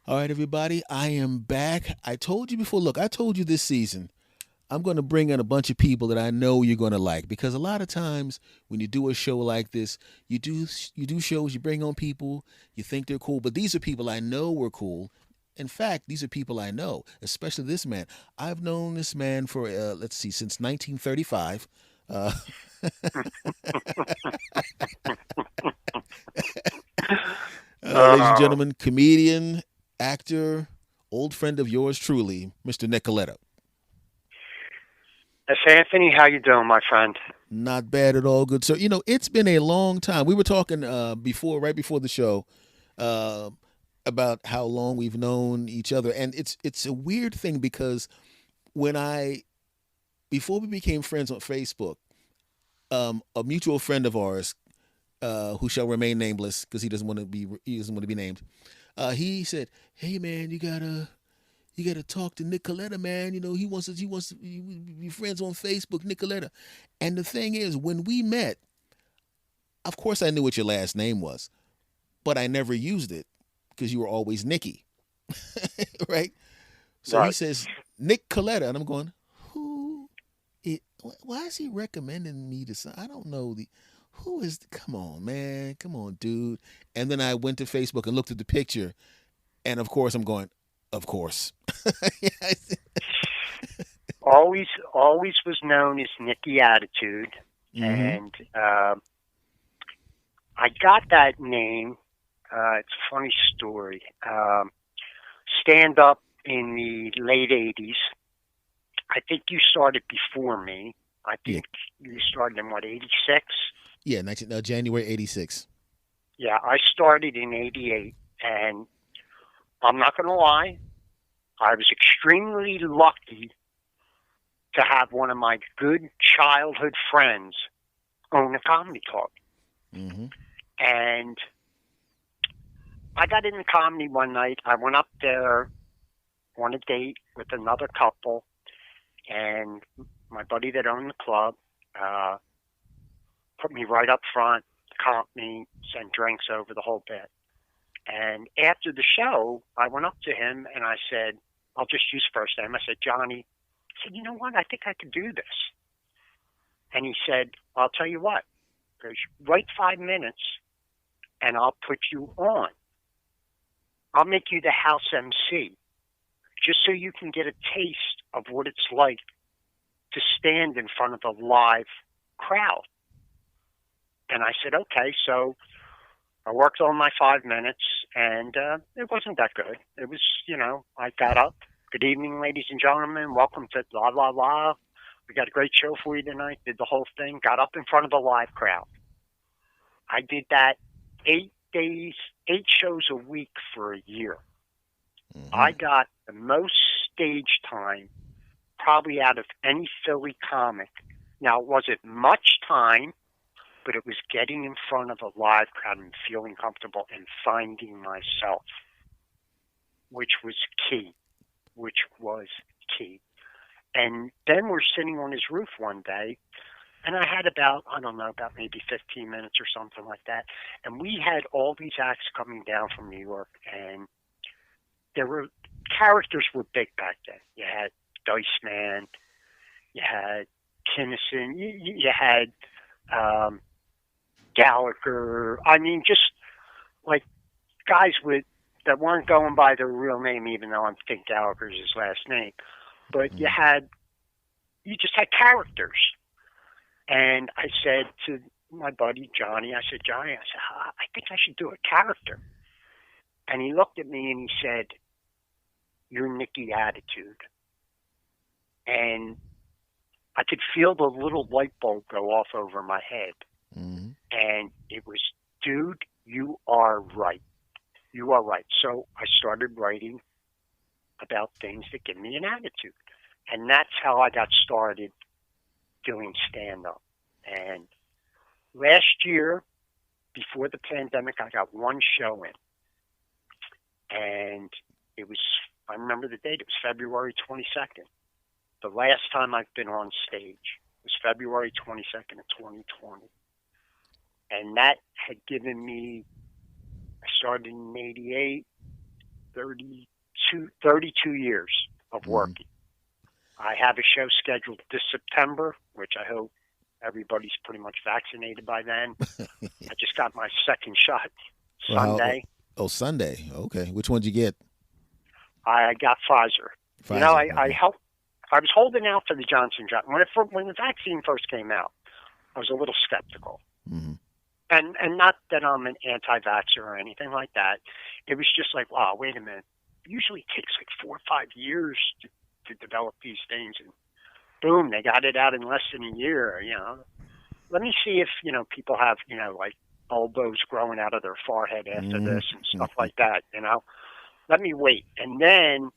All right, everybody, I am back. I told you before, look, I told you this season, I'm going to bring in a bunch of people that I know you're going to like because a lot of times when you do a show like this, you do shows, you bring on people, you think they're cool, but these are people I know were cool. In fact, these are people I know, especially this man. I've known this man for let's see, since 1935. Uh, ladies and Oh, gentlemen, comedian, actor, old friend of yours truly, Mr. Nick Colletta. Miss Anthony, how you doing, my friend? Not bad at all, good sir. It's been a long time. We were talking before, right before the show, uh, about how long we've known each other, and it's a weird thing because when I before we became friends on Facebook, a mutual friend of ours, who shall remain nameless because he doesn't want to be named. He said, "Hey man, you gotta talk to Nicoletta, man. He wants to be friends on Facebook, Nicoletta." And the thing is, when we met, of course I knew what your last name was, but I never used it because you were always Nikki, right? So he Right. says Nick Coletta, and I'm going, who? It? Why is he recommending me to? I don't know the. Who is? Come on, man. Come on, dude. And then I went to Facebook and looked at the picture, and of course I'm going, of course. Always was known as Nicky Attitude, Mm-hmm. and I got that name. It's a funny story. Stand up in the late '80s. I think you started before me. I Yeah, think you started in what '86. yeah. January '86. Yeah, I started in '88, and I'm not going to lie. I was extremely lucky to have one of my good childhood friends own a comedy club. Mm-hmm. And I got into comedy one night. I went up there on a date with another couple, and my buddy that owned the club uh, put me right up front, comped me, sent drinks over the whole bit. And after the show, I went up to him and I said, I'll just use first name. I said, Johnny. I said, you know what? I think I could do this. And he said, I'll tell you what. Goes, wait 5 minutes and I'll put you on. I'll make you the house MC just so you can get a taste of what it's like to stand in front of a live crowd. And I said, okay. So I worked on my 5 minutes and it wasn't that good. It was, I got up. Good evening, ladies and gentlemen. Welcome to blah, blah, blah. We got a great show for you tonight. Did the whole thing. Got up in front of a live crowd. I did that 8 days, 8 shows a week for a year. Mm-hmm. I got the most stage time probably out of any Philly comic. Now, it wasn't much time, but it was getting in front of a live crowd and feeling comfortable and finding myself, which was key, which was key. And then we're sitting on his roof one day, and I had about, I don't know, about maybe 15 minutes or something like that. And we had all these acts coming down from New York, and there were characters were big back then. You had Dice Man, you had Kinnison, you had um, Gallagher. I mean, just like guys with that weren't going by their real name, even though I think Gallagher's his last name. But Mm-hmm. you just had characters. And I said to my buddy Johnny, I said, Johnny, I said, I think I should do a character. And he looked at me and he said, "You're Nicky Attitude." And I could feel the little light bulb go off over my head. Mm-hmm. And it was, dude, you are right. You are right. So I started writing about things that give me an attitude. And that's how I got started doing stand up. And last year, before the pandemic, I got one show in. And it was, I remember the date, it was February 22nd. The last time I've been on stage was February 22nd of 2020. And that had given me, I started in '88. 32 years of working. I have a show scheduled this September, which I hope everybody's pretty much vaccinated by then. I just got my second shot Sunday. Sunday. Okay. Which one did you get? I got Pfizer. You know, I was holding out for the Johnson Johnson. When the vaccine first came out, I was a little skeptical. Mm-hmm. And not that I'm an anti-vaxxer or anything like that. It was just like, wow, wait a minute. It usually takes like 4 or 5 years to develop these things, and boom, they got it out in less than a year. You know, let me see if people have like elbows growing out of their forehead after this and stuff like that. You know, let me wait. And then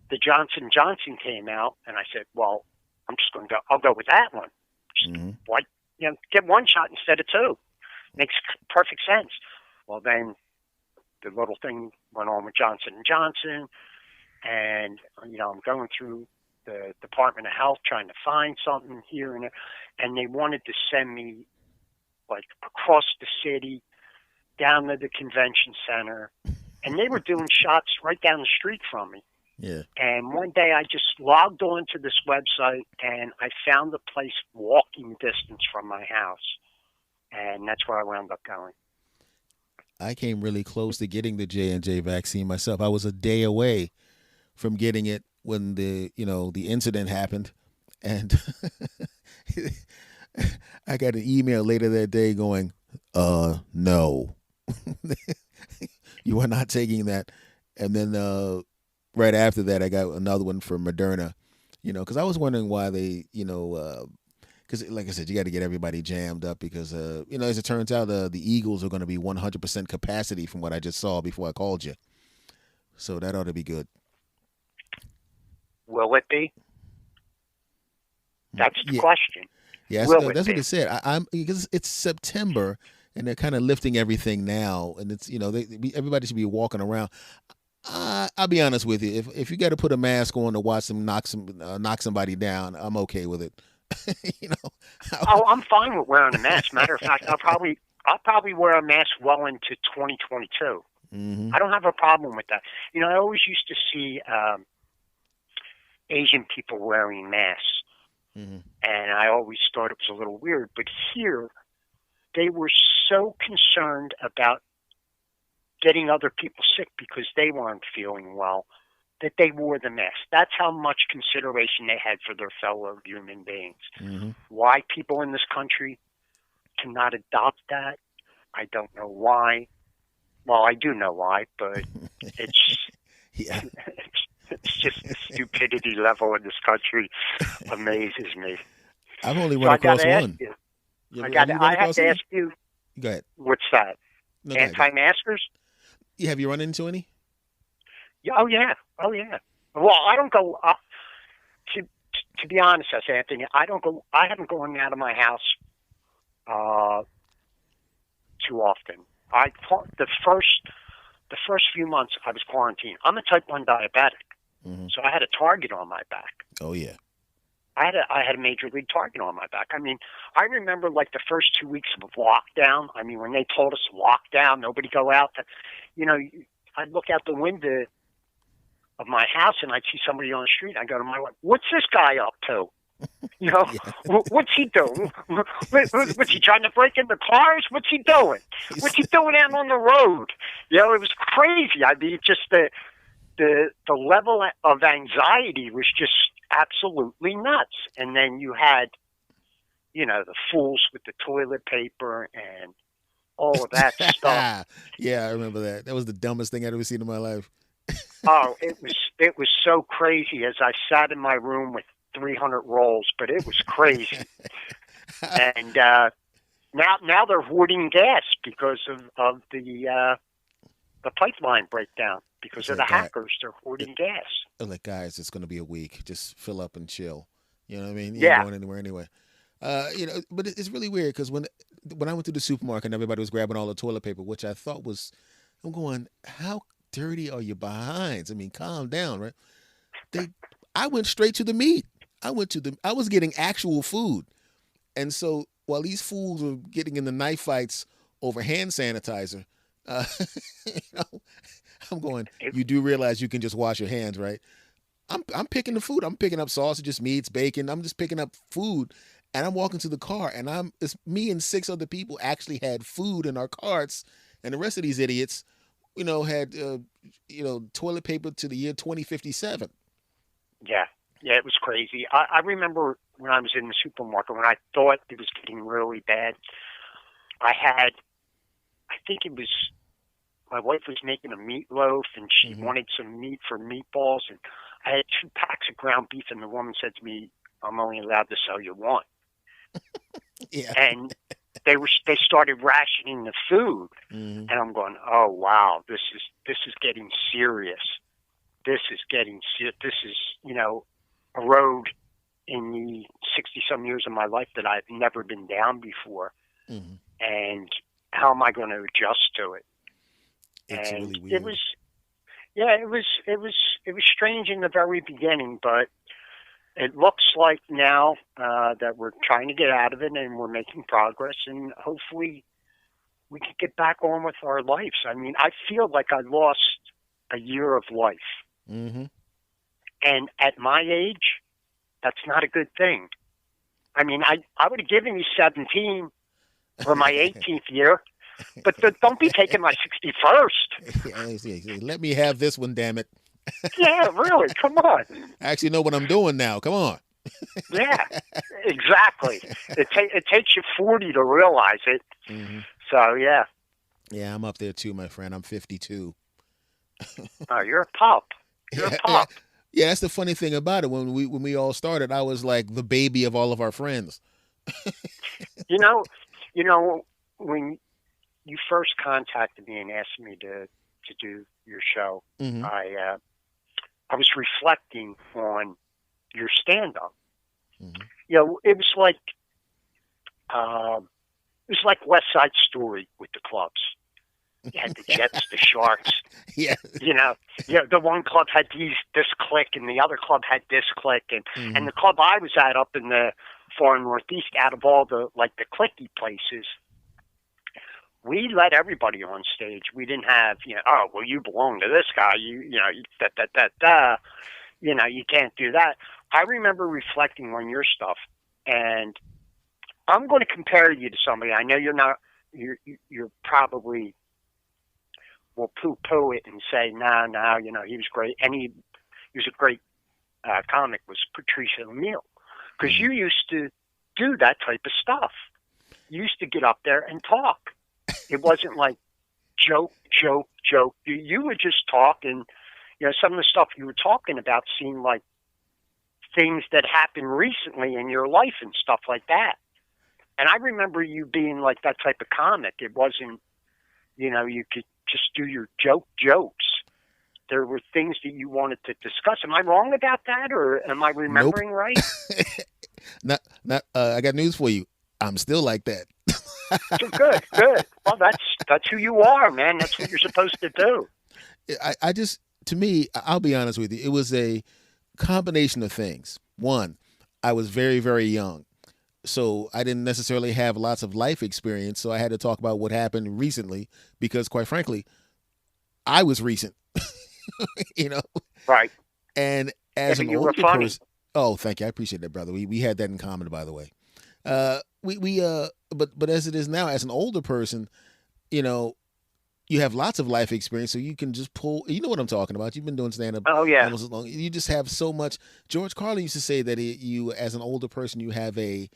the Johnson Johnson came out, and I said, well, I'm just going to go. I'll go with that one. Why, get one shot instead of two? Makes perfect sense. Well, then the little thing went on with Johnson & Johnson, and, I'm going through the Department of Health trying to find something here and there, and they wanted to send me, like, across the city, down to the convention center, and they were doing shots right down the street from me. Yeah. And one day I just logged on to this website, and I found a place walking distance from my house, and that's where I wound up going. I came really close to getting the J&J vaccine myself. I was a day away from getting it when the incident happened, and I got an email later that day going, no, you are not taking that. And then right after that, I got another one from Moderna, because I was wondering why they, because like I said, you got to get everybody jammed up because, as it turns out, the Eagles are going to be 100% capacity from what I just saw before I called you. So that ought to be good. Will it be? That's the question. Yeah, that's what it said. I'm because it's September and they're kind of lifting everything now, and it's everybody should be walking around. I'll be honest with you. If you got to put a mask on to watch them knock somebody down, I'm okay with it. I'm fine with wearing a mask. Matter of fact, I'll probably wear a mask well into 2022. I don't have a problem with that. I always used to see Asian people wearing masks, and I always thought it was a little weird. But here, they were so concerned about getting other people sick because they weren't feeling well that they wore the mask. That's how much consideration they had for their fellow human beings. Why people in this country cannot adopt that, I don't know why. Well, I do know why, but it's it's just the stupidity level in this country amazes me. I've only run across one. I have to ask you. Go ahead. What's that? No, anti-maskers? Yeah, have you run into any? Yeah. Oh yeah. Well, I don't go. To be honest, Anthony, I don't go. I haven't gone out of my house too often. The first few months I was quarantined. I'm a type 1 diabetic, so I had a target on my back. Oh yeah. I had a major league target on my back. I mean, I remember like the first 2 weeks of lockdown. I mean, when they told us lockdown, nobody go out. I'd look out the window of my house and I'd see somebody on the street. I go to my wife, "What's this guy up to? What's he doing? What's he trying to break into cars? What's he doing? What's he doing out on the road?" It was crazy. I mean, just the level of anxiety was just absolutely nuts. And then you had, the fools with the toilet paper and all of that stuff. Yeah, I remember that. That was the dumbest thing I'd ever seen in my life. Oh, it was so crazy as I sat in my room with 300 rolls, but it was crazy. And now they're hoarding gas because of the pipeline breakdown. Because of the hackers, they're hoarding gas. I'm like, guys, it's going to be a week. Just fill up and chill. You know what I mean? You ain't going anywhere anyway. But it's really weird because when I went to the supermarket and everybody was grabbing all the toilet paper, which I thought was, I'm going, how dirty are your behinds? I mean, calm down, right? I went straight to the meat. I was getting actual food. And so while these fools were getting in the knife fights over hand sanitizer, I'm going, you do realize you can just wash your hands, right? I'm picking the food. I'm picking up sausages, meats, bacon. I'm just picking up food, and I'm walking to the car, and it's me and six other people actually had food in our carts, and the rest of these idiots, had toilet paper to the year 2057. Yeah, yeah, it was crazy. I remember when I was in the supermarket when I thought it was getting really bad. I think it was my wife was making a meatloaf and she wanted some meat for meatballs, and I had 2 packs of ground beef, and the woman said to me, "I'm only allowed to sell you one." Yeah. And they started rationing the food, and I'm going, "Oh wow, this is getting serious. This is a road in the 60 some years of my life that I've never been down before, and how am I going to adjust to it?" It's And really weird. it was strange in the very beginning, but it looks like now that we're trying to get out of it and we're making progress, and hopefully we can get back on with our lives. I mean, I feel like I lost a year of life. Mm-hmm. And at my age, that's not a good thing. I mean, I would have given you 17 for my 18th year, but don't be taking my 61st. Let me have this one, damn it. Yeah, really, come on. I actually know what I'm doing now. Come on. Yeah, exactly. It takes you 40 to realize it. Mm-hmm. So, yeah. Yeah, I'm up there too, my friend. I'm 52. Oh, you're a pup. You're Yeah, a pup. yeah. That's the funny thing about it. When we all started, I was like the baby of all of our friends. You know, when you first contacted me and asked me to do your show, Mm-hmm. I was reflecting on your stand up. Mm-hmm. It was like West Side Story with the clubs. You had the Jets, the Sharks. Yeah. The one club had this clique, and the other club had this clique, and the club I was at up in the far northeast, out of all the cliquey places, we let everybody on stage. We didn't have, oh, well, you belong to this guy. You can't do that. I remember reflecting on your stuff, and I'm going to compare you to somebody. I know you're not. You're probably will poo-poo it and say, no, he was great, and he was a great comic. Was Patricia O'Neill, because you used to do that type of stuff. You used to get up there and talk. It wasn't like joke. You would just talk, and some of the stuff you were talking about seemed like things that happened recently in your life and stuff like that. And I remember you being like that type of comic. It wasn't, you could just do your jokes. There were things that you wanted to discuss. Am I wrong about that, or am I remembering right? Not. I got news for you. I'm still like that. Good. Well, that's who you are, man. That's what you're supposed to do. To me, I'll be honest with you. It was a combination of things. One, I was very, very young. So I didn't necessarily have lots of life experience. So I had to talk about what happened recently because, quite frankly, I was recent. Right. And as an you older were funny. person, oh, thank you, I appreciate that, brother. We had that in common, by the way. But as it is now, as an older person, you have lots of life experience, so you can just pull. You know what I'm talking about. You've been doing stand up almost as long. You just have so much. George Carlin used to say that you, as an older person, you have a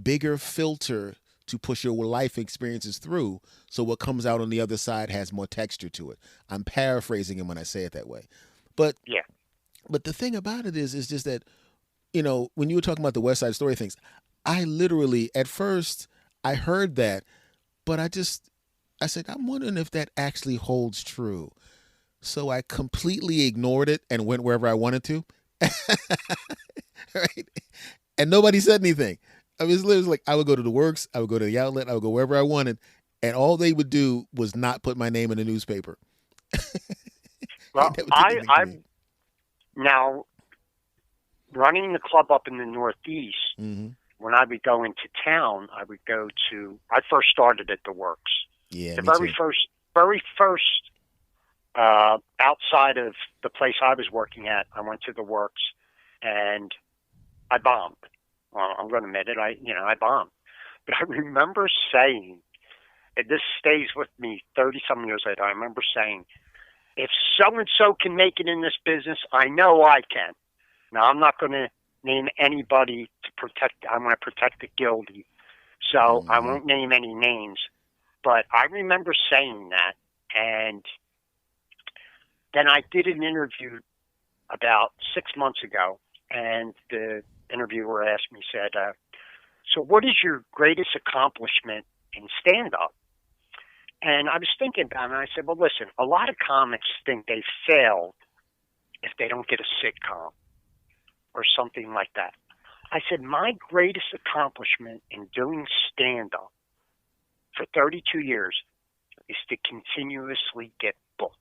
bigger filter to push your life experiences through, so what comes out on the other side has more texture to it. I'm paraphrasing him when I say it that way, but yeah. But the thing about it is just that when you were talking about the West Side Story things, I literally at first I heard that, but I said, I'm wondering if that actually holds true. So I completely ignored it and went wherever I wanted to. Right? And nobody said anything. I mean, it was like I would go to the works, I would go to the outlet, I would go wherever I wanted, and all they would do was not put my name in the newspaper. Well, I'm now running the club up in the Northeast. Mm-hmm. When I would go into town, I first started at the works. Yeah, The very first outside of the place I was working at, I went to the works and I bombed. Well, I'm going to admit it. I bombed. But I remember saying, and this stays with me 30 some years later. I remember saying, if so and so can make it in this business, I know I can. Now, I'm not going to name anybody to protect. I want to protect the guilty, so I won't name any names. But I remember saying that, and then I did an interview about 6 months ago, and the interviewer asked me, said, so what is your greatest accomplishment in stand-up? And I was thinking about it, and I said, well, listen, a lot of comics think they failed if they don't get a sitcom or something like that. I said, my greatest accomplishment in doing stand-up for 32 years is to continuously get booked.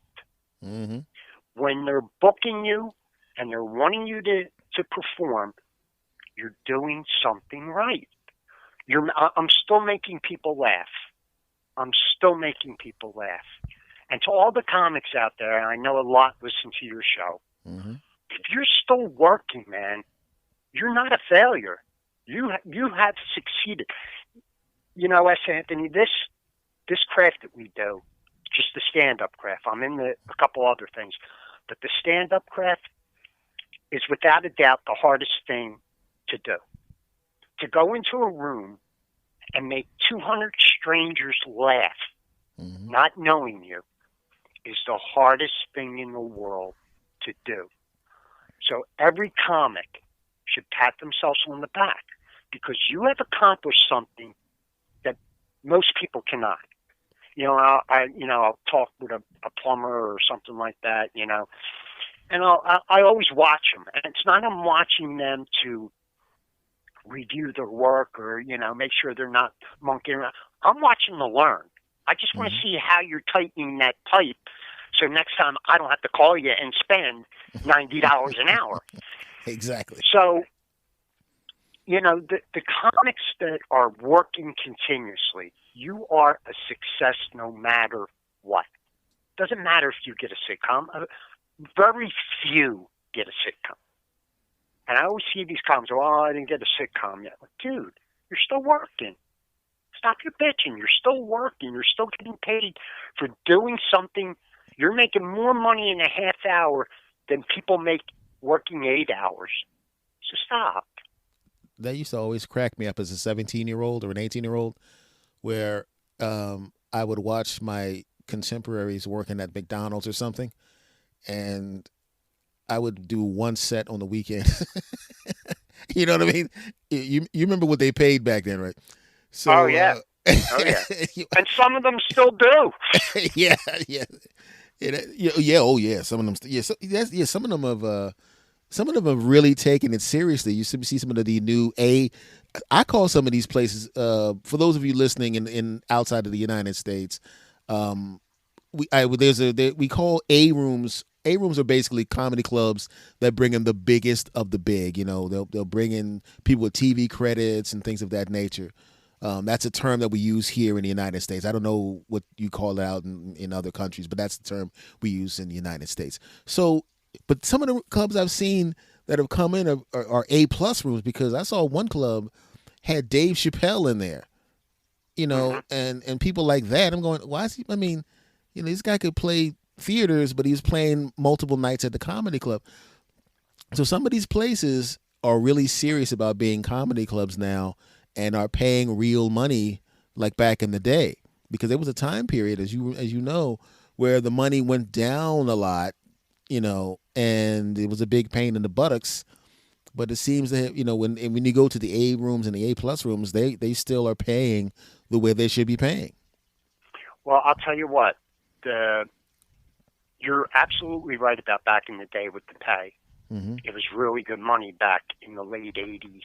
Mm-hmm. When they're booking you and they're wanting you to perform, you're doing something right. I'm still making people laugh. I'm still making people laugh. And to all the comics out there, and I know a lot listen to your show, if you're still working, man, you're not a failure. You have succeeded. You know, S. Anthony, this craft that we do, just the stand-up craft, I'm in a couple other things, but the stand-up craft is without a doubt the hardest thing to do. To go into a room and make 200 strangers laugh, not knowing you, is the hardest thing in the world to do. So every comic should pat themselves on the back because you have accomplished something that most people cannot. You know, I'll talk with a plumber or something like that, you know, and I always watch them. And it's not I'm watching them to review their work or, you know, make sure they're not monkeying around. I'm watching to learn. I just want to see how you're tightening that pipe so next time I don't have to call you and spend $90 an hour. Exactly. So, you know, the comics that are working continuously, you are a success no matter what. Doesn't matter if you get a sitcom. Very few get a sitcom. And I always see these comics, oh, I didn't get a sitcom yet. Like, dude, you're still working. Stop your bitching. You're still working. You're still getting paid for doing something. You're making more money in a half hour than people make working 8 hours. So stop. That used to always crack me up as a 17-year-old or an 18-year-old where I would watch my contemporaries working at McDonald's or something, and I would do one set on the weekend. You know what I mean? You remember what they paid back then, right? So, oh, yeah. And some of them still do. Yeah. Oh, yeah. Some of them. Some of them have. Some of them have really taken it seriously. You see some of the new I call some of these places. For those of you listening in outside of the United States, we call A rooms. A rooms are basically comedy clubs that bring in the biggest of the big. You know, they'll bring in people with TV credits and things of that nature. That's a term that we use here in the United States. I don't know what you call it out in other countries, but that's the term we use in the United States. So, but some of the clubs I've seen that have come in are A+ rooms because I saw one club had Dave Chappelle in there, you know, and people like that. I'm going, why is he? I mean, you know, this guy could play theaters, but he's playing multiple nights at the comedy club. So some of these places are really serious about being comedy clubs now and are paying real money like back in the day, because there was a time period, as you know, where the money went down a lot, you know, and it was a big pain in the buttocks. But it seems that, you know, when you go to the A rooms and the A+ rooms, they still are paying the way they should be paying. Well, I'll tell you what, you're absolutely right about back in the day with the pay. It was really good money back in the late 80s,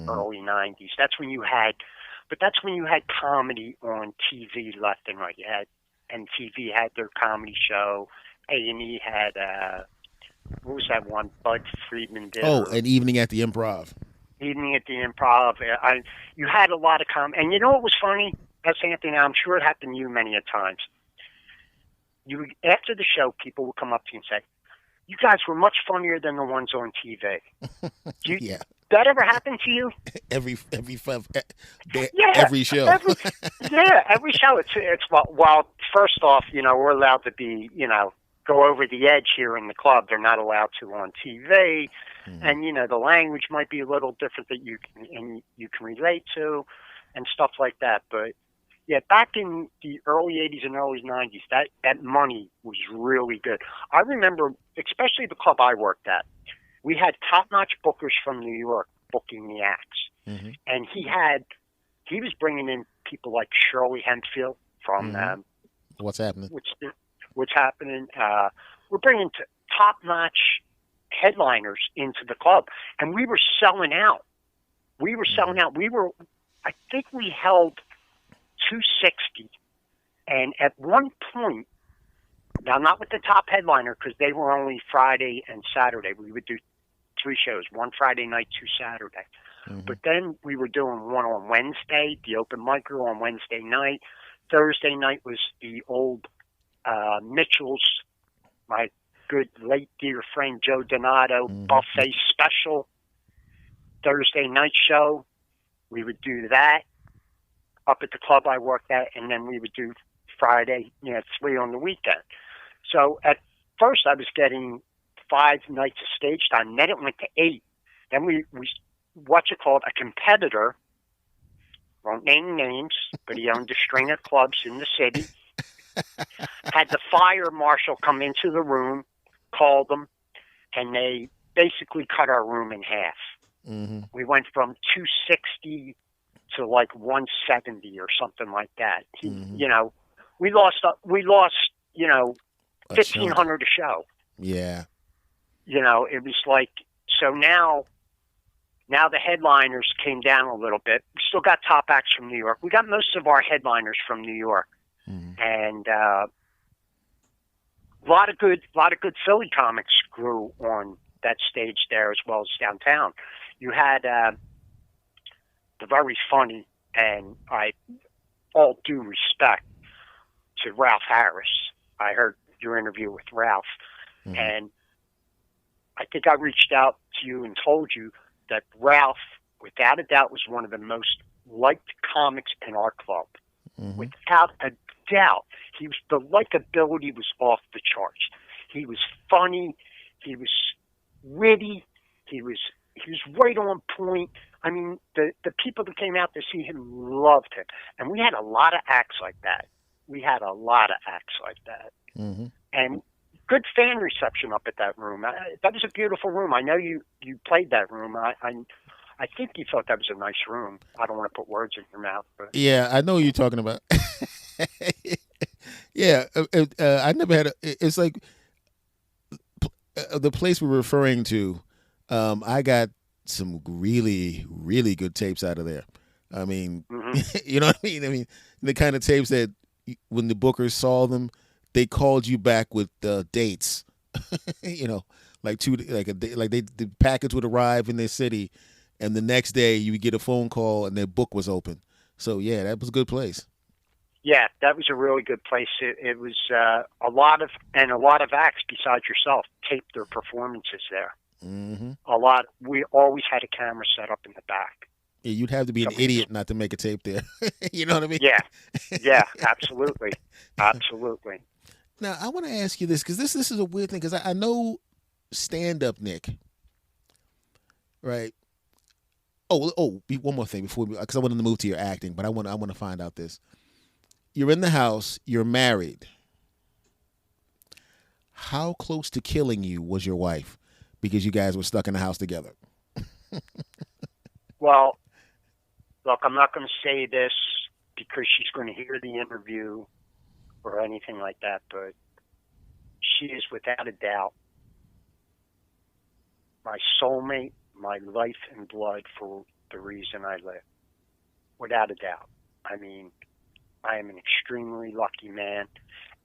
early 90s. That's when you had comedy on TV left and right. You had MTV had their comedy show. A&E had what was that one Bud Friedman did? Oh, an Evening at the Improv. Evening at the Improv. You had a lot of comedy, and you know what was funny? That's Anthony. I'm sure it happened to you many a times. after the show, people would come up to you and say, "You guys were much funnier than the ones on TV." Yeah. That ever happened to you? Every Yeah, every show. every show. It's well. First off, we're allowed to be, go over the edge here in the club. They're not allowed to on TV, and the language might be a little different that you can relate to, and stuff like that. But yeah, back in the early '80s and early '90s, that money was really good. I remember, especially the club I worked at. We had top-notch bookers from New York booking the acts, and he was bringing in people like Shirley Hempfield from What's happening? What's happening? We're bringing top-notch headliners into the club, and we were selling out. I think we held 260, and at one point, now not with the top headliner because they were only Friday and Saturday. We would do 3 shows, one Friday night, 2 Saturday. But then we were doing one on Wednesday, the open micer on Wednesday night. Thursday night was the old Mitchell's, my good late dear friend Joe Donato buffet special. Thursday night show, we would do that up at the club I worked at, and then we would do Friday, 3 on the weekend. So at first I was getting 5 nights of stage time, then it went to 8. Then we a competitor, won't name names, but he owned a string of clubs in the city, had the fire marshal come into the room, called them, and they basically cut our room in half. We went from 260 to like 170 or something like that. We lost 1,500 a show. Yeah. It was like, so now the headliners came down a little bit. We still got top acts from New York. We got most of our headliners from New York, and a lot of good Philly comics grew on that stage there as well as downtown. You had the very funny, and all due respect to Ralph Harris. I heard your interview with Ralph, and I think I reached out to you and told you that Ralph, without a doubt, was one of the most liked comics in our club. Without a doubt. The likability was off the charts. He was funny. He was witty. He was right on point. I mean, the people that came out to see him loved him. And we had a lot of acts like that. And good fan reception up at that room. That was a beautiful room. I know you played that room. I think you thought that was a nice room. I don't want to put words in your mouth, but yeah, I know what you're talking about. Yeah, I never had. It's like the place we're referring to. I got some really, really good tapes out of there. I mean, you know what I mean? I mean, the kind of tapes that when the bookers saw them, they called you back with dates. The package would arrive in their city, and the next day you would get a phone call and their book was open. So yeah, that was a good place. Yeah, that was a really good place. It was a lot of acts besides yourself taped their performances there. A lot. We always had a camera set up in the back. Yeah, you'd have to be an idiot not to make a tape there. You know what I mean? Yeah, absolutely. Now, I want to ask you this, because this is a weird thing, because I know stand-up Nick, right? Oh, one more thing before, because I wanted to move to your acting, but I want to find out this. You're in the house, you're married. How close to killing you was your wife because you guys were stuck in the house together? Well, look, I'm not going to say this because she's going to hear the interview or anything like that, but she is without a doubt my soulmate, my life and blood for the reason I live. Without a doubt. I mean, I am an extremely lucky man,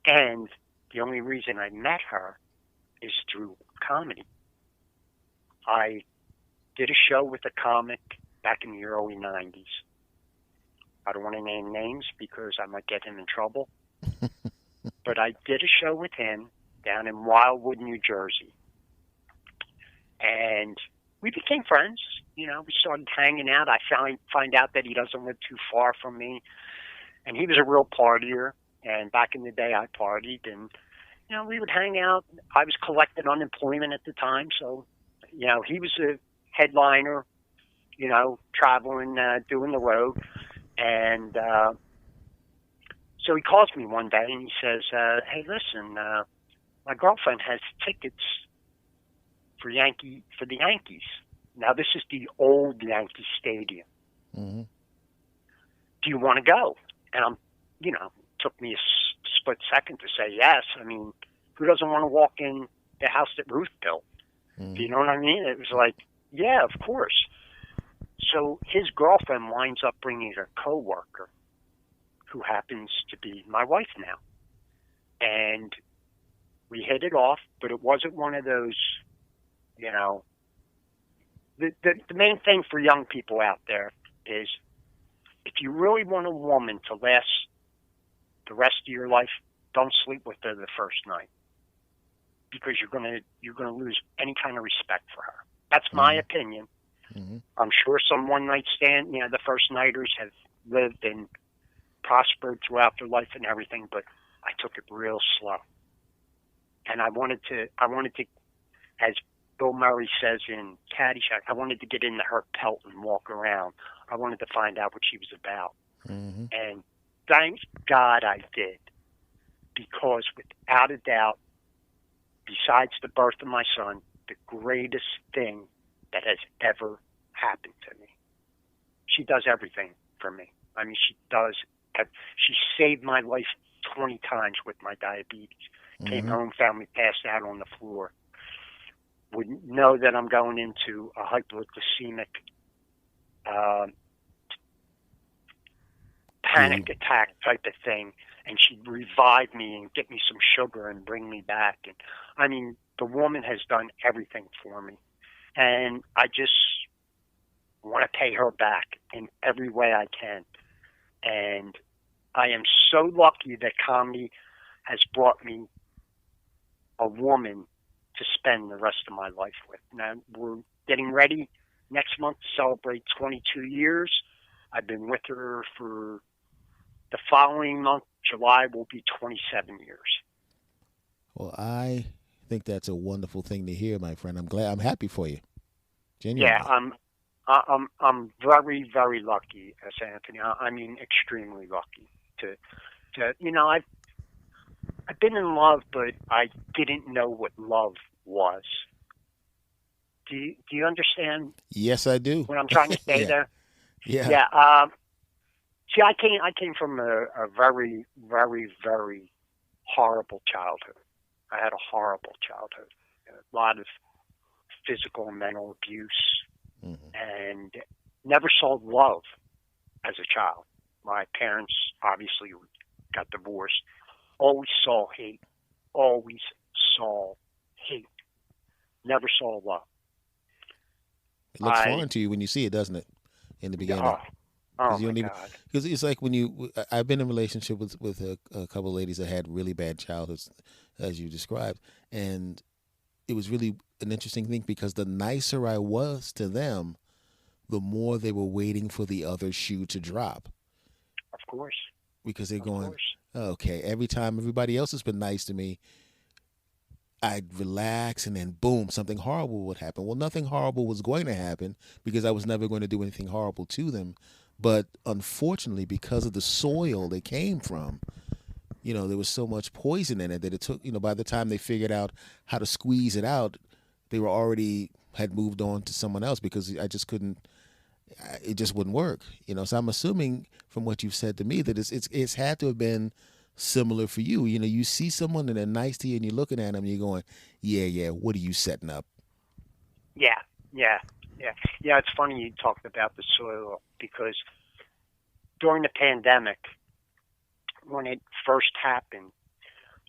and the only reason I met her is through comedy. I did a show with a comic back in the early 90s. I don't want to name names because I might get him in trouble. but I did a show with him down in Wildwood, New Jersey. And we became friends. You know, we started hanging out. I find out that he doesn't live too far from me. And he was a real partier. And back in the day, I partied. And, you know, we would hang out. I was collecting unemployment at the time. So, you know, he was a headliner, you know, traveling, doing the road. And so he calls me one day and he says, hey, listen, my girlfriend has tickets for the Yankees. Now, this is the old Yankee Stadium. Mm-hmm. Do you want to go? And you know, took me a split second to say yes. I mean, who doesn't want to walk in the house that Ruth built? Mm-hmm. Do you know what I mean? It was like, yeah, of course. So his girlfriend winds up bringing a coworker who happens to be my wife now. And we hit it off, but it wasn't one of those, you know, the main thing for young people out there is if you really want a woman to last the rest of your life, don't sleep with her the first night, because you're gonna lose any kind of respect for her. That's my opinion. Mm-hmm. I'm sure some one night stand, you know, the first nighters have lived and prospered throughout their life and everything, but I took it real slow. And I wanted to, as Bill Murray says in Caddyshack, I wanted to get into her pelt and walk around. I wanted to find out what she was about. Mm-hmm. And thank God I did, because without a doubt, besides the birth of my son, the greatest thing that has ever happened to me. She does everything for me. I mean, she saved my life 20 times with my diabetes. Mm-hmm. Came home, found me passed out on the floor. Would know that I'm going into a hypoglycemic panic attack type of thing, and she'd revive me and get me some sugar and bring me back. And I mean, the woman has done everything for me, and I just want to pay her back in every way I can. And I am so lucky that comedy has brought me a woman to spend the rest of my life with. Now, we're getting ready next month to celebrate 22 years. I've been with her for the following month. July will be 27 years. Well, I think that's a wonderful thing to hear, my friend. I'm happy for you. Genuinely. Yeah, I'm very, very lucky, Anthony. I mean, extremely lucky to you know, I've been in love, but I didn't know what love was. Do you understand? Yes, I do. What I'm trying to say yeah. there? Yeah. Yeah. See, I came from a very, very, very horrible childhood. I had a horrible childhood. A lot of physical and mental abuse, and never saw love as a child. My parents obviously got divorced. Always saw hate. Always saw hate. Never saw love. It looks foreign to you when you see it, doesn't it? In the beginning. Oh my God. Because it's like when I've been in a relationship with a couple of ladies that had really bad childhoods, as you described, and it was really an interesting thing because the nicer I was to them, the more they were waiting for the other shoe to drop. Of course. Because they're going, okay, every time everybody else has been nice to me, I'd relax and then boom, something horrible would happen. Well, nothing horrible was going to happen because I was never going to do anything horrible to them. But unfortunately, because of the soil they came from, you know, there was so much poison in it that it took, you know, by the time they figured out how to squeeze it out, they were already had moved on to someone else because I just couldn't, it just wouldn't work, you know. So I'm assuming from what you've said to me that it's had to have been similar for you. You know, you see someone and they're nice to you and you're looking at them and you're going, yeah, what are you setting up? Yeah. It's funny you talked about the soil because during the pandemic, when it first happened,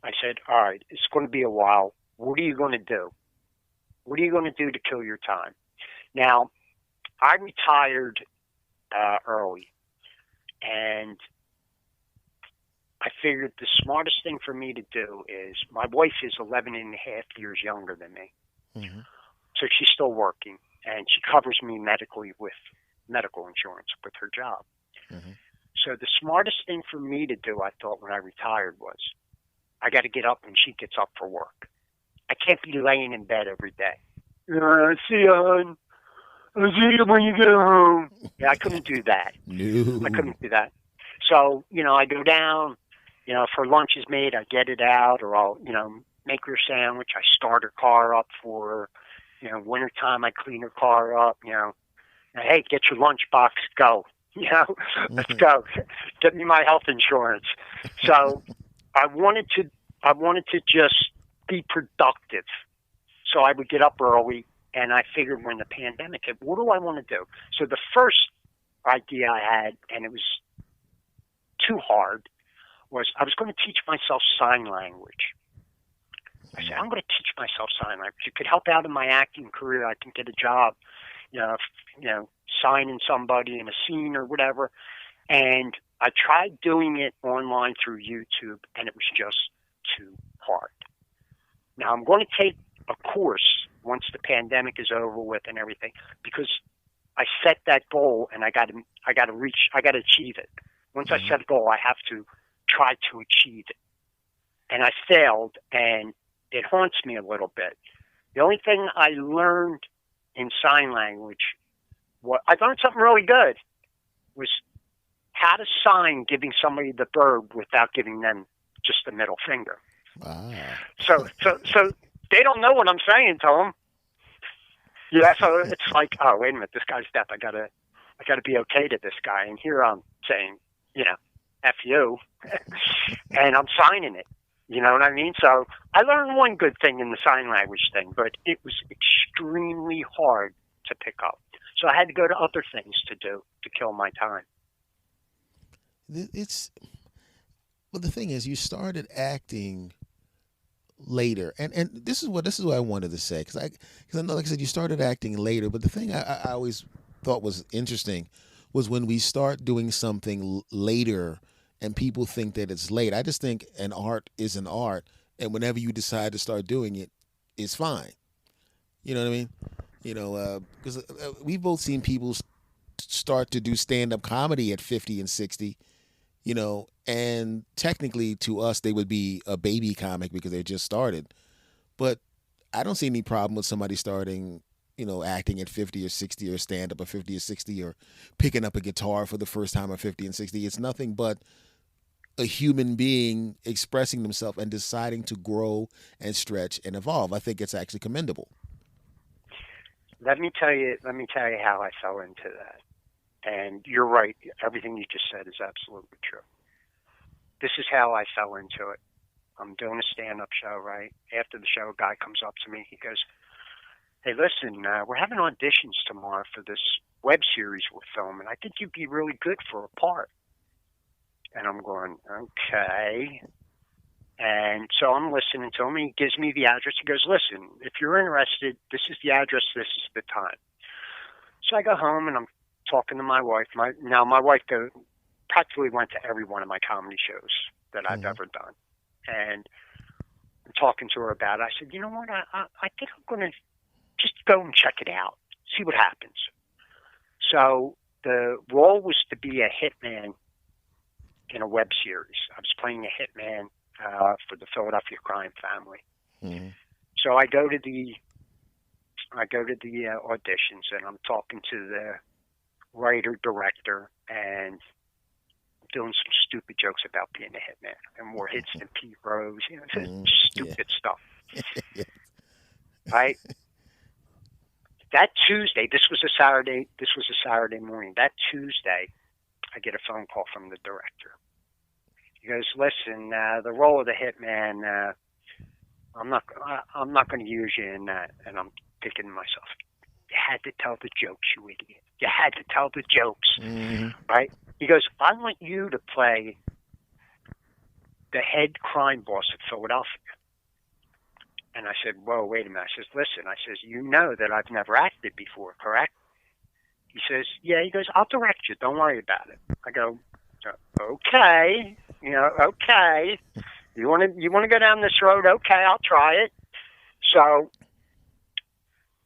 I said, all right, it's going to be a while. What are you going to do? What are you going to do to kill your time? Now, I retired early, and I figured the smartest thing for me to do is my wife is 11 and a half years younger than me. Mm-hmm. So she's still working, and she covers me medically with medical insurance with her job. Mm-hmm. So the smartest thing for me to do, I thought, when I retired was I got to get up when she gets up for work. I can't be laying in bed every day. See you, hon. I'll see you when you get home. Yeah, I couldn't do that. I No. couldn't do that. So, I go down, if her lunch is made, I get it out, or I'll, make her a sandwich. I start her car up for her. Wintertime, I clean her car up, hey, get your lunchbox, go. Let's go. Get me my health insurance. So I wanted to just be productive. So I would get up early, and I figured when the pandemic hit, what do I want to do? So the first idea I had, and it was too hard, was I was going to teach myself sign language. I said, I'm going to teach myself sign language. It could help out in my acting career. I can get a job, signing somebody in a scene or whatever. And I tried doing it online through YouTube, and it was just too hard. Now I'm going to take a course once the pandemic is over with and everything, because I set that goal and I got to achieve it. Once I set a goal, I have to try to achieve it. And I failed, and it haunts me a little bit. The only thing I learned in sign language, I learned something really good, was how to sign giving somebody the verb without giving them just the middle finger. Ah. So they don't know what I'm saying to them. Yeah, so it's like, oh, wait a minute, this guy's deaf. I gotta be okay to this guy. And here I'm saying, F you, and I'm signing it. You know what I mean? So I learned one good thing in the sign language thing, but it was extremely hard to pick up. So I had to go to other things to do to kill my time. Well, the thing is, you started acting later, and this is what I wanted to say, because I know, like I said, you started acting later. But the thing I always thought was interesting was when we start doing something later, and people think that it's late. I just think an art is an art, and whenever you decide to start doing it, it's fine. You know what I mean? Because we've both seen people start to do stand-up comedy at 50 and 60, and technically to us they would be a baby comic because they just started. But I don't see any problem with somebody starting, acting at 50 or 60, or stand-up at 50 or 60, or picking up a guitar for the first time at 50 and 60. It's nothing but a human being expressing themselves and deciding to grow and stretch and evolve. I think it's actually commendable. Let me tell you how I fell into that. And you're right. Everything you just said is absolutely true. This is how I fell into it. I'm doing a stand-up show, right? After the show, a guy comes up to me. He goes, hey, listen, we're having auditions tomorrow for this web series we're filming. I think you'd be really good for a part. And I'm going, okay. And so I'm listening to him, and he gives me the address. He goes, listen, if you're interested, this is the address, this is the time. So I go home, and I'm talking to my wife. My wife practically went to every one of my comedy shows that I've ever done. And I'm talking to her about it. I said, you know what, I think I'm going to just go and check it out, see what happens. So the role was to be a hitman in a web series. I was playing a hitman for the Philadelphia crime family. Mm-hmm. So I go to the auditions, and I'm talking to the writer director, and doing some stupid jokes about being a hitman and more hits than Pete Rose, stupid stuff. Right? That Tuesday, this was a Saturday morning. That Tuesday, I get a phone call from the director. He goes, listen, the role of the hitman, I'm not going to use you in that. And I'm thinking to myself, you had to tell the jokes, you idiot. You had to tell the jokes, right? He goes, I want you to play the head crime boss of Philadelphia. And I said, whoa, wait a minute. I says, listen, you know that I've never acted before, correct? He says, yeah. He goes, I'll direct you. Don't worry about it. I go, okay. Okay, you want to go down this road? Okay, I'll try it. So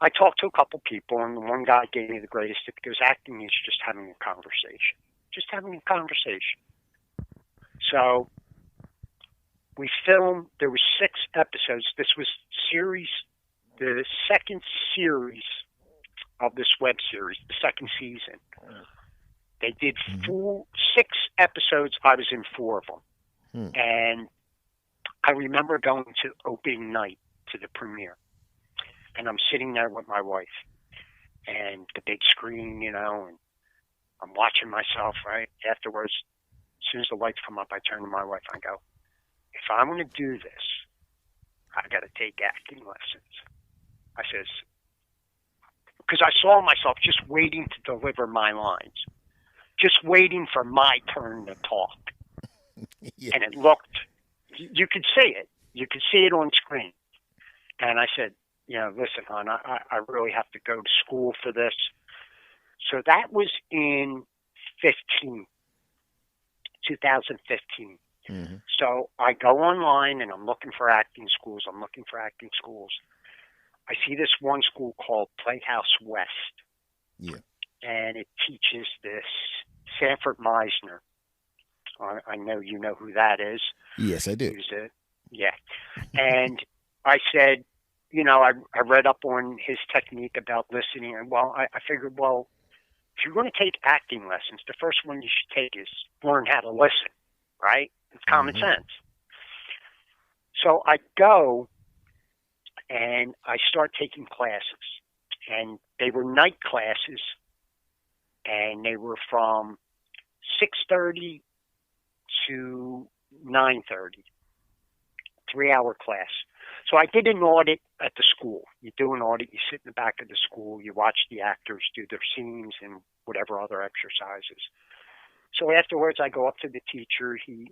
I talked to a couple people, and the one guy gave me the greatest tip. He goes, acting is just having a conversation. Just having a conversation. So we filmed, there was 6 episodes. This was the second series of this web series, the second season. They did 6 episodes. I was in 4 of them. And I remember going to opening night to the premiere. And I'm sitting there with my wife and the big screen, and I'm watching myself, right? Afterwards, as soon as the lights come up, I turn to my wife and I go, if I want to do this, I got to take acting lessons. I says, because I saw myself just waiting to deliver my lines, just waiting for my turn to talk. Yeah. And it looked, you could see it. You could see it on screen. And I said, listen, hon, I really have to go to school for this. So that was in 2015. So I go online and I'm looking for acting schools. I see this one school called Playhouse West. Yeah. And it teaches this Sanford Meisner. I know you know who that is. Yes, I do. Yeah. And I said, I read up on his technique about listening. And, I figured, if you're going to take acting lessons, the first one you should take is learn how to listen, right? It's common sense. So I go and I start taking classes. And they were night classes. And they were from 6:30 to 9:30, 3-hour class. So I did an audit at the school. You do an audit, you sit in the back of the school, you watch the actors do their scenes and whatever other exercises. So afterwards, I go up to the teacher. He's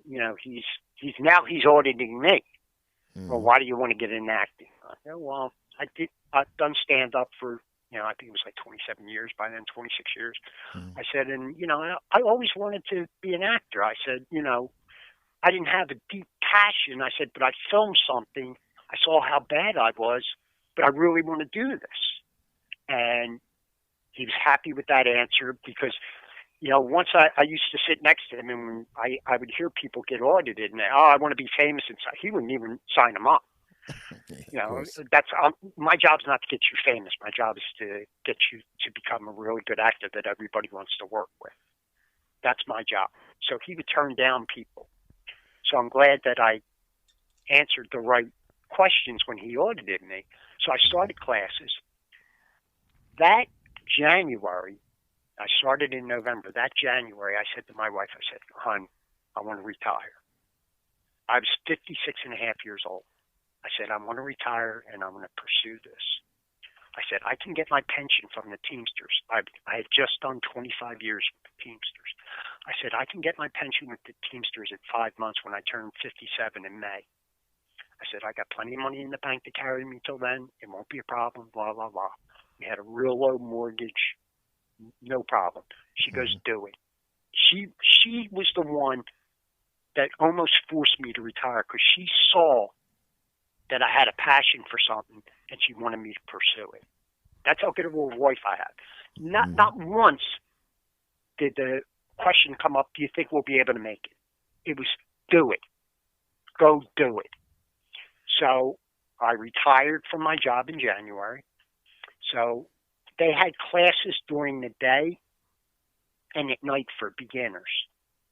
auditing me. Well, why do you want to get into acting? I go, I've done stand up for, I think it was like 27 years by then, 26 years. I said, and, I always wanted to be an actor. I said, I didn't have a deep passion. I said, but I filmed something. I saw how bad I was, but I really want to do this. And he was happy with that answer because, once I used to sit next to him and I would hear people get audited and, I want to be famous. And he wouldn't even sign them up. That's my job's not to get you famous. My job is to get you to become a really good actor that everybody wants to work with. That's my job. So he would turn down people. So I'm glad that I answered the right questions when he audited me. So I started classes. That January, I started in November. That January, I said to my wife, I said, hon, I want to retire. I was 56 and a half years old. I said, I want to retire and I'm going to pursue this. I said, I can get my pension from the Teamsters. I had just done 25 years with the Teamsters. I said, I can get my pension with the Teamsters in 5 months when I turn 57 in May. I said, I got plenty of money in the bank to carry me till then. It won't be a problem, blah, blah, blah. We had a real low mortgage, no problem. She goes, do it. She was the one that almost forced me to retire because she saw that I had a passion for something and she wanted me to pursue it. That's how good of a wife I had. Not once did the question come up, do you think we'll be able to make it? It was, do it. Go do it. So I retired from my job in January. So they had classes during the day and at night for beginners.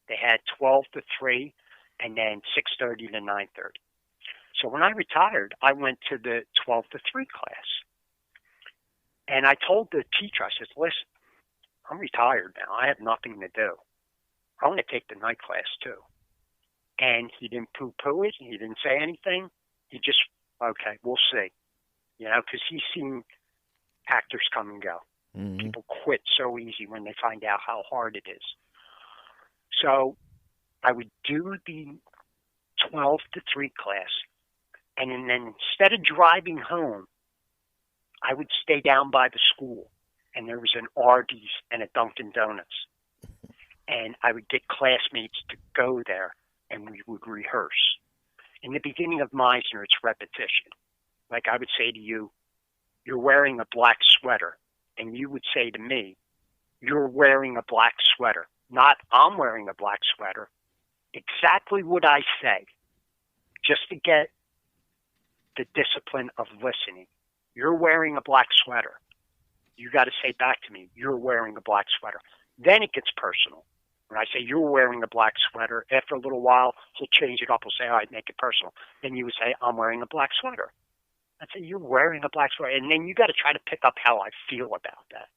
They had 12 to 3 and then 6:30 to 9:30. So when I retired, I went to the 12 to 3 class. And I told the teacher, I said, listen, I'm retired now. I have nothing to do. I want to take the night class too. And he didn't poo-poo it. He didn't say anything. He just, okay, we'll see. Because he's seen actors come and go. People quit so easy when they find out how hard it is. So I would do the 12 to 3 class. And then instead of driving home, I would stay down by the school. And there was an Arby's and a Dunkin' Donuts. And I would get classmates to go there and we would rehearse. In the beginning of Meisner, it's repetition. Like I would say to you, you're wearing a black sweater. And you would say to me, you're wearing a black sweater. Not, I'm wearing a black sweater. Exactly what I say, just to get the discipline of listening. You're wearing a black sweater. You got to say back to me, you're wearing a black sweater. Then it gets personal. When I say you're wearing a black sweater, after a little while, he'll change it up. He'll say, all right, make it personal. Then you would say, I'm wearing a black sweater. I'd say, you're wearing a black sweater. And then you got to try to pick up how I feel about that.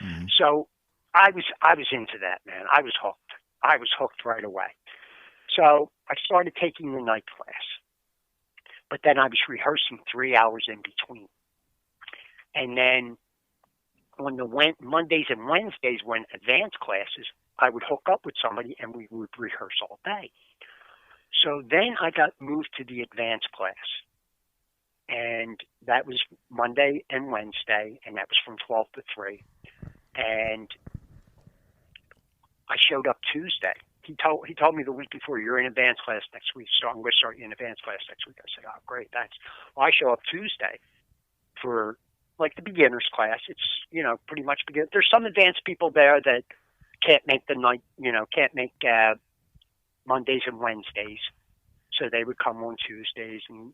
Mm-hmm. So I was into that, man. I was hooked. I was hooked right away. So I started taking the night class. But then I was rehearsing 3 hours in between. And then on the Mondays and Wednesdays, when advanced classes, I would hook up with somebody and we would rehearse all day. So then I got moved to the advanced class. And that was Monday and Wednesday, and that was from 12 to 3. And I showed up Tuesday. He told me the week before, you're in advanced class next week. So I'm going to start you in advanced class next week. I said, oh, great, thanks. Well, I show up Tuesday for like the beginner's class. It's, pretty much beginner. There's some advanced people there that can't make the night, can't make Mondays and Wednesdays. So they would come on Tuesdays and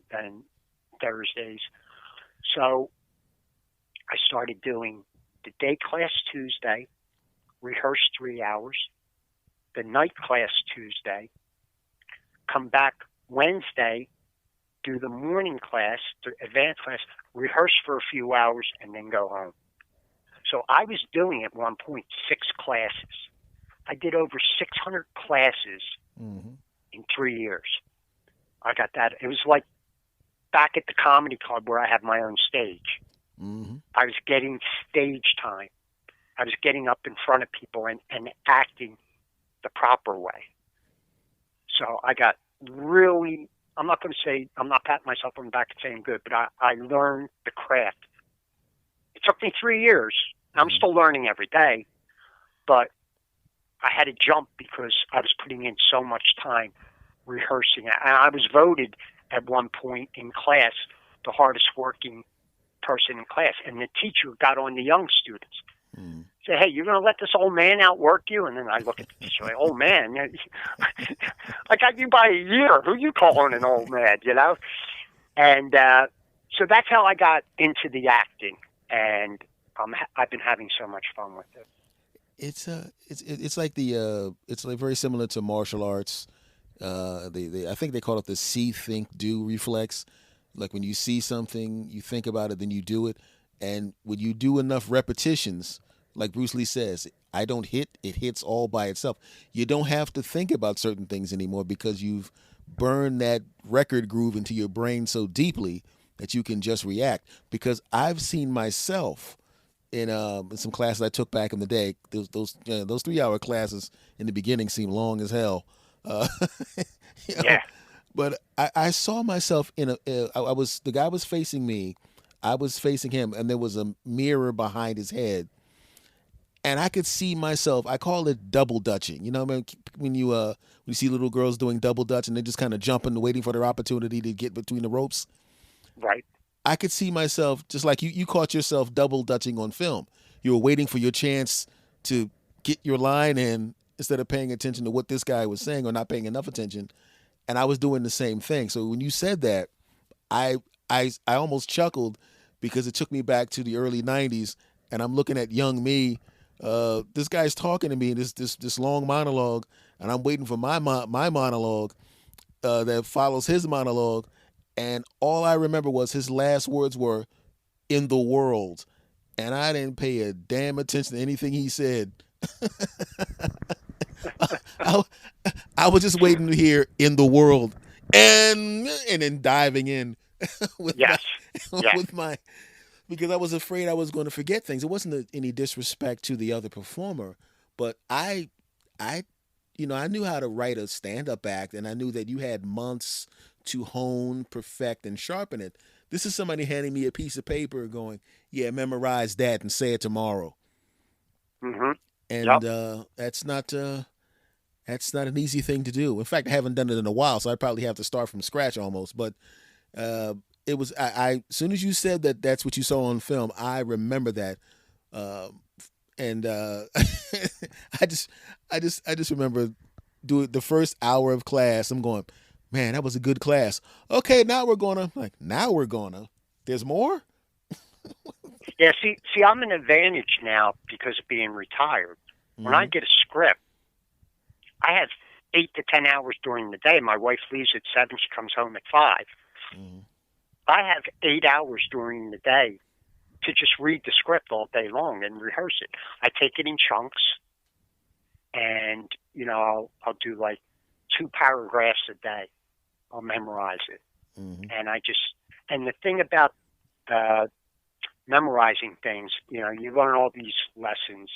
Thursdays. So I started doing the day class Tuesday, rehearse 3 hours, the night class Tuesday, come back Wednesday, do the morning class, the advanced class, rehearse for a few hours, and then go home. So I was doing at one point 6 classes. I did over 600 classes in 3 years. I got that. It was like back at the comedy club where I have my own stage. Mm-hmm. I was getting stage time. I was getting up in front of people and acting the proper way. So I got really, I'm not going to say, I'm not patting myself on the back and saying good, but I learned the craft. It took me 3 years. I'm still learning every day, but I had to jump because I was putting in so much time rehearsing. And I was voted at one point in class the hardest working person in class. And the teacher got on the young students. Say, hey, you're going to let this old man outwork you? And then I look at the teacher like, old man? I got you by a year. Who you calling an old man, And so that's how I got into the acting. And I've been having so much fun with it. It's like very similar to martial arts. I think they call it the see, think, do reflex. Like when you see something, you think about it, then you do it. And when you do enough repetitions, like Bruce Lee says, I don't hit, it hits all by itself. You don't have to think about certain things anymore because you've burned that record groove into your brain so deeply that you can just react. Because I've seen myself in some classes I took back in the day. Those 3 hour classes in the beginning seemed long as hell. Yeah. But I saw myself the guy was facing me, I was facing him, and there was a mirror behind his head, and I could see myself. I call it double dutching. When you see little girls doing double dutch and they're just kind of jumping, waiting for their opportunity to get between the ropes. Right. I could see myself just like you caught yourself double dutching on film. You were waiting for your chance to get your line in instead of paying attention to what this guy was saying or not paying enough attention. And I was doing the same thing. So when you said that, I almost chuckled because it took me back to the early 90s, and I'm looking at young me. This guy's talking to me, this long monologue, and I'm waiting for my monologue that follows his monologue. And all I remember was his last words were, "in the world." And I didn't pay a damn attention to anything he said. I was just waiting to hear "in the world" and then diving in with my because I was afraid I was going to forget things. It wasn't any disrespect to the other performer, but I knew how to write a stand-up act, and I knew that you had months to hone, perfect, and sharpen it. This is somebody handing me a piece of paper going, yeah, memorize that and say it tomorrow. Mm-hmm. And that's not That's not an easy thing to do. In fact, I haven't done it in a while, so I probably have to start from scratch almost. But it was as soon as you said that that's what you saw on film, I remember that, uh, and I just I just remember doing the first hour of class. I'm going, man, that was a good class. Okay, now we're gonna. There's more. Yeah, see, I'm an advantage now because of being retired. When I Mm-hmm. get a script, I have 8 to 10 hours during the day. My wife leaves at 7. She comes home at 5. Mm-hmm. I have 8 hours during the day to just read the script all day long and rehearse it. I take it in chunks, and I'll do like 2 paragraphs a day. I'll memorize it, Mm-hmm. and and the thing about uh, memorizing things, you learn all these lessons.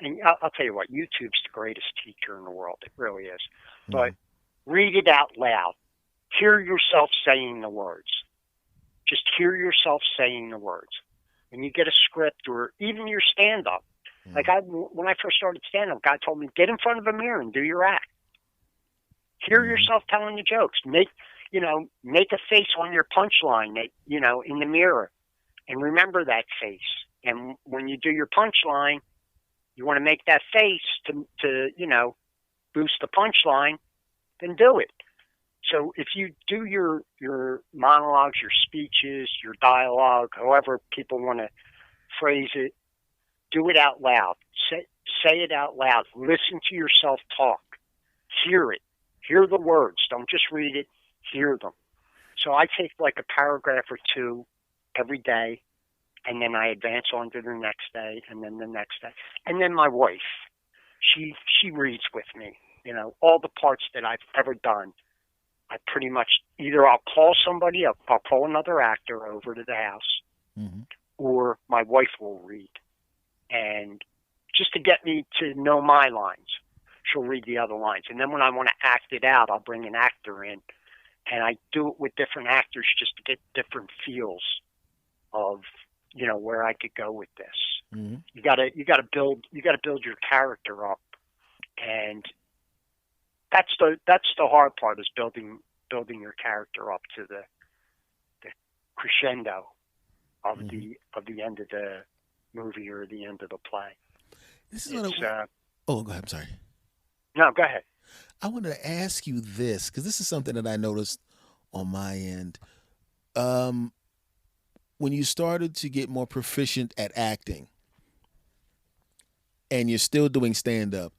And I'll tell you what, YouTube's the greatest teacher in the world. It really is. Mm-hmm. But read it out loud. Hear yourself saying the words. Just hear yourself saying the words. When you get a script or even your stand-up. Like when I first started stand-up, God told me, get in front of a mirror and do your act. Hear yourself telling the jokes. Make a face on your punchline, in the mirror. And remember that face. And when you do your punchline, you want to make that face to boost the punchline, then do it. So if you do your monologues, your speeches, your dialogue, however people want to phrase it, do it out loud. Say it out loud. Listen to yourself talk. Hear it. Hear the words. Don't just read it. Hear them. So I take like a paragraph or two every day, and then I advance on to the next day, and then the next day. And then my wife, she reads with me. All the parts that I've ever done, I pretty much either I'll call somebody, I'll call another actor over to the house, Mm-hmm. or my wife will read. And just to get me to know my lines, she'll read the other lines. And then when I want to act it out, I'll bring an actor in, and I do it with different actors just to get different feels of where I could go with this. Mm-hmm. You gotta build your character up, and that's the hard part, is building your character up to the crescendo of Mm-hmm. the end of the movie or the end of the play. This is what It's oh, go ahead. I'm sorry. no, go ahead. I wanted to ask you this because this is something that I noticed on my end. Um, when you started to get more proficient at acting and you're still doing stand up,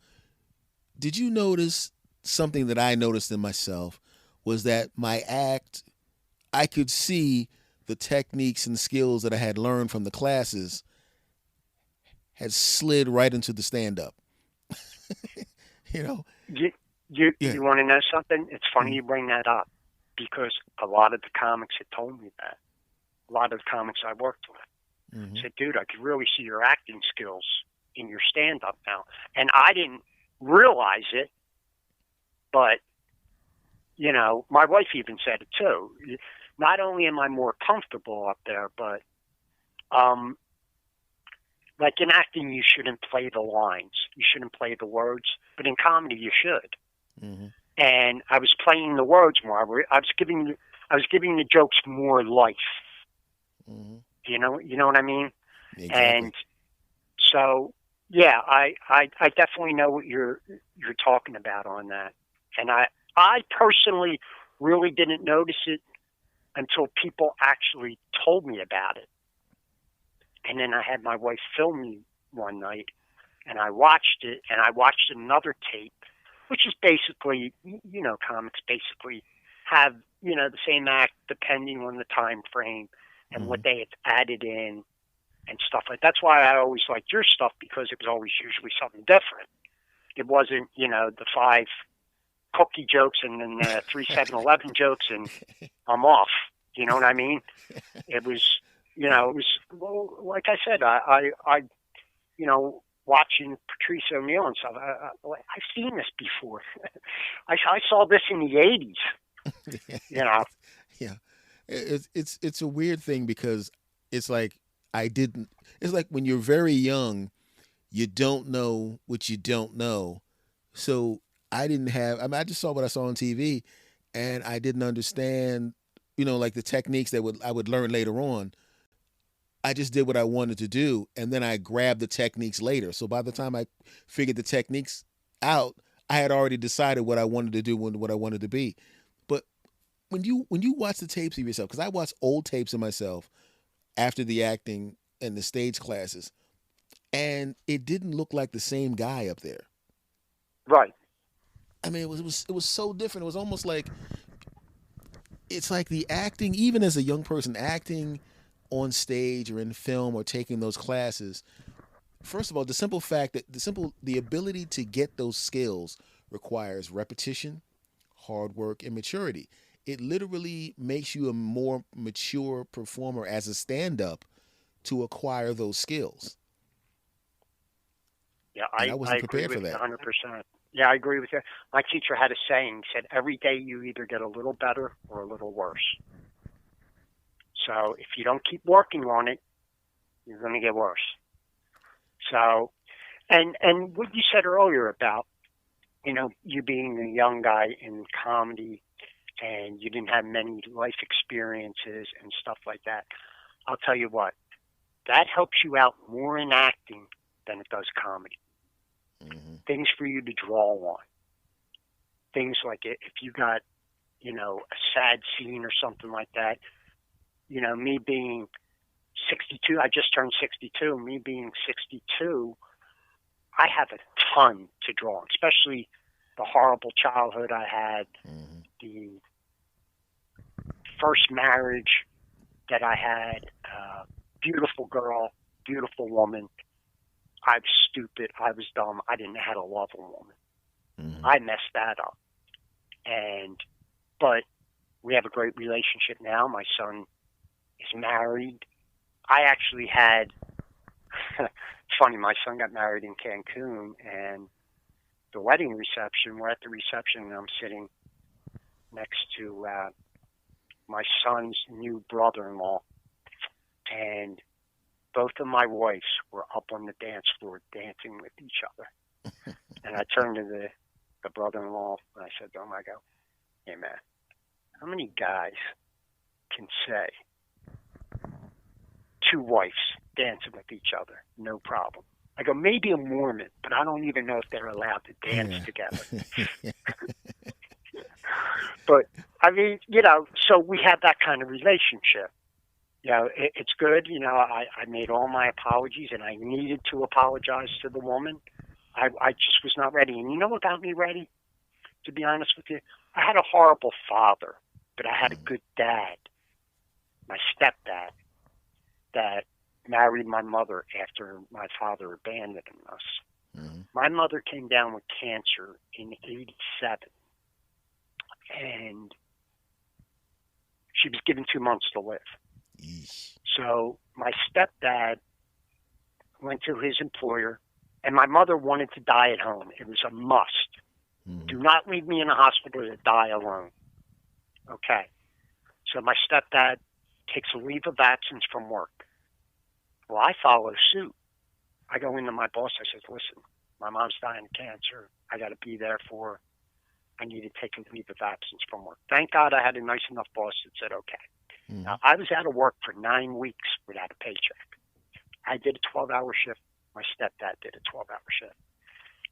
did you notice something that I noticed in myself was that my act, I could see the techniques and skills that I had learned from the classes had slid right into the stand up. you know? You you Yeah. you want to know something? It's funny Mm-hmm. you bring that up, because a lot of the comics had told me that. A lot of the comics I worked with Mm-hmm. said, "Dude, I could really see your acting skills in your stand up now." And I didn't realize it, but my wife even said it too. Not only am I more comfortable up there, but um, like in acting, you shouldn't play the lines, you shouldn't play the words, but in comedy, you should. Mm-hmm. And I was playing the words more. I was giving the jokes more life. Mm-hmm. You know what I mean? Exactly. And so, yeah, I definitely know what you're talking about on that. And I personally really didn't notice it until people actually told me about it. And then I had my wife film me one night, and I watched it, and I watched another tape, which is basically, comics basically have, the same act depending on the time frame and Mm-hmm. what they have added in and stuff like that. That's why I always liked your stuff, because it was always usually something different. It wasn't, the 5 cookie jokes and then the 3 7-Eleven jokes and I'm off. You know what I mean? It was, well, like I said, watching Patrice O'Neill and stuff. I've seen this before. I saw this in the '80s. You know, Yeah. It's a weird thing because it's like I didn't. It's like when you're very young, you don't know what you don't know. So I didn't have. I mean, I just saw what I saw on TV, and I didn't understand. Like the techniques that I would learn later on. I just did what I wanted to do, and then I grabbed the techniques later. So by the time I figured the techniques out, I had already decided what I wanted to do and what I wanted to be. But when you watch the tapes of yourself, because I watched old tapes of myself after the acting and the stage classes, and it didn't look like the same guy up there. Right. I mean, it was so different. It was almost like it's like the acting, even as a young person, acting on stage or in film or taking those classes. First of all, the simple fact that the ability to get those skills requires repetition, hard work, and maturity. It literally makes you a more mature performer as a stand-up to acquire those skills. Yeah, And I I wasn't agree prepared for with you that. 100%. Yeah, I agree with you. My teacher had a saying. He said, every day you either get a little better or a little worse. So if you don't keep working on it, you're going to get worse. So, and what you said earlier about, you being a young guy in comedy and you didn't have many life experiences and stuff like that, I'll tell you what, that helps you out more in acting than it does comedy. Mm-hmm. Things for you to draw on. Things like if you got, a sad scene or something like that, me being 62, I just turned 62, me being 62, I have a ton to draw on, especially the horrible childhood I had, Mm-hmm. the first marriage that I had, beautiful girl, beautiful woman. I was stupid. I was dumb. I didn't know how to love a woman. Mm-hmm. I messed that up. But we have a great relationship now. My son is married. I actually had, it's funny, my son got married in Cancun, and the wedding reception, we're at the reception, and I'm sitting next to my son's new brother-in-law, and both of my wives were up on the dance floor dancing with each other. And I turned to the brother-in-law, and I said to him, I go, hey, man, how many guys can say two wives dancing with each other, no problem? I go, maybe a Mormon, but I don't even know if they're allowed to dance together. But, I mean, so we have that kind of relationship. It's good. I made all my apologies, and I needed to apologize to the woman. I just was not ready. And you know what got me ready? To be honest with you, I had a horrible father, but I had a good dad, my stepdad, that married my mother after my father abandoned us. Mm-hmm. My mother came down with cancer in '87, and she was given 2 months to live. Yeesh. So my stepdad went to his employer, and my mother wanted to die at home. It was a must. Mm-hmm. Do not leave me in a hospital to die alone. Okay. So my stepdad takes a leave of absence from work. Well, I follow suit. I go into my boss. I said, listen, my mom's dying of cancer. I got to be there for her. I need to take a leave of absence from work. Thank God I had a nice enough boss that said, okay. Mm-hmm. Now, I was out of work for 9 weeks without a paycheck. I did a 12-hour shift. My stepdad did a 12-hour shift.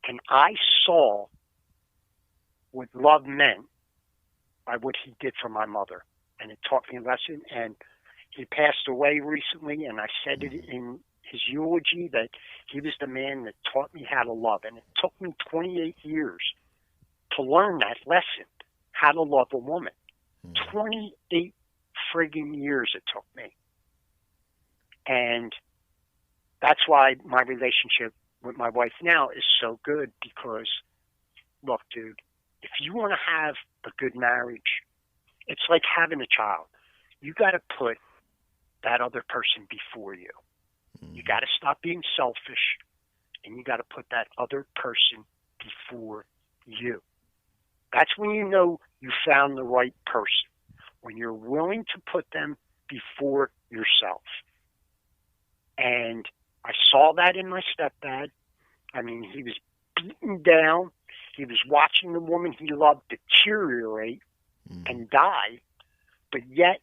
And I saw what love meant by what he did for my mother. And it taught me a lesson. And he passed away recently, and I said it in his eulogy that he was the man that taught me how to love. And it took me 28 years to learn that lesson, how to love a woman. 28 friggin' years it took me. And that's why my relationship with my wife now is so good, because, look, dude, if you want to have a good marriage, it's like having a child. You got to put that other person before you. You got to stop being selfish, and you got to put that other person before you. That's when you know you found the right person, when you're willing to put them before yourself. And I saw that in my stepdad. I mean, he was beaten down. He was watching the woman he loved deteriorate and die, but yet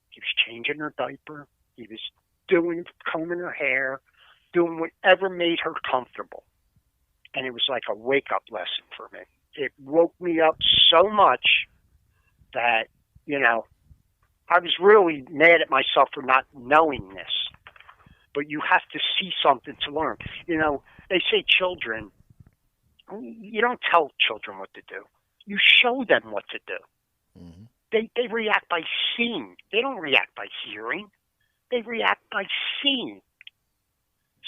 he was changing her diaper. He was combing her hair, doing whatever made her comfortable. And it was like a wake-up lesson for me. It woke me up so much that, I was really mad at myself for not knowing this. But you have to see something to learn. They say children, you don't tell children what to do. You show them what to do. Mm-hmm. They react by seeing. They don't react by hearing. They react by seeing.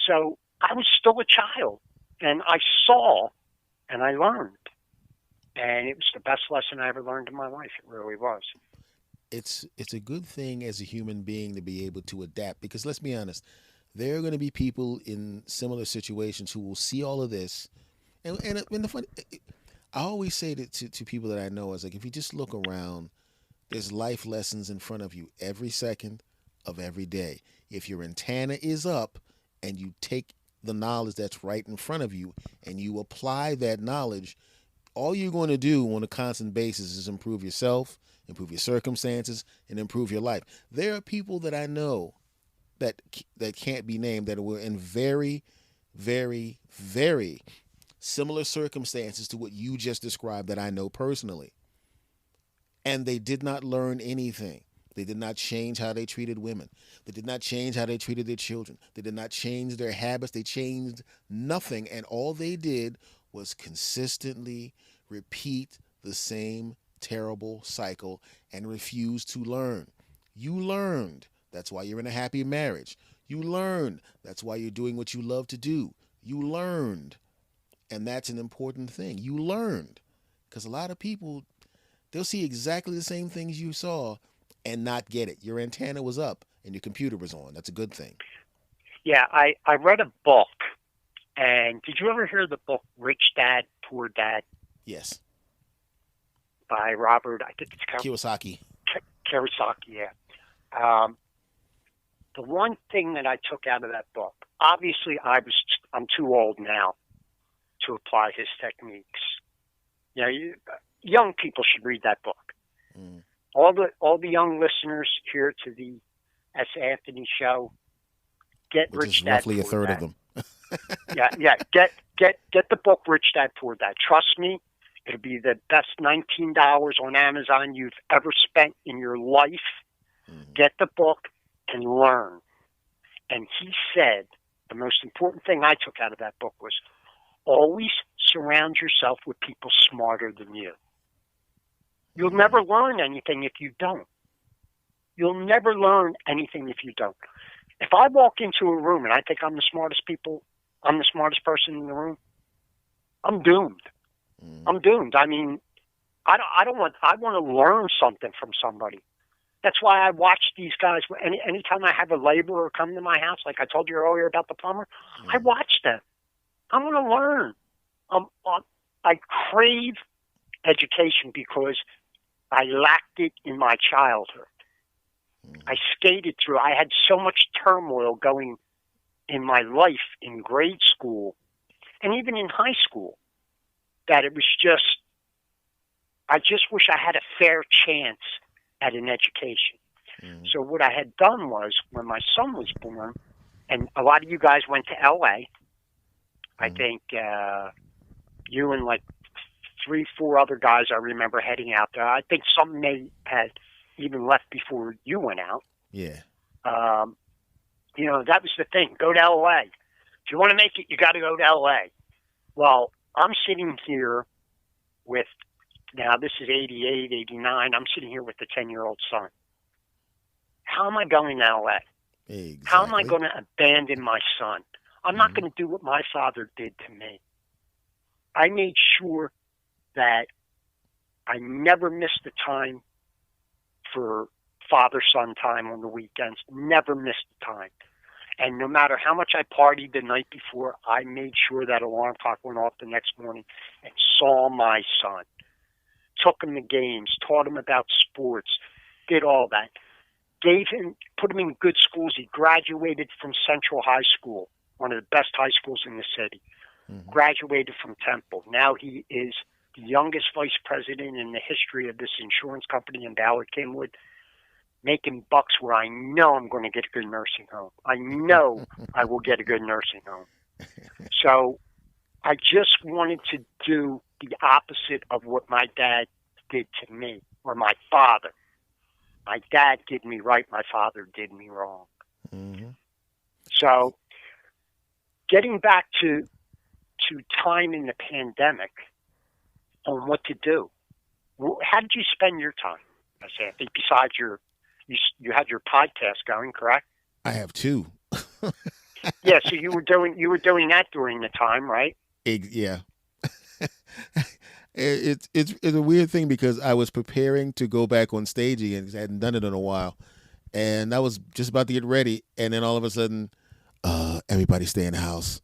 So I was still a child, and I saw, and I learned. And it was the best lesson I ever learned in my life. It really was. It's a good thing as a human being to be able to adapt, because let's be honest, there are going to be people in similar situations who will see all of this. And the fun, I always say to people that I know, is like, if you just look around, there's life lessons in front of you every second of every day. If your antenna is up and you take the knowledge that's right in front of you and you apply that knowledge, all you're going to do on a constant basis is improve yourself, improve your circumstances, and improve your life. There are people that I know that can't be named that were in very, very, very similar circumstances to what you just described that I know personally. And they did not learn anything. They did not change how they treated women. They did not change how they treated their children. They did not change their habits. They changed nothing. And all they did was consistently repeat the same terrible cycle and refuse to learn. You learned. That's why you're in a happy marriage. You learned. That's why you're doing what you love to do. You learned. And that's an important thing. You learned. Because a lot of people, they'll see exactly the same things you saw and not get it. Your antenna was up and your computer was on. That's a good thing. Yeah, I read a book. And did you ever hear the book Rich Dad, Poor Dad? Yes. By Robert, I think it's Kiyosaki. Kiyosaki, yeah. The one thing that I took out of that book, obviously I'm too old now to apply his techniques. Young people should read that book. Mm. All the young listeners here to the S. Anthony show, get Which Rich is Dad, roughly Poor a third Dad. of them. Yeah. Get the book Rich Dad Poor Dad. Trust me, it'll be the best $19 on Amazon you've ever spent in your life. Mm-hmm. Get the book and learn. And he said the most important thing I took out of that book was always surround yourself with people smarter than you. You'll never learn anything if you don't. You'll never learn anything if you don't. If I walk into a room and I think I'm the smartest person in the room, I'm doomed. I'm doomed. I mean, I want to learn something from somebody. That's why I watch these guys. Anytime I have a laborer come to my house, like I told you earlier about the plumber, I watch them. I want to learn. I crave education because I lacked it in my childhood. I skated through. I had so much turmoil going in my life in grade school and even in high school that it was just, I just wish I had a fair chance at an education. Mm-hmm. So what I had done was when my son was born, and a lot of you guys went to L.A., I think you and like 3-4 other guys I remember heading out there. I think some may have even left before you went out. Yeah. That was the thing. Go to L.A. If you want to make it, you got to go to L.A. Well, I'm sitting here with, now this is 88, 89. I'm sitting here with the 10-year-old son. How am I going to L.A.? Exactly. How am I going to abandon my son? I'm not going to do what my father did to me. I made sure that I never missed a time for father-son time on the weekends. Never missed a time. And no matter how much I partied the night before, I made sure that alarm clock went off the next morning and saw my son. Took him to games, taught him about sports, did all that. Put him in good schools. He graduated from Central High School, one of the best high schools in the city. graduated from Temple. Now he is the youngest vice president in the history of this insurance company in Ballard Kingwood, making bucks where I know I'm going to get a good nursing home. I know I will get a good nursing home. So I just wanted to do the opposite of what my dad did to me, or my father. My dad did me right. My father did me wrong. Mm-hmm. So getting back to time in the pandemic on what to do, how did you spend your time? I think besides you had your podcast going, correct? I have two. Yeah, so you were doing that during the time, right? Yeah. It's a weird thing because I was preparing to go back on stage again because I hadn't done it in a while, and I was just about to get ready, and then all of a sudden, everybody stay in the house.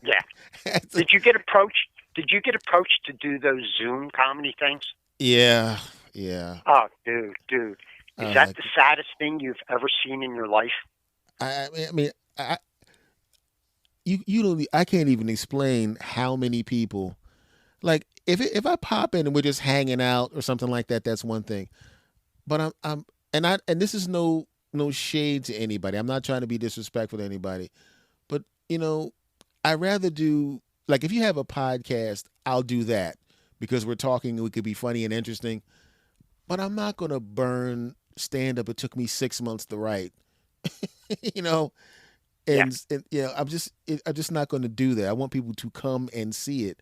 Yeah. Did you get approached? Did you get approached to do those Zoom comedy things? Yeah, yeah. Oh, dude, is that the saddest thing you've ever seen in your life? I mean, you don't. I can't even explain how many people. Like if I pop in and we're just hanging out or something like that, that's one thing. But and this is no shade to anybody. I'm not trying to be disrespectful to anybody. But I rather do, like, if you have a podcast, I'll do that because we're talking and we could be funny and interesting. But I'm not gonna burn stand up. It took me 6 months to write. And I'm just not going to do that. I want people to come and see it.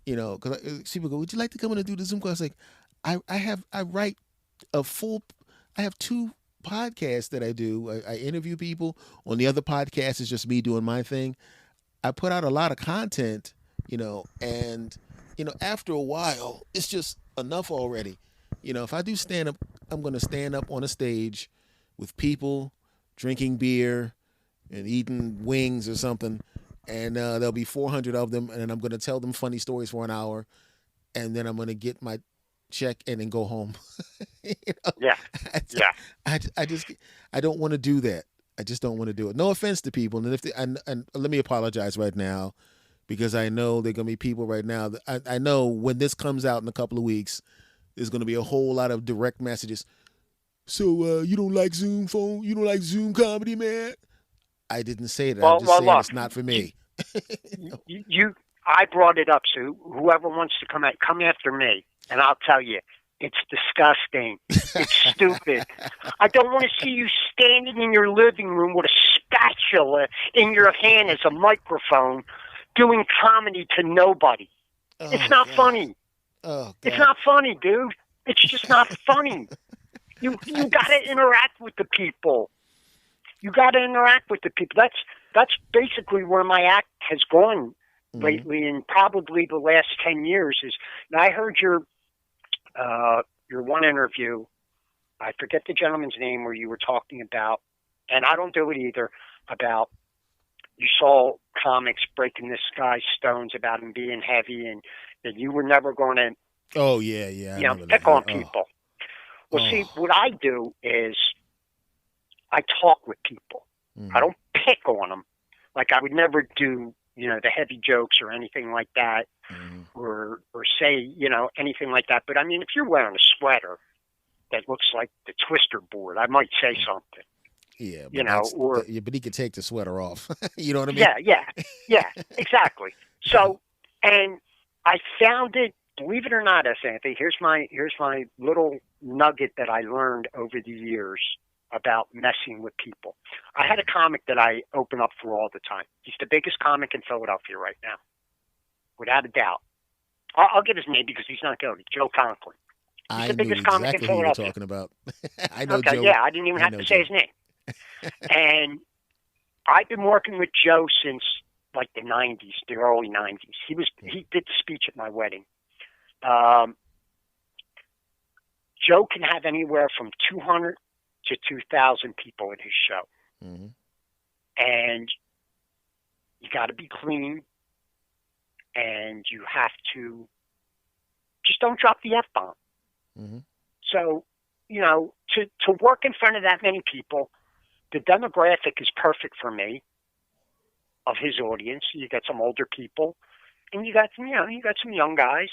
Because people go, "Would you like to come in and do the Zoom class?" Like, I write I have two podcasts that I do. I interview people. On the other podcast is just me doing my thing. I put out a lot of content, and after a while, it's just enough already. If I do stand up, I'm going to stand up on a stage with people drinking beer and eating wings or something, and there'll be 400 of them, and I'm going to tell them funny stories for an hour, and then I'm going to get my check and then go home. Yeah. I don't want to do that. I just don't want to do it. No offense to people, and let me apologize right now, because I know there are going to be people right now that I know when this comes out in a couple of weeks, there's going to be a whole lot of direct messages. So you don't like Zoom phone? You don't like Zoom comedy, man? I didn't say that. I'm just saying it's not for me. I brought it up, so whoever wants to come after me, and I'll tell you, it's disgusting. It's stupid. I don't want to see you standing in your living room with a spatula in your hand as a microphone doing comedy to nobody. It's not funny. Oh, it's not funny, dude. It's just not funny. You got to interact with the people. You got to interact with the people. That's basically where my act has gone lately, and probably the last 10 years. Now, I heard your one interview. I forget the gentleman's name, where you were talking about, and I don't do it either, about you saw comics breaking this guy's stones about him being heavy, and that you were never going to. Oh yeah. Pick on people. Well, see, what I do is I talk with people. I don't pick on them. Like, I would never do, the heavy jokes or anything like that, or say, anything like that. But I mean, if you're wearing a sweater that looks like the Twister board, I might say something. Yeah, but but he could take the sweater off. You know what I mean? Yeah, exactly. So, and I found it. Believe it or not, Anthony, here's my little nugget that I learned over the years about messing with people. I had a comic that I open up for all the time. He's the biggest comic in Philadelphia right now, without a doubt. I'll give his name because he's not guilty. Joe Conklin. He's the biggest comic in Philadelphia. Who you're talking about. I know okay, Joe. Yeah, I didn't even have to say his name. And I've been working with Joe since like the 90s, the early 90s. He did the speech at my wedding. Joe can have anywhere from 200 to 2,000 people at his show. And you got to be clean, and you have to just don't drop the F-bomb. So, to work in front of that many people, the demographic is perfect for me. of his audience. You got some older people, and you got some young guys,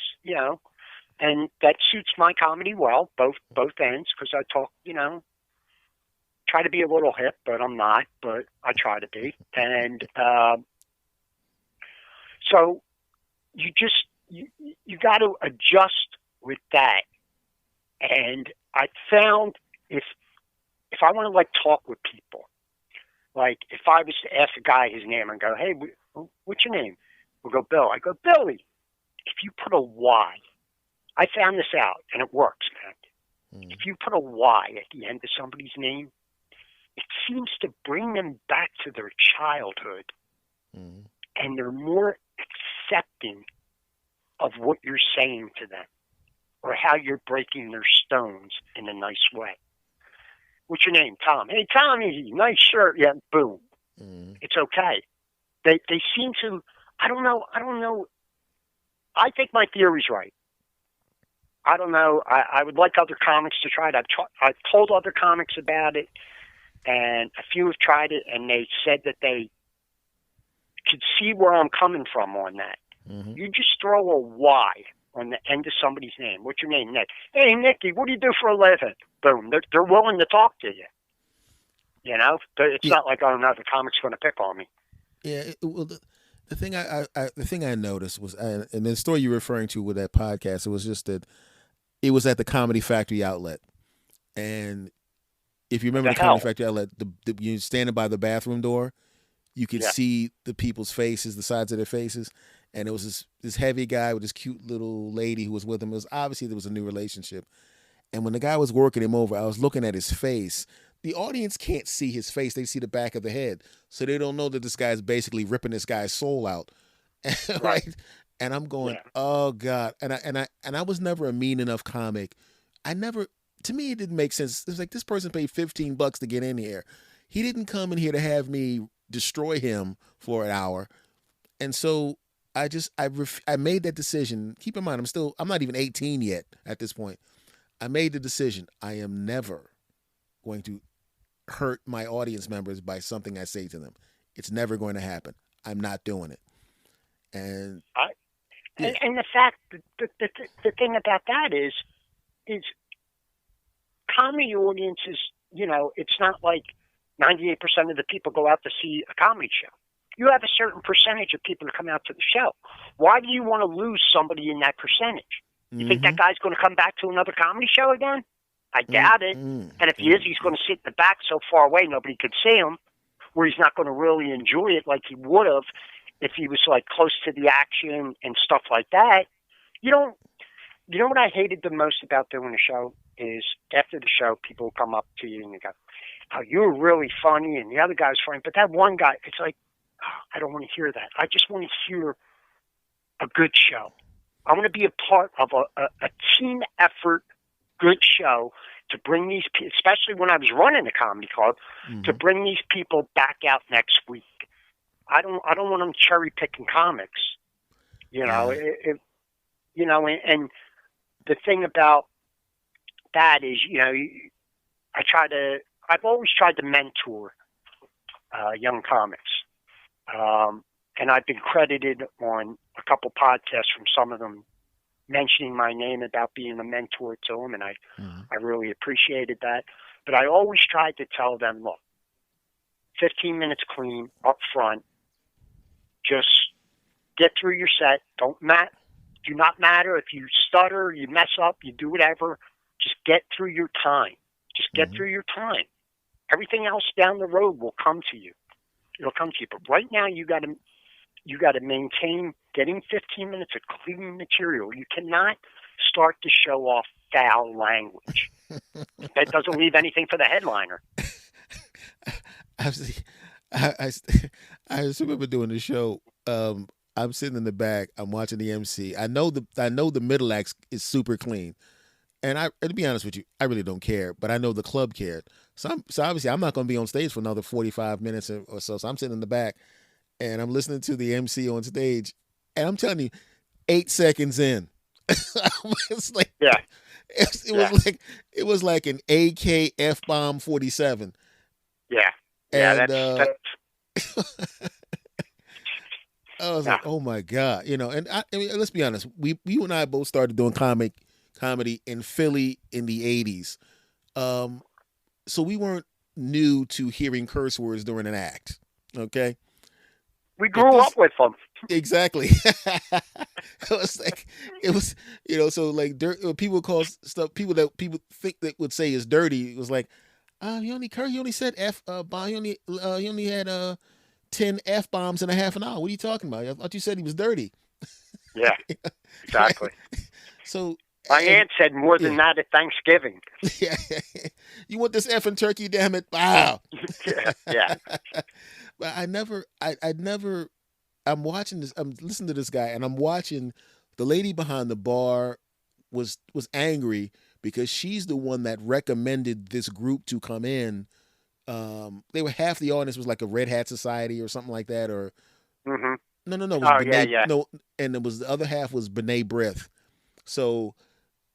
and that suits my comedy well, both ends, because I talk, try to be a little hip, but I'm not, but I try to be, and so you just you got to adjust with that, and I found if I want to like talk with people, like if I was to ask a guy his name and go, hey, what's your name? We'll go, Bill. I go, Billy. If you put a Y, I found this out, and it works, man. If you put a Y at the end of somebody's name, it seems to bring them back to their childhood, and they're more accepting of what you're saying to them or how you're breaking their stones in a nice way. What's your name? Tom. Hey, Tommy, nice shirt. Yeah, boom. It's okay. They seem to, I don't know. I think my theory's right. I don't know. I would like other comics to try it. I've told other comics about it, and a few have tried it, and they said that they could see where I'm coming from on that. You just throw a Y on the end of somebody's name. What's your name, Nick? Hey, Nicky, what do you do for a living? Boom. They're willing to talk to you. It's not like, oh no, the comic's going to pick on me. Yeah. Well, the thing I noticed was, and the story you're referring to with that podcast, it was just that it was at the Comedy Factory outlet, and if you remember the Comedy Factory outlet, you standing by the bathroom door, you could see the people's faces, the sides of their faces. And it was this heavy guy with this cute little lady who was with him. It was obviously there was a new relationship. And when the guy was working him over, I was looking at his face. The audience can't see his face. They see the back of the head. So they don't know that this guy is basically ripping this guy's soul out. Right? And I'm going, oh God. And I was never a mean enough comic. To me, it didn't make sense. It was like, this person paid $15 to get in here. He didn't come in here to have me destroy him for an hour. And so I made that decision. Keep in mind, I'm not even 18 yet at this point. I made the decision. I am never going to hurt my audience members by something I say to them. It's never going to happen. I'm not doing it. And the fact, the thing about that is comedy audiences, it's not like 98% of the people go out to see a comedy show. You have a certain percentage of people that come out to the show. Why do you want to lose somebody in that percentage? You think that guy's going to come back to another comedy show again? I doubt it. And if he is, he's going to sit in the back so far away nobody could see him, where he's not going to really enjoy it like he would have if he was like close to the action and stuff like that. You know what I hated the most about doing a show is after the show, people will come up to you and they go, "Oh, you were really funny," and the other guy's funny, but that one guy, it's like, oh, I don't want to hear that. I just want to hear a good show. I want to be a part of a team effort, good show to bring these people, especially when I was running a comedy club, to bring these people back out next week. I don't want them cherry picking comics, and the thing about that is, I've always tried to mentor young comics. And I've been credited on a couple podcasts from some of them mentioning my name about being a mentor to them, and I really appreciated that. But I always tried to tell them, look, 15 minutes clean up front. Just get through your set. Do not matter if you stutter, you mess up, you do whatever. Just get through your time. Just get through your time. Everything else down the road will come to you. It'll come to you. But right now, you got to maintain getting 15 minutes of clean material. You cannot start to show off foul language. That doesn't leave anything for the headliner. I just remember doing the show. I'm sitting in the back. I'm watching the MC. I know the middle act is super clean, and to be honest with you, I really don't care. But I know the club cared. So obviously I'm not going to be on stage for another 45 minutes or so. So I'm sitting in the back, and I'm listening to the MC on stage, and I'm telling you, 8 seconds in, it's like it was like an AK F-bomb 47. Yeah. And that's I was Yeah. like, oh my god, And I mean, let's be honest. You and I both started doing comedy in Philly in the '80s. Um, so we weren't new to hearing curse words during an act. Okay, We but grew up this with them. exactly. It was like it was, So like people call stuff people think that would say is dirty. It was like, he only said f bomb. He only had 10 f bombs in a half an hour. What are you talking about? I thought you said he was dirty. Yeah, exactly. Right? So My and aunt said more than yeah, that at Thanksgiving. yeah. You want this effing turkey? Damn it! Wow. Yeah, yeah, But I never. I'm watching this. I'm listening to this guy, and I'm watching the lady behind the bar was angry because she's the one that recommended this group to come in. They were half the audience was like a Red Hat Society or something like that, or hmm no, it was Oh, yeah, B'nai yeah, no, and it was the other half was B'nai Breath. So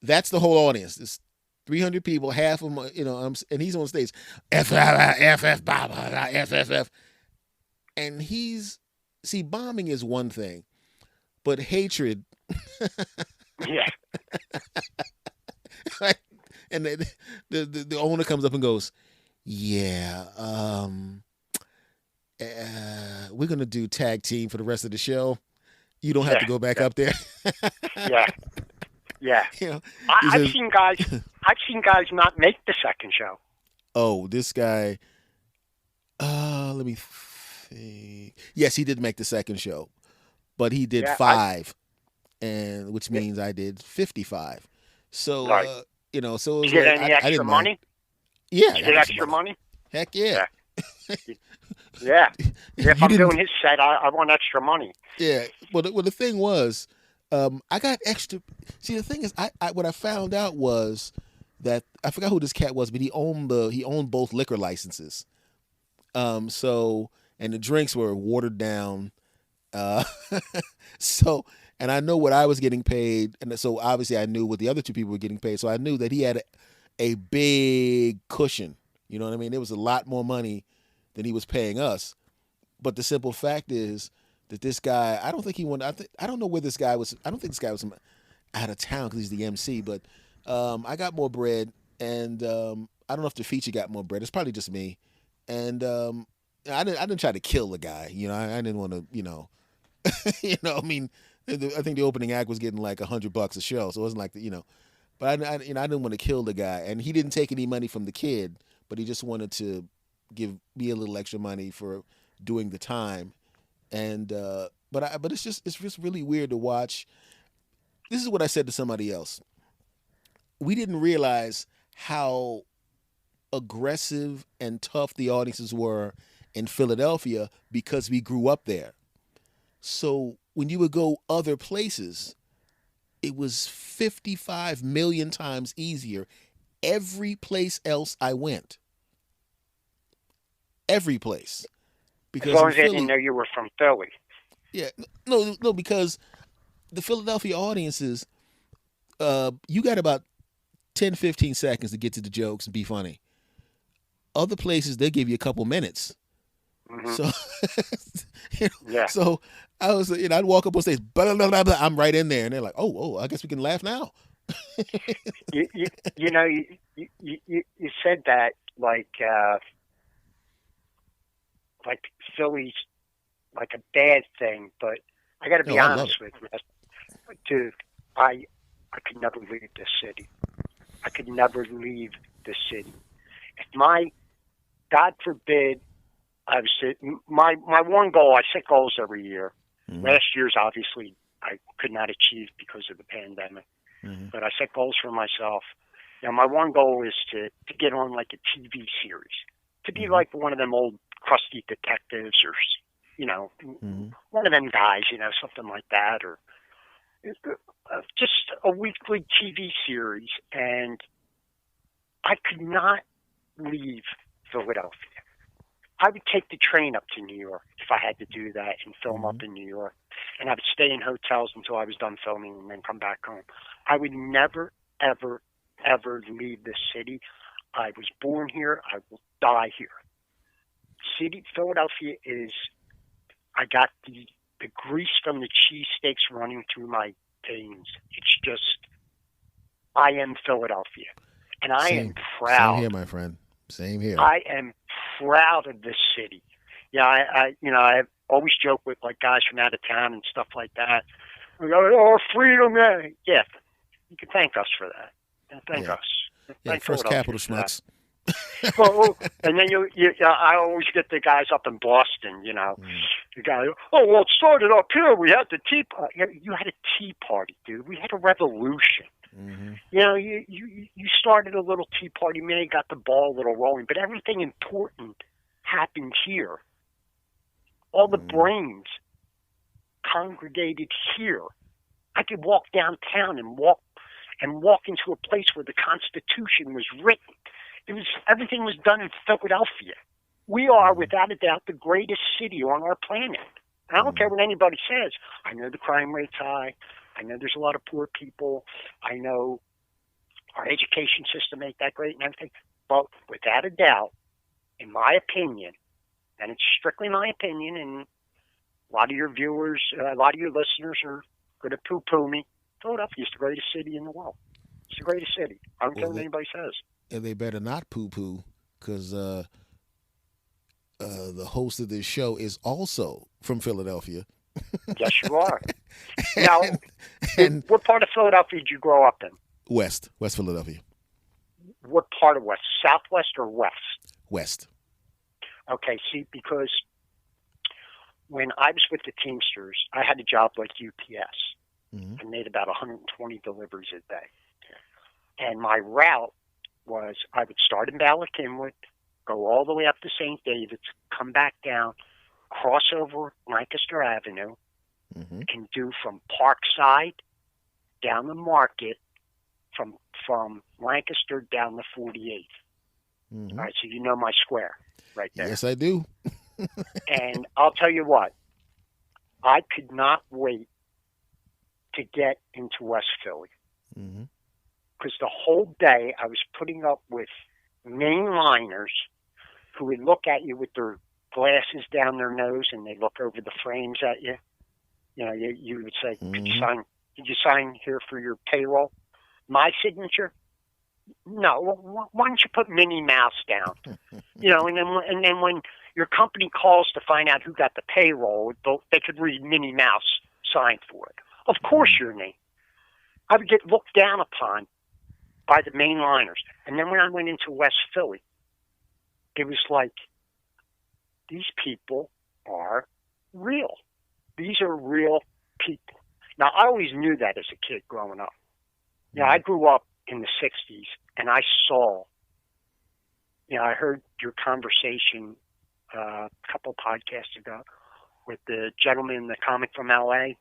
that's the whole audience. It's 300 people, half of them, and he's on stage, F Baba, F, and bombing is one thing, but hatred, yeah, and the owner comes up and goes, yeah, we're gonna do tag team for the rest of the show. You don't have to yeah, go back yeah, up there. yeah, yeah. you know, I, he I've says, seen guys. I've seen guys not make the second show. "Oh, this guy." Let me think. Yes, he did make the second show, but he did Yeah, 5, and which yeah, means I did 55. So, right. so it Did was you get like any I extra didn't mind. money? Yeah, Did I you got get extra extra money. money? Heck yeah. Yeah, yeah. If You I'm didn't. doing his set, I want extra money. Yeah. Well, the thing was, I got extra. See, the thing is, what I found out was that I forgot who this cat was, but he owned both liquor licenses. So and the drinks were watered down. Uh, so and I know what I was getting paid, and so obviously I knew what the other two people were getting paid. So I knew that he had a big cushion. You know what I mean? There was a lot more money than he was paying us. But the simple fact is that this guy, I don't think he wanted. I don't know where this guy was. I don't think this guy was out of town because he's the MC. But I got more bread, and I don't know if the feature got more bread. It's probably just me. And I didn't try to kill the guy. I didn't want to. I mean, I think the opening act was getting like $100 a show, so it wasn't like the. But I didn't want to kill the guy, and he didn't take any money from the kid, but he just wanted to give me a little extra money for doing the time. And but it's just really weird to watch. This is what I said to somebody else. We didn't realize how aggressive and tough the audiences were in Philadelphia because we grew up there. So when you would go other places, it was 55 million times easier. Every place else I went, every place, As because long in as they didn't Philly, know you were from Philly. yeah, no, because the Philadelphia audiences, you got about 10, 15 seconds to get to the jokes and be funny. Other places they give you a couple minutes. hmm So, Yeah. so I was, I'd walk up on stage, blah, blah, blah, blah, I'm right in there, and they're like, oh, I guess we can laugh now. You you you know you said that like Philly's like a bad thing, but I got to No, be I love honest it. with you, dude. I could never leave this city. I could never leave the city. If my God forbid, I was my one goal. I set goals every year. Mm-hmm. Last year's obviously I could not achieve because of the pandemic, Mm-hmm. but I set goals for myself. Now my one goal is to get on like a TV series, to be Mm-hmm. like one of them old crusty detectives, or Mm-hmm. one of them guys, something like that, or just a weekly TV series. And I could not leave Philadelphia. I would take the train up to New York if I had to do that and film Mm-hmm. up in New York. And I would stay in hotels until I was done filming and then come back home. I would never, ever, ever leave the city. I was born here. I will die here. Philadelphia is, I got the grease from the cheesesteaks running through my veins. It's just, I am Philadelphia. And I am proud. Same here, my friend. Same here. I am proud of this city. Yeah, I always joke with like guys from out of town and stuff like that. We go, oh, freedom, yeah. Yeah, you can thank us for that. Thank us. Yeah, first capital schmucks. Well, and then I always get the guys up in Boston, the guy, oh, well, it started up here. We had the tea party. You had a tea party, dude. We had a revolution. Mm-hmm. You started a little tea party, man, got the ball a little rolling, but everything important happened here. All the brains congregated here. I could walk downtown and walk into a place where the Constitution was written. Everything was done in Philadelphia. We are, without a doubt, the greatest city on our planet. I don't care what anybody says. I know the crime rate's high. I know there's a lot of poor people. I know our education system ain't that great and everything. But without a doubt, in my opinion, and it's strictly my opinion, and a lot of your viewers, a lot of your listeners are going to poo-poo me, Philadelphia is the greatest city in the world. It's the greatest city. I don't care what anybody says. And they better not poo-poo, because the host of this show is also from Philadelphia. Yes, you are. Now, what part of Philadelphia did you grow up in? West Philadelphia. What part of West? Southwest or West? West. Okay, see, because when I was with the Teamsters, I had a job like UPS. Mm-hmm. I made about 120 deliveries a day. And my route was I would start in Ballard Kinwood, go all the way up to St. David's, come back down, cross over Lancaster Avenue, and do from Parkside down the Market, from Lancaster down the 48th. Mm-hmm. All right, so you know my square right there. Yes, I do. And I'll tell you what, I could not wait to get into West Philly. Mm-hmm. Because the whole day I was putting up with mainliners who would look at you with their glasses down their nose and they look over the frames at you. You would say, did you sign here for your payroll? My signature? No. Why don't you put Minnie Mouse down? And then when your company calls to find out who got the payroll, they could read Minnie Mouse signed for it. Of course your name. I would get looked down upon by the mainliners. And then when I went into West Philly, it was like, these people are real. These are real people. Now, I always knew that as a kid growing up. I grew up in the 60s, and I saw, I heard your conversation a couple of podcasts ago with the gentleman, the comic from L.A.,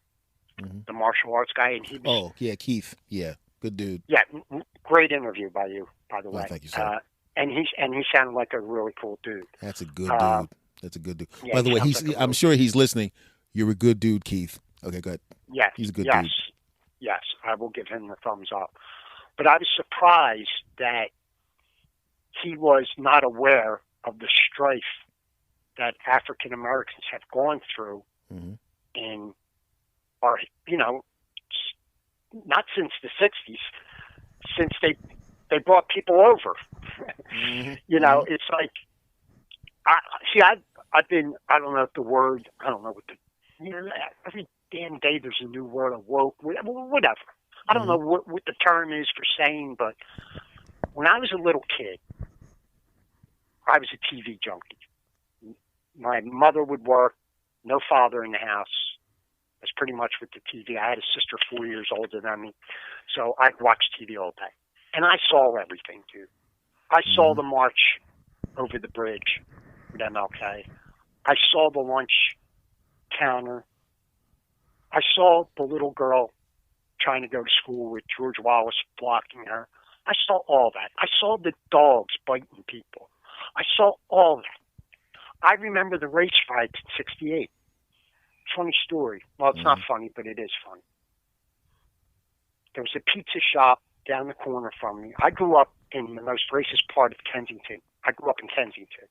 the martial arts guy. And he was, oh, yeah, Keith. Yeah, good dude. Yeah, great interview by you, by the way. Thank you, sir. And he sounded like a really cool dude. That's a good dude. That's a good dude. Yeah, by the way, I'm sure he's listening. You're a good dude, Keith. Okay, go ahead. Yes. He's a good dude. Yes, I will give him the thumbs up. But I was surprised that he was not aware of the strife that African Americans have gone through in our, not since the 60s, since they brought people over. It's like, I've been, I don't know the word, I don't know what every damn day there's a new word, awoke, whatever. I don't know what the term is for saying, but when I was a little kid, I was a TV junkie. My mother would work, no father in the house. I was pretty much with the TV. I had a sister 4 years older than me, so I'd watch TV all day. And I saw everything, dude. I saw the march over the bridge with MLK. I saw the lunch counter. I saw the little girl trying to go to school with George Wallace blocking her. I saw all that. I saw the dogs biting people. I saw all that. I remember the race riots in '68. Funny story. Well, it's not funny, but it is funny. There was a pizza shop down the corner from me. I grew up in the most racist part of Kensington. I grew up in Kensington.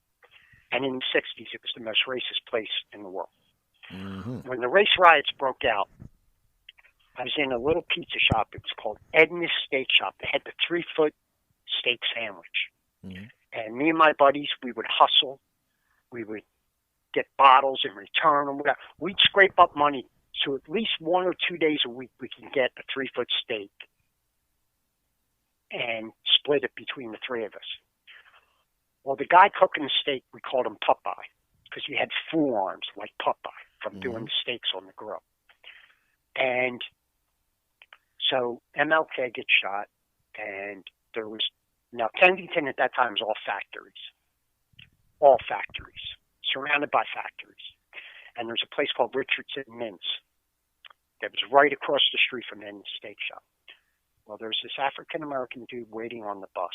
And in the 60s, it was the most racist place in the world. Mm-hmm. When the race riots broke out, I was in a little pizza shop. It was called Edna's Steak Shop. They had the 3-foot steak sandwich. Mm-hmm. And me and my buddies, we would hustle. We would get bottles and return them. We'd scrape up money so at least 1 or 2 days a week we can get a 3-foot steak and split it between the three of us. Well, the guy cooking the steak, we called him Popeye because he had forearms like Popeye from doing the steaks on the grill. And so MLK gets shot, and there was, now Kensington at that time was all factories, surrounded by factories. And there's a place called Richardson Mints that was right across the street from Edna's Steak Shop. Well, there's this African-American dude waiting on the bus.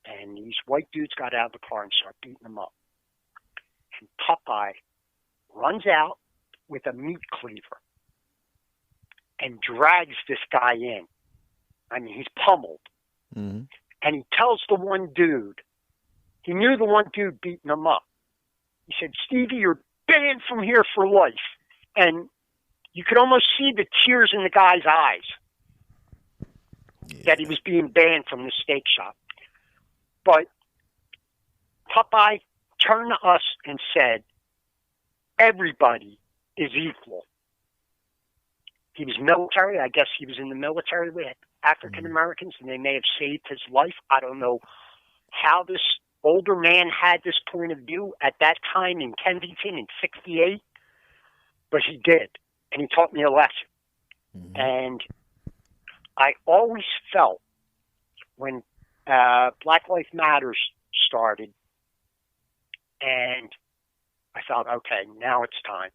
And these white dudes got out of the car and started beating him up. And Popeye runs out with a meat cleaver and drags this guy in. I mean, he's pummeled. Mm-hmm. And he tells the one dude, he knew the one dude beating him up. He said, Stevie, you're banned from here for life. And you could almost see the tears in the guy's eyes that he was being banned from the steak shop. But Popeye turned to us and said, everybody is equal. He was military. I guess he was in the military with African Americans, and they may have saved his life. I don't know how this older man had this point of view at that time in Kensington in '68, but he did, and he taught me a lesson. Mm-hmm. And I always felt when Black Lives Matter started, and I thought, okay, now it's time.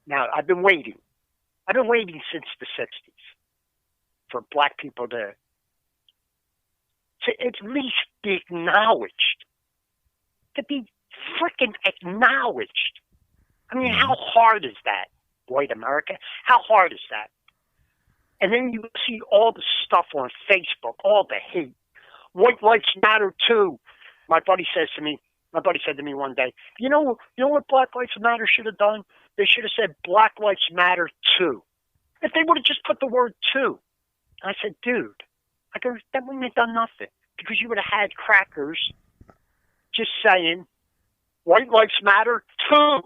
Now, I've been waiting. I've been waiting since the 60s for black people to at least be acknowledged, to be freaking acknowledged. I mean, how hard is that, white America? How hard is that? And then you see all the stuff on Facebook, all the hate. White lives matter too. My buddy said to me one day, you know what Black Lives Matter should have done? They should have said Black Lives Matter too. If they would have just put the word too. I said, dude, that wouldn't have done nothing. Because you would have had crackers just saying, white lives matter too.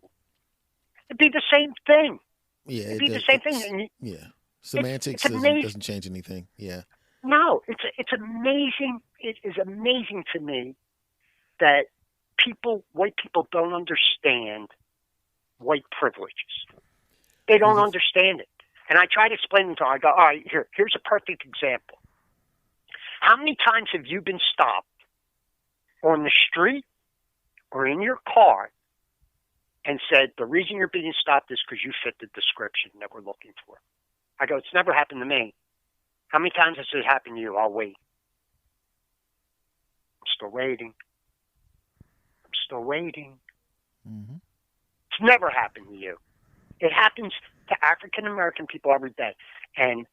It'd be the same thing. Yeah, it'd be the same thing. Yeah. Semantics doesn't change anything. Yeah. No, it's amazing. It is amazing to me that white people don't understand white privileges. They don't understand it. And I try to explain it to them. I go, all right, here's a perfect example. How many times have you been stopped on the street or in your car and said, the reason you're being stopped is because you fit the description that we're looking for? I go, it's never happened to me. How many times has it happened to you? I'll wait. I'm still waiting. I'm still waiting. Mm-hmm. It's never happened to you. It happens to African American people every day. And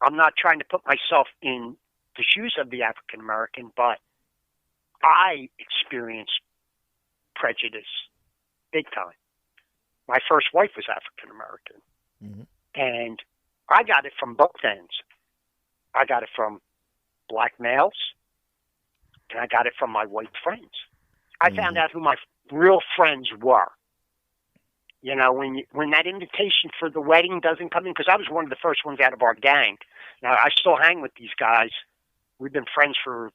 I'm not trying to put myself in the shoes of the African American, but I experienced prejudice big time. My first wife was African American. Mm-hmm. And I got it from both ends. I got it from black males, and I got it from my white friends. I found out who my real friends were. You know, when that invitation for the wedding doesn't come in, because I was one of the first ones out of our gang. Now, I still hang with these guys. We've been friends for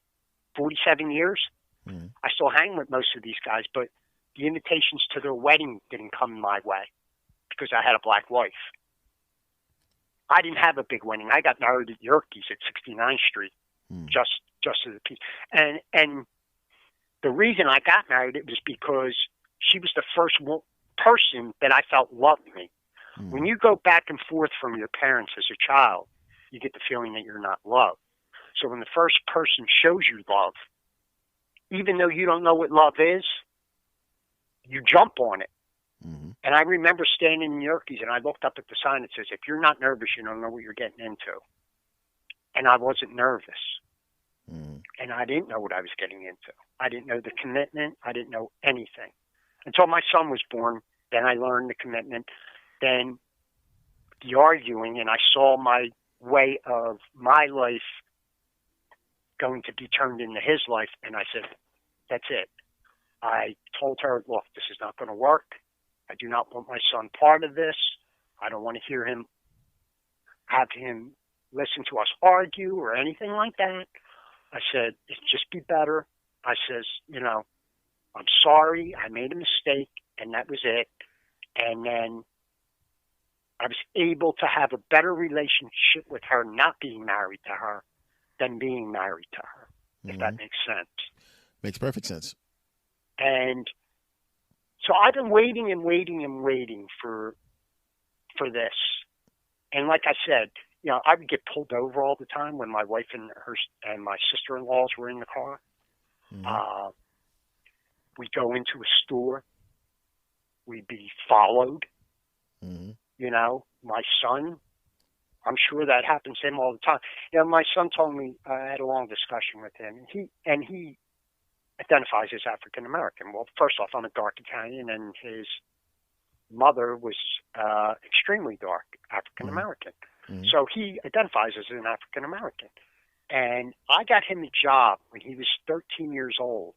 47 years. Mm. I still hang with most of these guys, but the invitations to their wedding didn't come my way because I had a black wife. I didn't have a big wedding. I got married at Yerkes at 69th Street, just as a piece. And the reason I got married, it was because she was the first person that I felt loved me. When you go back and forth from your parents as a child, you get the feeling that you're not loved. So when the first person shows you love, even though you don't know what love is, you jump on it. Mm-hmm. And I remember standing in Yerkes, and I looked up at the sign that says, if you're not nervous, you don't know what you're getting into. And I wasn't nervous. Mm. And I didn't know what I was getting into. I didn't know the commitment. I didn't know anything. Until my son was born, Then I learned the commitment. Then the arguing, and I saw my way of my life going to be turned into his life, and I said, that's it. I told her, look, this is not going to work. I do not want my son part of this. I don't want to have him listen to us argue or anything like that. I said, it'd just be better. I says, I'm sorry, I made a mistake, and that was it. And then I was able to have a better relationship with her not being married to her than being married to her, if that makes sense. Makes perfect sense. And so I've been waiting and waiting and waiting for this. And like I said, I would get pulled over all the time when my wife and my sister-in-laws were in the car. We'd go into a store. We'd be followed. My son, I'm sure that happens to him all the time. My son told me, I had a long discussion with him, and he identifies as African American. Well, first off, I'm a dark Italian, and his mother was extremely dark African American. So he identifies as an African American. And I got him a job when he was 13 years old.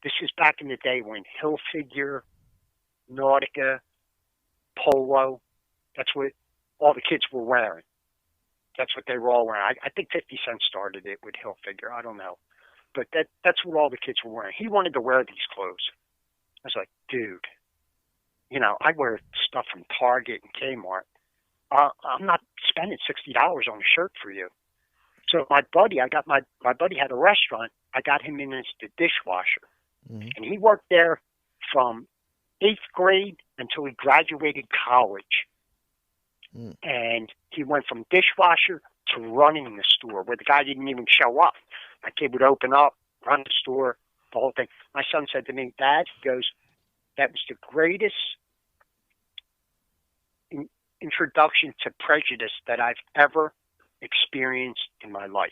This is back in the day when Hilfiger, Nautica, Polo, that's what all the kids were wearing. That's what they were all wearing. I think 50 Cent started it with Hilfiger. I don't know. But that's what all the kids were wearing. He wanted to wear these clothes. I was like, dude, I wear stuff from Target and Kmart. I'm not spending $60 on a shirt for you. So my buddy had a restaurant. I got him in as the dishwasher. And he worked there from 8th grade until he graduated college. And he went from dishwasher to running the store where the guy didn't even show up. My kid would open up, run the store, the whole thing. My son said to me, Dad, he goes, that was the greatest introduction to prejudice that I've ever experienced in my life.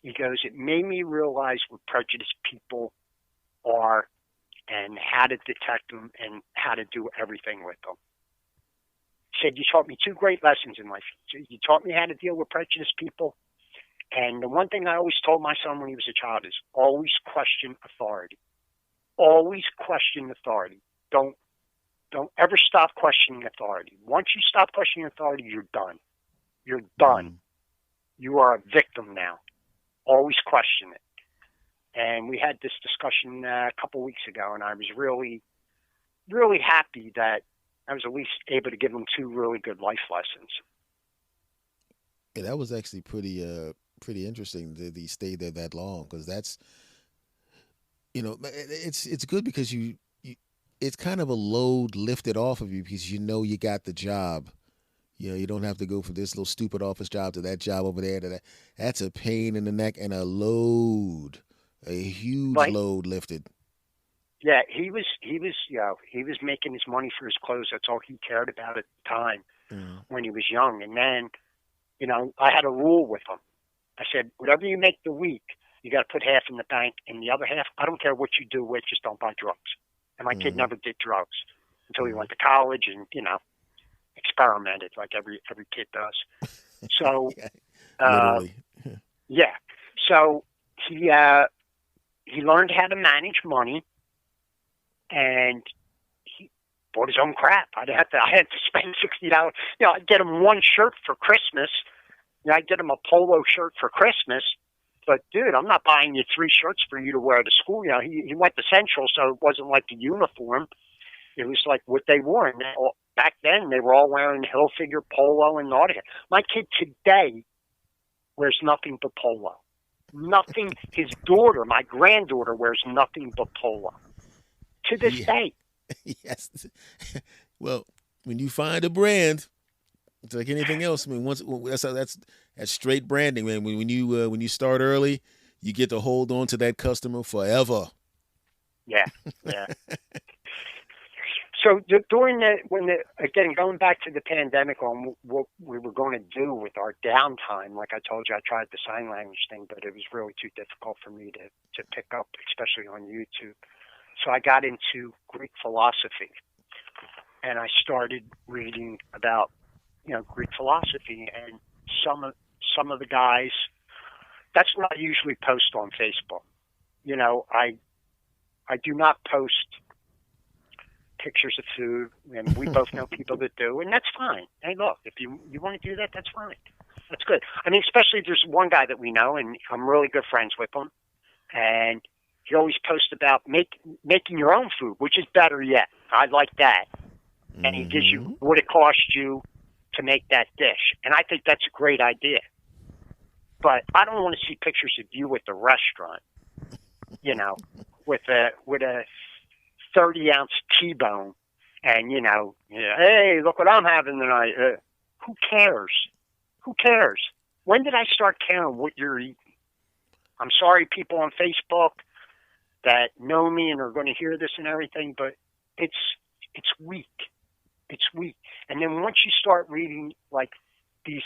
He goes, it made me realize what prejudiced people are and how to detect them and how to do everything with them. He said, you taught me two great lessons in life. You taught me how to deal with prejudiced people. And the one thing I always told my son when he was a child is always question authority. Always question authority. Don't ever stop questioning authority. Once you stop questioning authority, you're done. You're done. You are a victim now. Always question it. And we had this discussion a couple weeks ago, and I was really, really happy that I was at least able to give him two really good life lessons. Yeah, that was actually pretty interesting that he stayed there that long, because that's, it's good because you it's kind of a load lifted off of you because you got the job. You don't have to go from this little stupid office job to that job over there. That's a pain in the neck and a load, a huge load lifted. Yeah, he was making his money for his clothes. That's all he cared about at the time when he was young. And then, I had a rule with him. I said, whatever you make the week, you got to put half in the bank, and the other half, I don't care what you do with, just don't buy drugs. And my kid never did drugs until he went to college and, experimented like every kid does. So, literally. Yeah. So he learned how to manage money, and he bought his own crap. I had to spend $60. I'd get him one shirt for Christmas. I'd get him a polo shirt for Christmas. But dude, I'm not buying you 3 shirts for you to wear to school. He went to Central, so it wasn't like the uniform. It was like what they wore. And back then, they were all wearing Hilfiger, Polo, and Nautica. My kid today wears nothing but Polo. Nothing. His daughter, my granddaughter, wears nothing but Polo. To this day. Yes. Well, when you find a brand, it's like anything else. I mean, that's straight branding, man. When you start early, you get to hold on to that customer forever. Yeah. So during going back to the pandemic on what we were going to do with our downtime, like I told you, I tried the sign language thing, but it was really too difficult for me to pick up, especially on YouTube. So I got into Greek philosophy. and I started reading about, Greek philosophy, and some of the guys. That's what I usually post on Facebook. I do not post pictures of food, and we both know people that do, and that's fine. Hey, look, if you want to do that, that's fine. That's good. I mean, especially there's one guy that we know, and I'm really good friends with him, and he always posts about making your own food, which is better yet. I like that. And he gives you what it costs you to make that dish, and I think that's a great idea. But I don't want to see pictures of you at the restaurant, with a 30-ounce T-bone, and hey, look what I'm having tonight. Who cares? Who cares? When did I start caring what you're eating? I'm sorry, people on Facebook that know me and are going to hear this and everything, but it's weak. It's weak. And then once you start reading like these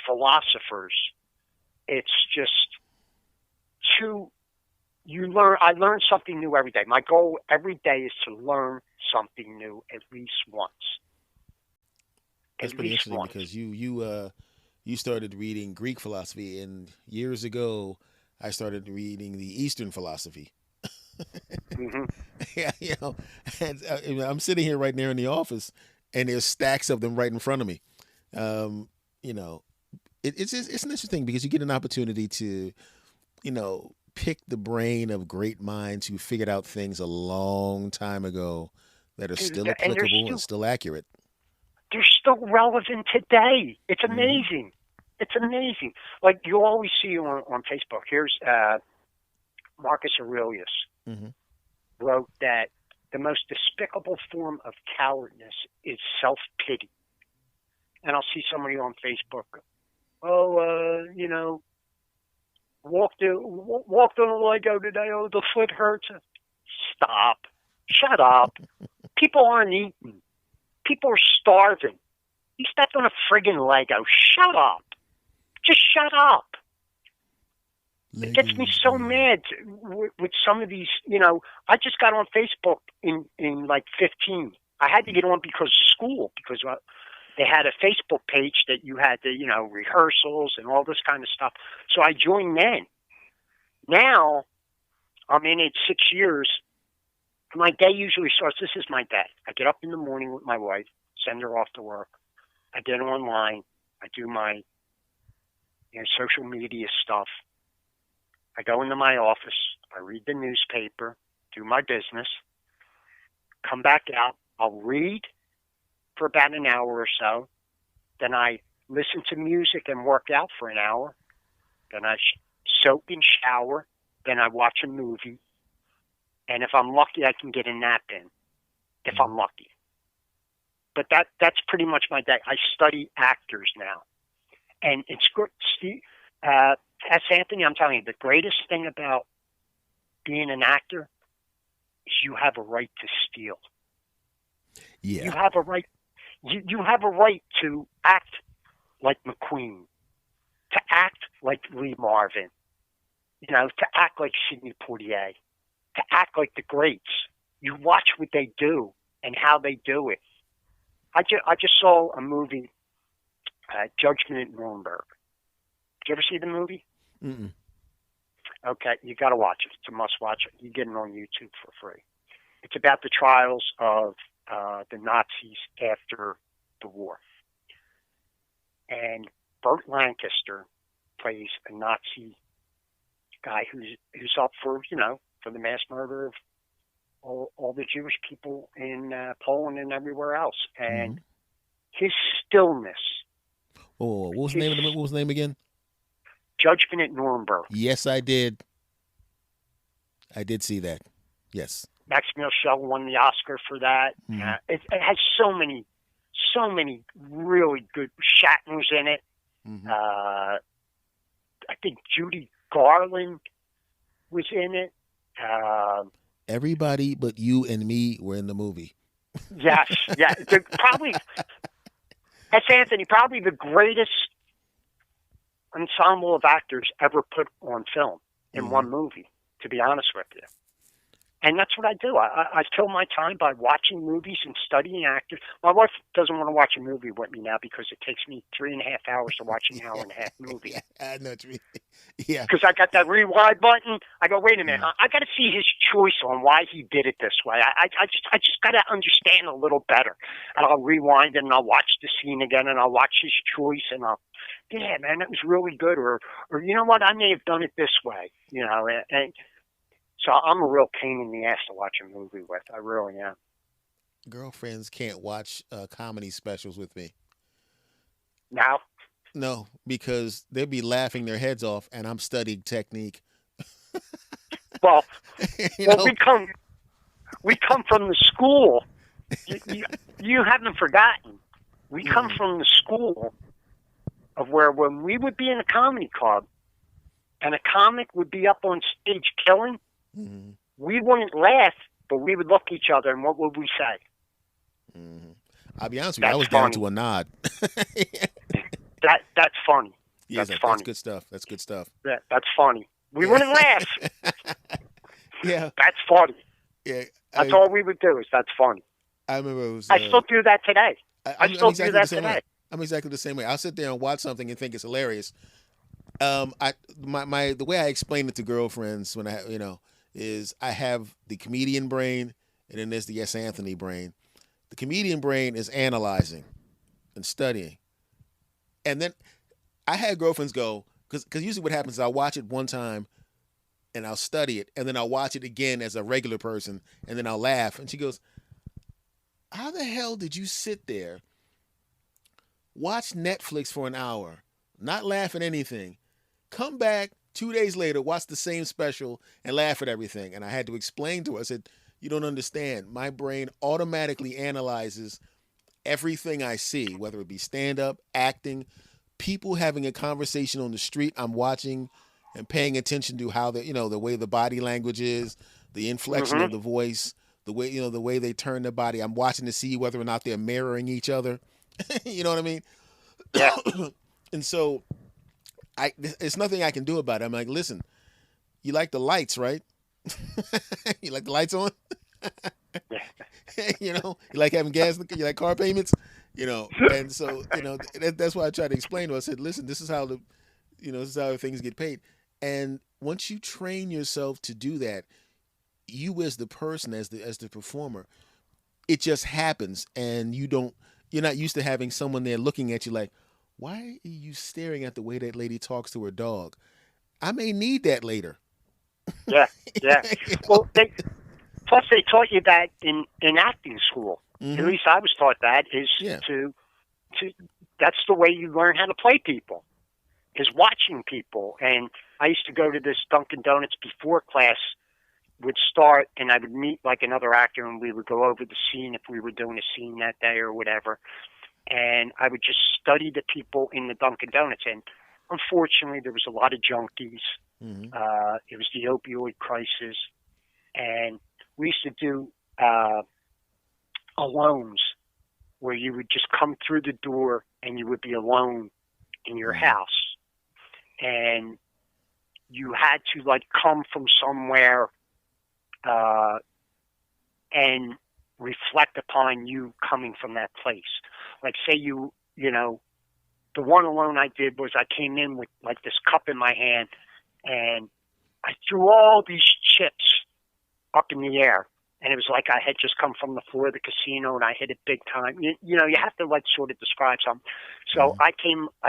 philosophers, it's just I learn something new every day. My goal every day is to learn something new at least once. That's pretty interesting because you started reading Greek philosophy, and years ago I started reading the Eastern philosophy. Mm-hmm. Yeah, and I'm sitting here right now in the office, and there's stacks of them right in front of me. It's interesting because you get an opportunity to, pick the brain of great minds who figured out things a long time ago that are still applicable and still accurate. They're still relevant today. It's amazing. It's amazing. Like you always see on Facebook. Here's Marcus Aurelius wrote that the most despicable form of cowardness is self-pity. And I'll see somebody on Facebook, walked on a Lego today. Oh, the foot hurts. Stop. Shut up. People aren't eating. People are starving. You stepped on a friggin' Lego. Shut up. Just shut up. It gets me so mad with some of these, I just got on Facebook in like 15. I had to get on because of school, because they had a Facebook page that you had to, rehearsals and all this kind of stuff. So I joined then. Now, I'm in it 6 years. My day usually starts, this is my day. I get up in the morning with my wife, send her off to work. I get online. I do my social media stuff. I go into my office. I read the newspaper, do my business, come back out. I'll read for about an hour or so. Then I listen to music and work out for an hour. Then I soak and shower. Then I watch a movie. And if I'm lucky, I can get a nap in, if I'm lucky. But that's pretty much my day. I study actors now. And it's good. S. Anthony, I'm telling you, the greatest thing about being an actor is you have a right to steal. Yeah. You have a right. You have a right to act like McQueen, to act like Lee Marvin, to act like Sidney Poitier, to act like the greats. You watch what they do and how they do it. I just saw a movie, Judgment at Nuremberg. Did you ever see the movie? Mm-mm. Okay, you got to watch it. It's a must-watch. You get it on YouTube for free. It's about the trials of the Nazis after the war. And Burt Lancaster plays a Nazi guy who's up for the mass murder of all the Jewish people in Poland and everywhere else. And his stillness. What was the name of the movie? What was the name again? Judgment at Nuremberg. Yes, I did. I did see that. Yes. Max Michel won the Oscar for that. It has so many really good. Shatner's in it. I think Judy Garland was in it. Everybody but you and me were in the movie. Yes, yeah. Probably, that's Anthony. Probably the greatest ensemble of actors ever put on film in one movie. To be honest with you. And that's what I do. I fill my time by watching movies and studying actors. My wife doesn't want to watch a movie with me now because it takes me 3.5 hours to watch an hour and a half movie. Yeah, I know what you mean. Yeah. Because I got that rewind button. I go, wait a minute. Mm. I got to see his choice on why he did it this way. I just got to understand a little better. And I'll rewind it and I'll watch the scene again and I'll watch his choice and yeah, man, that was really good. Or you know what? I may have done it this way. You know, and so I'm a real pain in the ass to watch a movie with. I really am. Girlfriends can't watch comedy specials with me. Now, No, because they'll be laughing their heads off, and I'm studying technique. well, you well, know? we come from the school. You haven't forgotten. We come from the school of where when we would be in a comedy club, and a comic would be up on stage killing, Mm-hmm. we wouldn't laugh, but we would look at each other, and what would we say? Mm-hmm. I'll be honest with you, I That's was down funny. to a nod. That's funny. Yes, That's funny. that's good stuff. That's good stuff. That's funny. We wouldn't laugh. Yeah, That's funny. yeah. That's all we would do is that's funny. I remember it was. I still do that today. I'm still exactly do that the same today. way. I'm exactly the same way. I'll sit there and watch something and think it's hilarious. The way I explain it to girlfriends when is I have the comedian brain and then there's the Yes Anthony brain. The comedian brain is analyzing and studying, and then I had girlfriends go because usually what happens is I'll watch it one time and I'll study it and then I'll watch it again as a regular person and then I'll laugh and she goes, "How the hell did you sit there, watch Netflix for an hour, not laugh at anything, come back 2 days later, watch the same special and laugh at everything?" And I had to explain to her. I said, "You don't understand. My brain automatically analyzes everything I see, whether it be stand-up, acting, people having a conversation on the street. I'm watching and paying attention to how the way the body language is, the inflection of the voice, the way they turn their body. I'm watching to see whether or not they're mirroring each other." You know what I mean? Yeah. And so it's nothing I can do about it. I'm like, "Listen, you like the lights, right? You like the lights on? You like having gas, you like car payments, and so, that's why I try to explain to her. I said, "Listen, this is how this is how things get paid." And once you train yourself to do that, you as the person, as the performer, it just happens, and you're not used to having someone there looking at you like, "Why are you staring at the way that lady talks to her dog? I may need that later." Yeah. Yeah. Well, plus they taught you that in acting school. Mm-hmm. At least I was taught that is to that's the way you learn how to play people, is watching people. And I used to go to this Dunkin' Donuts before class would start, and I would meet like another actor, and we would go over the scene if we were doing a scene that day or whatever. And I would just study the people in the Dunkin' Donuts. And unfortunately, there was a lot of junkies. Mm-hmm. It was the opioid crisis, and we used to do alones, where you would just come through the door and you would be alone in your house, and you had to like come from somewhere and reflect upon you coming from that place. Like say the one alone I did was I came in with like this cup in my hand and I threw all these chips up in the air. And it was like I had just come from the floor of the casino and I hit it big time. You have to like sort of describe something. So I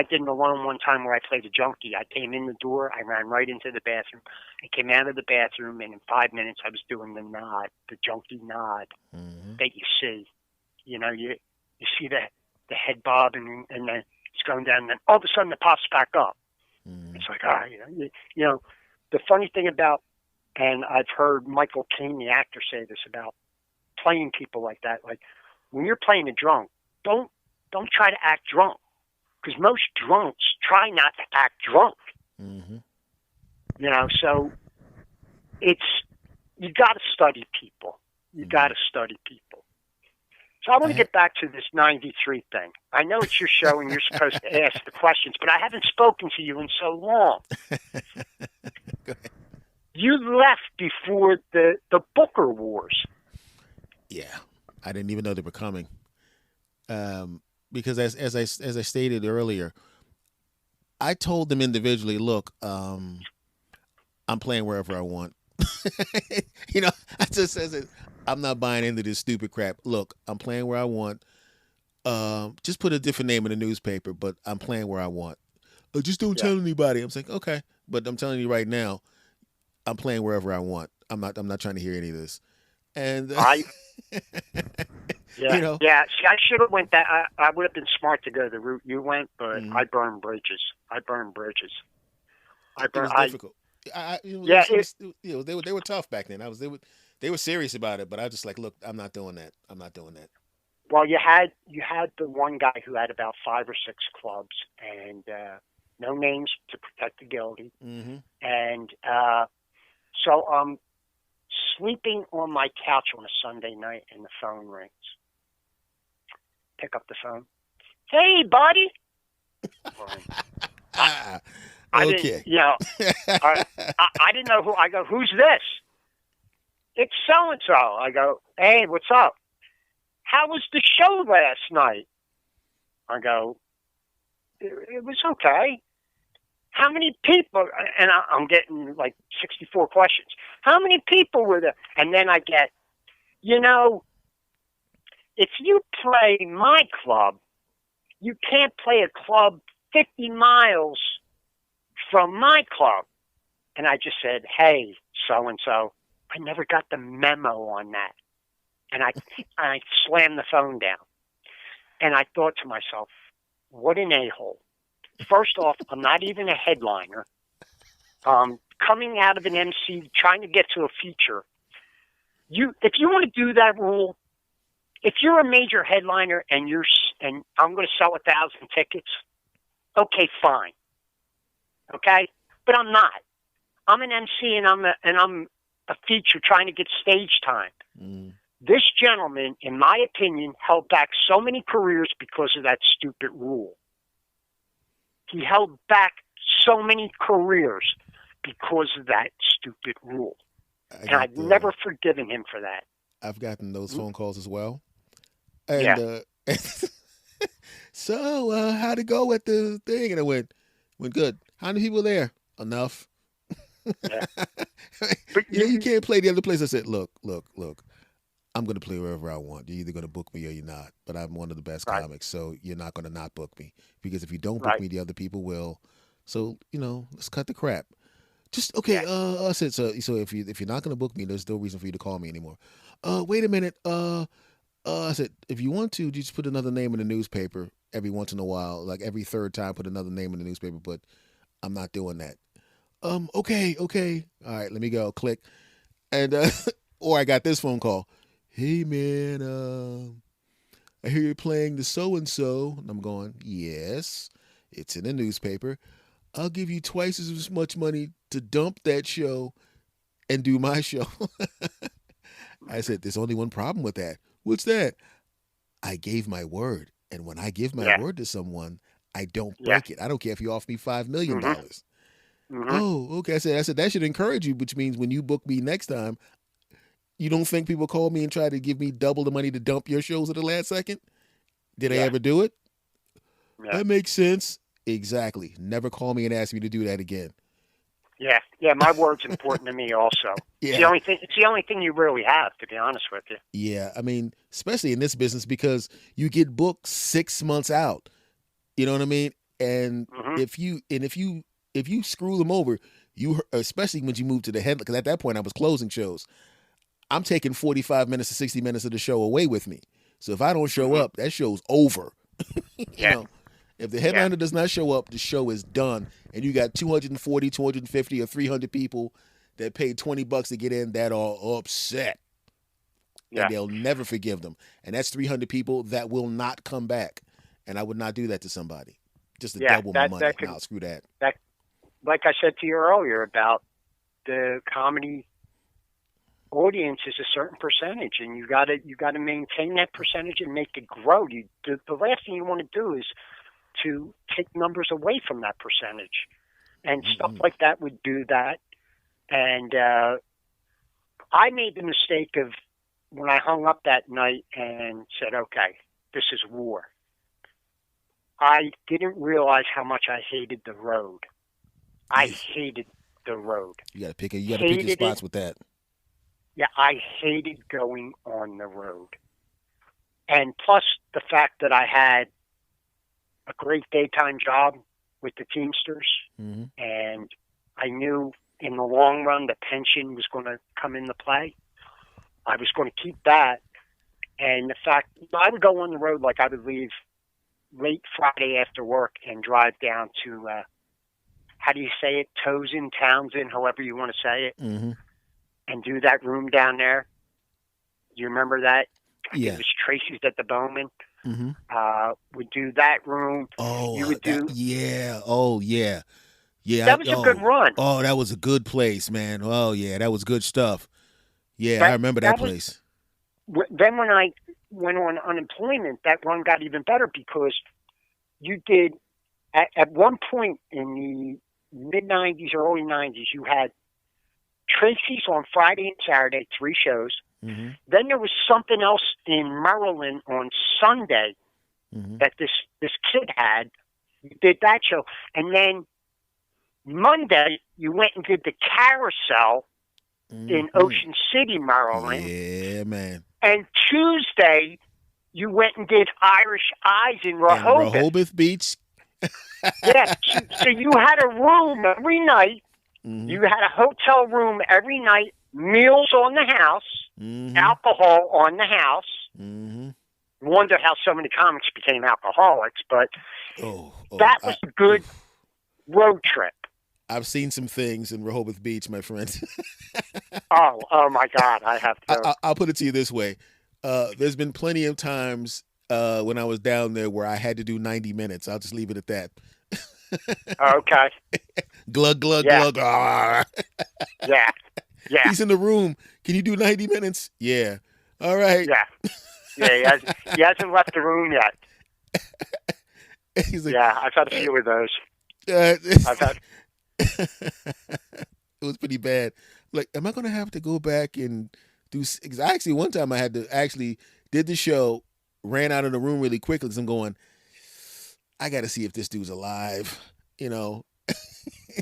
did an alone one time where I played a junkie. I came in the door, I ran right into the bathroom. I came out of the bathroom, and in 5 minutes I was doing the nod, the junkie nod that you see. You see the head bob and then it's going down, and then all of a sudden it pops back up. It's like, the funny thing about, and I've heard Michael Caine, the actor, say this about playing people like that. Like when you're playing a drunk, don't try to act drunk, because most drunks try not to act drunk. Mm-hmm. So you got to study people. You got to study people. So I want to get back to this 93 thing. I know it's your show and you're supposed to ask the questions, but I haven't spoken to you in so long. Go ahead. You left before the Booker Wars. Yeah, I didn't even know they were coming. Because as I stated earlier, I told them individually, look, I'm playing wherever I want. I just says it. I'm not buying into this stupid crap. Look, I'm playing where I want. Just put a different name in the newspaper, but I'm playing where I want. Just don't Yeah. tell anybody. I'm saying, okay, but I'm telling you right now, I'm playing wherever I want. I'm not. I'm not trying to hear any of this. And I you Yeah, know, yeah. See, I should have went that. I would have been smart to go the route you went, but mhm, I burned bridges. I burned bridges. I it burn. was I difficult. Yeah. They were tough back then. They were serious about it, but I was just like, look, I'm not doing that. I'm not doing that. Well, you had the one guy who had about 5 or 6 clubs, and no names to protect the guilty, Mm-hmm. and so I'm sleeping on my couch on a Sunday night, and the phone rings. Pick up the phone. Hey, buddy. Um, I, I didn't, Okay. I didn't know who. I go, who's this? It's so and so. I go, hey, what's up? How was the show last night? I go, it was okay. How many people? And I'm getting like 64 questions. How many people were there? And then I get, you know, if you play my club, you can't play a club 50 miles from my club. And I just said, hey, so and so, I never got the memo on that. And I slammed the phone down. And I thought to myself, what an a-hole. First off, I'm not even a headliner. Coming out of an MC, trying to get to a feature. If you want to do that rule, if you're a major headliner and I'm going to sell 1,000 tickets, okay, fine. Okay, but I'm not. I'm an MC and I'm a feature trying to get stage time. Mm. This gentleman, in my opinion, held back so many careers because of that stupid rule. He held back so many careers because of that stupid rule. And I've never forgiven him for that. I've gotten those phone calls as well. Yeah. And so how'd it go at the thing? And I went good. How many people there? Enough. Yeah. But You can't play the other place. I said, look. I'm going to play wherever I want. You're either going to book me or you're not. But I'm one of the best right, comics, so you're not going to not book me. Because if you don't book right. me, the other people will. So, let's cut the crap. Just okay. Yeah. I said so. So if you're not going to book me, there's no reason for you to call me anymore. Wait a minute. I said if you want to, just put another name in the newspaper every once in a while, like every third time, put another name in the newspaper. But I'm not doing that. Okay. All right, let me go. Click. And or I got this phone call. Hey man, I hear you're playing the so and so. And I'm going, yes, it's in the newspaper. I'll give you twice as much money to dump that show and do my show. I said, there's only one problem with that. What's that? I gave my word. And when I give my Yeah. word to someone, I don't Yeah. break it. I don't care if you offer me $5 million. Mm-hmm. Oh, okay. I said that should encourage you, which means when you book me next time, you don't think people call me and try to give me double the money to dump your shows at the last second? Did I Yeah. ever do it? Yeah. That makes sense. Exactly. Never call me and ask me to do that again. Yeah. Yeah. My word's important to me also. Yeah. It's the only thing you really have, to be honest with you. Yeah. I mean, especially in this business because you get booked 6 months out. You know what I mean? And Mm-hmm. if you screw them over, especially when you move to the head, because at that point I was closing shows. I'm taking 45 minutes to 60 minutes of the show away with me. So if I don't show Mm-hmm. up, that show's over. Yeah. If the Yeah. headliner does not show up, the show is done. And you got 240, 250, or 300 people that paid $20 to get in that are upset. Yeah. And they'll never forgive them. And that's 300 people that will not come back. And I would not do that to somebody. Just to Yeah. double my money. That could No, screw that. like I said to you earlier about the comedy audience is a certain percentage, and you got to maintain that percentage and make it grow. The last thing you want to do is to take numbers away from that percentage, and stuff like that would do that. And I made the mistake of when I hung up that night and said, okay, this is war. I didn't realize how much I hated the road. I hated the road. You gotta pick your Hated spots it. with that. Yeah, I hated going on the road. And plus the fact that I had a great daytime job with the Teamsters, Mm-hmm. and I knew in the long run the pension was going to come into play. I was going to keep that. And the fact I would go on the road, like I would leave late Friday after work and drive down to, how do you say it, Tosin, Townsend, however you want to say it, Mm-hmm. and do that room down there. Do you remember that? I think Yeah. it was Tracy's at the Bowman. Mm-hmm. Would do that room. Oh, You would that do. yeah. Oh, yeah. Yeah. That was a good run. Oh, that was a good place, man. Oh, yeah, that was good stuff. Yeah, I That remember that that was. place. Then when I went on unemployment, that run got even better because you did at one point in the mid '90s, early '90s, you had Tracy's on Friday and Saturday, 3 shows. Mm-hmm. Then there was something else in Maryland on Sunday Mm-hmm. that this kid had. You did that show, and then Monday you went and did the Carousel in Ocean City, Maryland. Yeah, man. And Tuesday you went and did Irish Eyes in And Rehoboth. Rehoboth Beach. Yeah, so you had a room every night. Mm-hmm. You had a hotel room every night. Meals on the house. Mm-hmm. Alcohol on the house. Mm-hmm. Wonder how so many comics became alcoholics, but that was a good road trip. I've seen some things in Rehoboth Beach, my friend. Oh my God, I have to. I'll put it to you this way. There's been plenty of times when I was down there where I had to do 90 minutes. I'll just leave it at that. Okay. Glug, glug, Yeah. glug. Ah. Yeah. Yeah. He's in the room. Can you do 90 minutes? Yeah. All right. Yeah. Yeah. He hasn't left the room yet. He's like, Yeah, I've had a few of those. I've had. It was pretty bad. Like, am I going to have to go back and do? Because actually, one time I had to actually did the show, ran out of the room really quickly. Because I'm going, I got to see if this dude's alive. You know,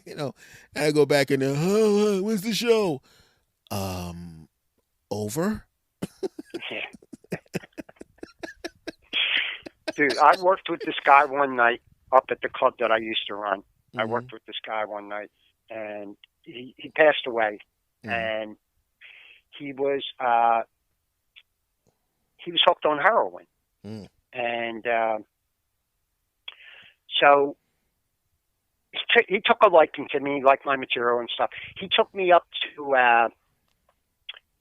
and I go back in there. Oh, where's the show? Over. Dude, I worked with this guy one night up at the club that I used to run. Mm-hmm. I worked with this guy one night, and he passed away, Mm-hmm. and he was hooked on heroin, and so he took a liking to me, liked my material and stuff. He took me up to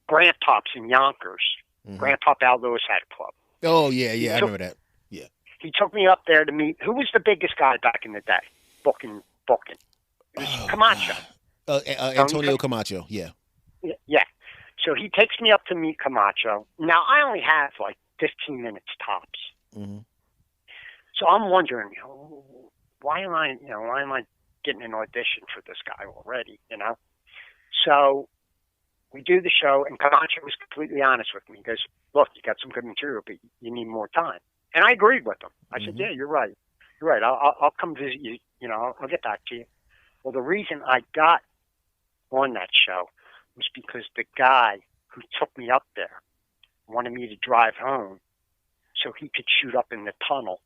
Grant Pop's in Yonkers. Mm-hmm. Grant Pop Al Lewis had a club. Oh yeah, I remember that. Yeah. He took me up there to meet who was the biggest guy back in the day, booking. It was Camacho. Antonio Camacho. Yeah. Yeah. So he takes me up to meet Camacho. Now I only have like 15 minutes tops. Mm-hmm. So I'm wondering, why am I getting an audition for this guy already? So we do the show, and Camacho was completely honest with me. He goes, "Look, you got some good material, but you need more time." And I agreed with him. I said, "Yeah, you're right. You're right. I'll come visit you. I'll get back to you." Well, the reason I got on that show was because the guy who took me up there wanted me to drive home so he could shoot up in the tunnel.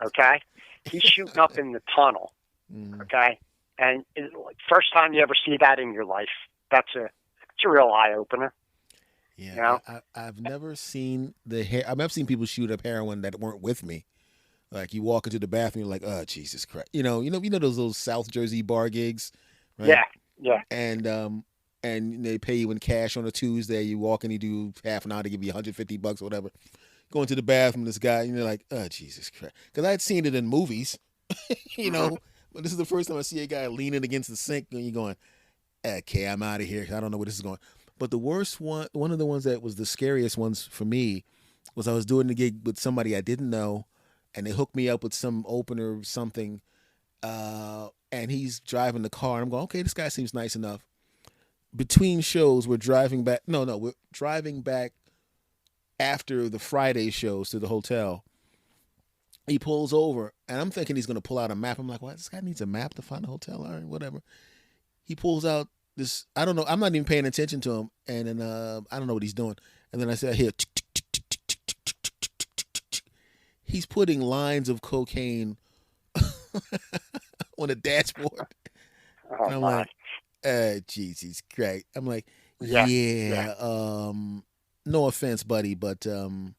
Okay? He's shooting up in the tunnel. Okay? And first time you ever see that in your life, it's a real eye opener. Yeah, I've never seen I've seen people shoot up heroin that weren't with me. Like you walk into the bathroom, you're like, oh Jesus Christ, you know those South Jersey bar gigs, right? Yeah. And they pay you in cash on a Tuesday. You walk in, you do half an hour, to give you $150 or whatever. Go into the bathroom, this guy, and you're like, oh Jesus Christ, because I'd seen it in movies, but this is the first time I see a guy leaning against the sink, and you're going, okay, I'm out of here. I don't know where this is going. But the worst one of the ones that was the scariest ones for me was I was doing the gig with somebody I didn't know, and they hooked me up with some opener or something, and he's driving the car. And I'm going, okay, this guy seems nice enough. Between shows, we're driving back. No, we're driving back after the Friday shows to the hotel. He pulls over, and I'm thinking he's going to pull out a map. I'm like, what? This guy needs a map to find a hotel? All right, whatever. He pulls out this, I don't know, I'm not even paying attention to him, and then I don't know what he's doing. And then I said, here, he's putting lines of cocaine on the dashboard. Oh, And I'm my. like, Jesus Christ. I'm like, Yeah. no offense, buddy, but I'm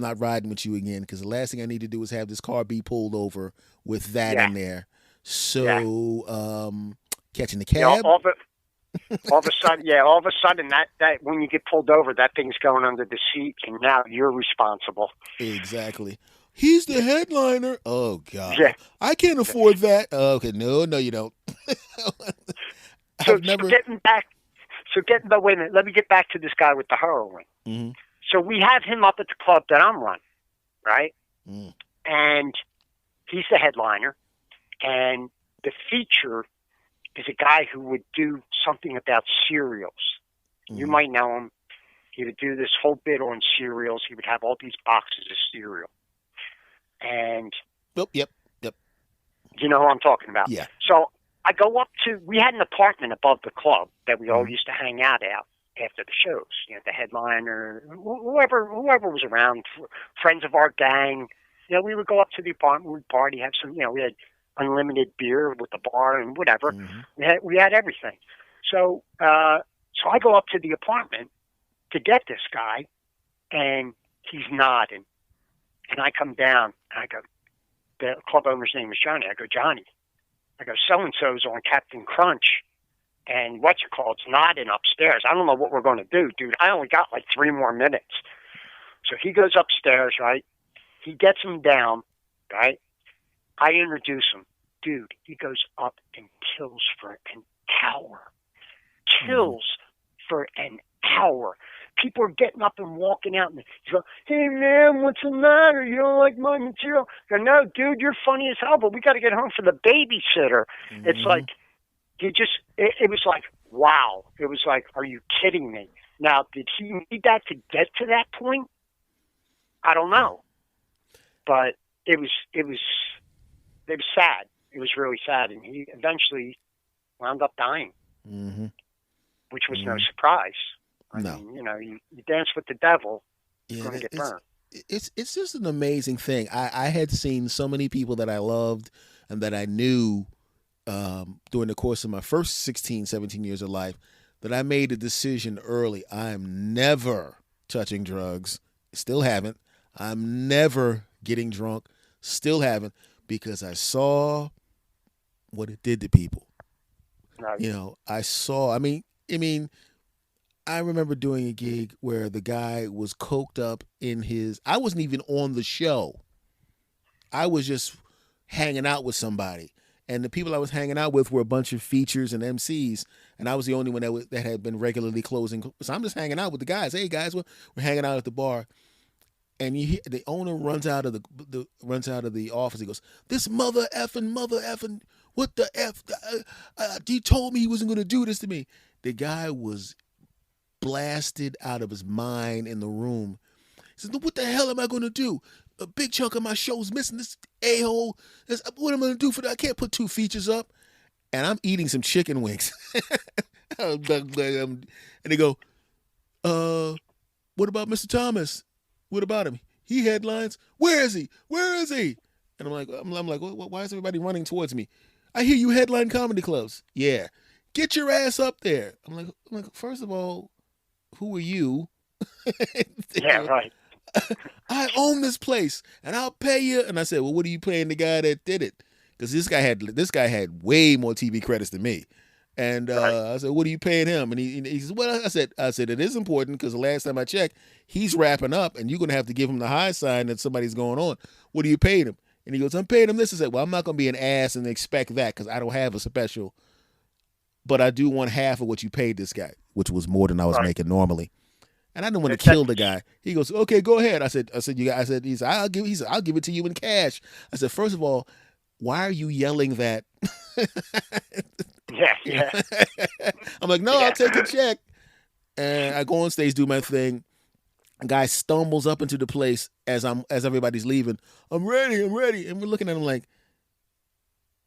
not riding with you again because the last thing I need to do is have this car be pulled over with that in there. So, catching the cab. All of a sudden, that when you get pulled over, that thing's going under the seat, and now you're responsible. Exactly. He's the headliner. Oh God. Yeah. I can't afford that. Okay, no, you don't. So I've never. But wait a minute. Let me get back to this guy with the heroin. Mm-hmm. So we have him up at the club that I'm running, right? Mm. And he's the headliner, and the feature is a guy who would do something about cereals. Mm. You might know him. He would do this whole bit on cereals. He would have all these boxes of cereal. And Yep. you know who I'm talking about. Yeah. So I go up to, we had an apartment above the club that we all used to hang out at after the shows. You know, the headliner, whoever was around, friends of our gang. You know, we would go up to the apartment, we'd party, have some, you know, we had unlimited beer with the bar and whatever. Mm-hmm. We had everything. So I go up to the apartment to get this guy, and he's nodding. And I come down, and I go, the club owner's name is Johnny. I go, Johnny. I go, so-and-so's on Captain Crunch, and what's-it-called's nodding upstairs. I don't know what we're going to do, dude. I only got like 3 more minutes. So he goes upstairs, right? He gets him down, right? I introduce him. Dude, he goes up and kills for an hour. Kills for an hour. People are getting up and walking out, and he's like, hey, man, what's the matter? You don't like my material? I go, no, dude, you're funny as hell, but we got to get home for the babysitter. Mm-hmm. It's like, it was like, wow. It was like, are you kidding me? Now, did he need that to get to that point? I don't know. But it was sad. It was really sad, and he eventually wound up dying, which was no surprise. I mean, you know, you dance with the devil, you're going to get burned. It's just an amazing thing. I had seen so many people that I loved and that I knew during the course of my first 16, 17 years of life that I made a decision early. I am never touching drugs. Still haven't. I'm never getting drunk. Still haven't, because I saw what it did to people. Right. You know, I mean, I remember doing a gig where the guy was coked up in his, I wasn't even on the show. I was just hanging out with somebody. And the people I was hanging out with were a bunch of features and MCs. And I was the only one that had been regularly closing. So I'm just hanging out with the guys. Hey guys, we're hanging out at the bar. And you hear, the owner runs out of the office. He goes, this mother effing, what the F? He told me he wasn't going to do this to me. The guy was blasted out of his mind in the room. He said, what the hell am I going to do? A big chunk of my show's missing. This a-hole. What am I going to do for that? I can't put 2 features up. And I'm eating some chicken wings. And they go, what about Mr. Thomas? What about him? He headlines. Where is he? And I'm like, why is everybody running towards me? I hear you headline comedy clubs. Yeah. Get your ass up there. I'm like, first of all, who are you? Yeah, right. I own this place and I'll pay you. And I said, well, what are you paying the guy that did it? Because this guy had way more TV credits than me. And I said, what are you paying him? And he says, well, I said, it is important because the last time I checked, he's wrapping up and you're going to have to give him the high sign that somebody's going on. What are you paying him? And he goes, I'm paying him this. I said, well, I'm not going to be an ass and expect that because I don't have a special. But I do want half of what you paid this guy, which was more than I was making normally. And I didn't want to kill the guy. He goes, okay, go ahead. I said, I'll give it to you in cash. I said, first of all, why are you yelling that? Yeah, You yeah, know? I'm like, no, I'll yeah, take a check. And I go on stage, do my thing. A guy stumbles up into the place as everybody's leaving. I'm ready, I'm ready. And we're looking at him like,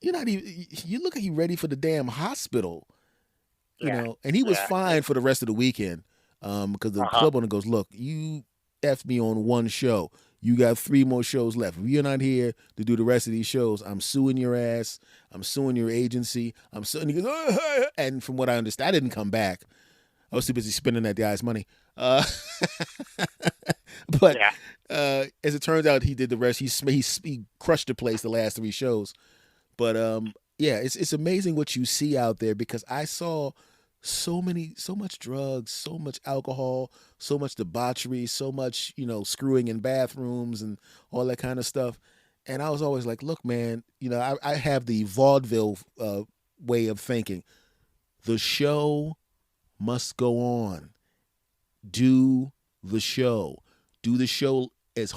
you're not even, you look like you ready for the damn hospital, you yeah, know. And he was yeah. fine for the rest of the weekend, because the Uh-huh. club owner goes, look, you effed me on one show. You got 3 more shows left. If you're not here to do the rest of these shows, I'm suing your ass. I'm suing your agency. I'm suing. He goes, and from what I understand, I didn't come back. I was too busy spending that guy's money. Uh, but Yeah. as it turns out, he did the rest. He crushed the place the last 3 shows. But yeah, it's amazing what you see out there, because I saw so much drugs, so much alcohol, so much debauchery, so much, screwing in bathrooms and all that kind of stuff. And I was always like, look, man, I have the vaudeville way of thinking. The show must go on. Do the show. Do the show as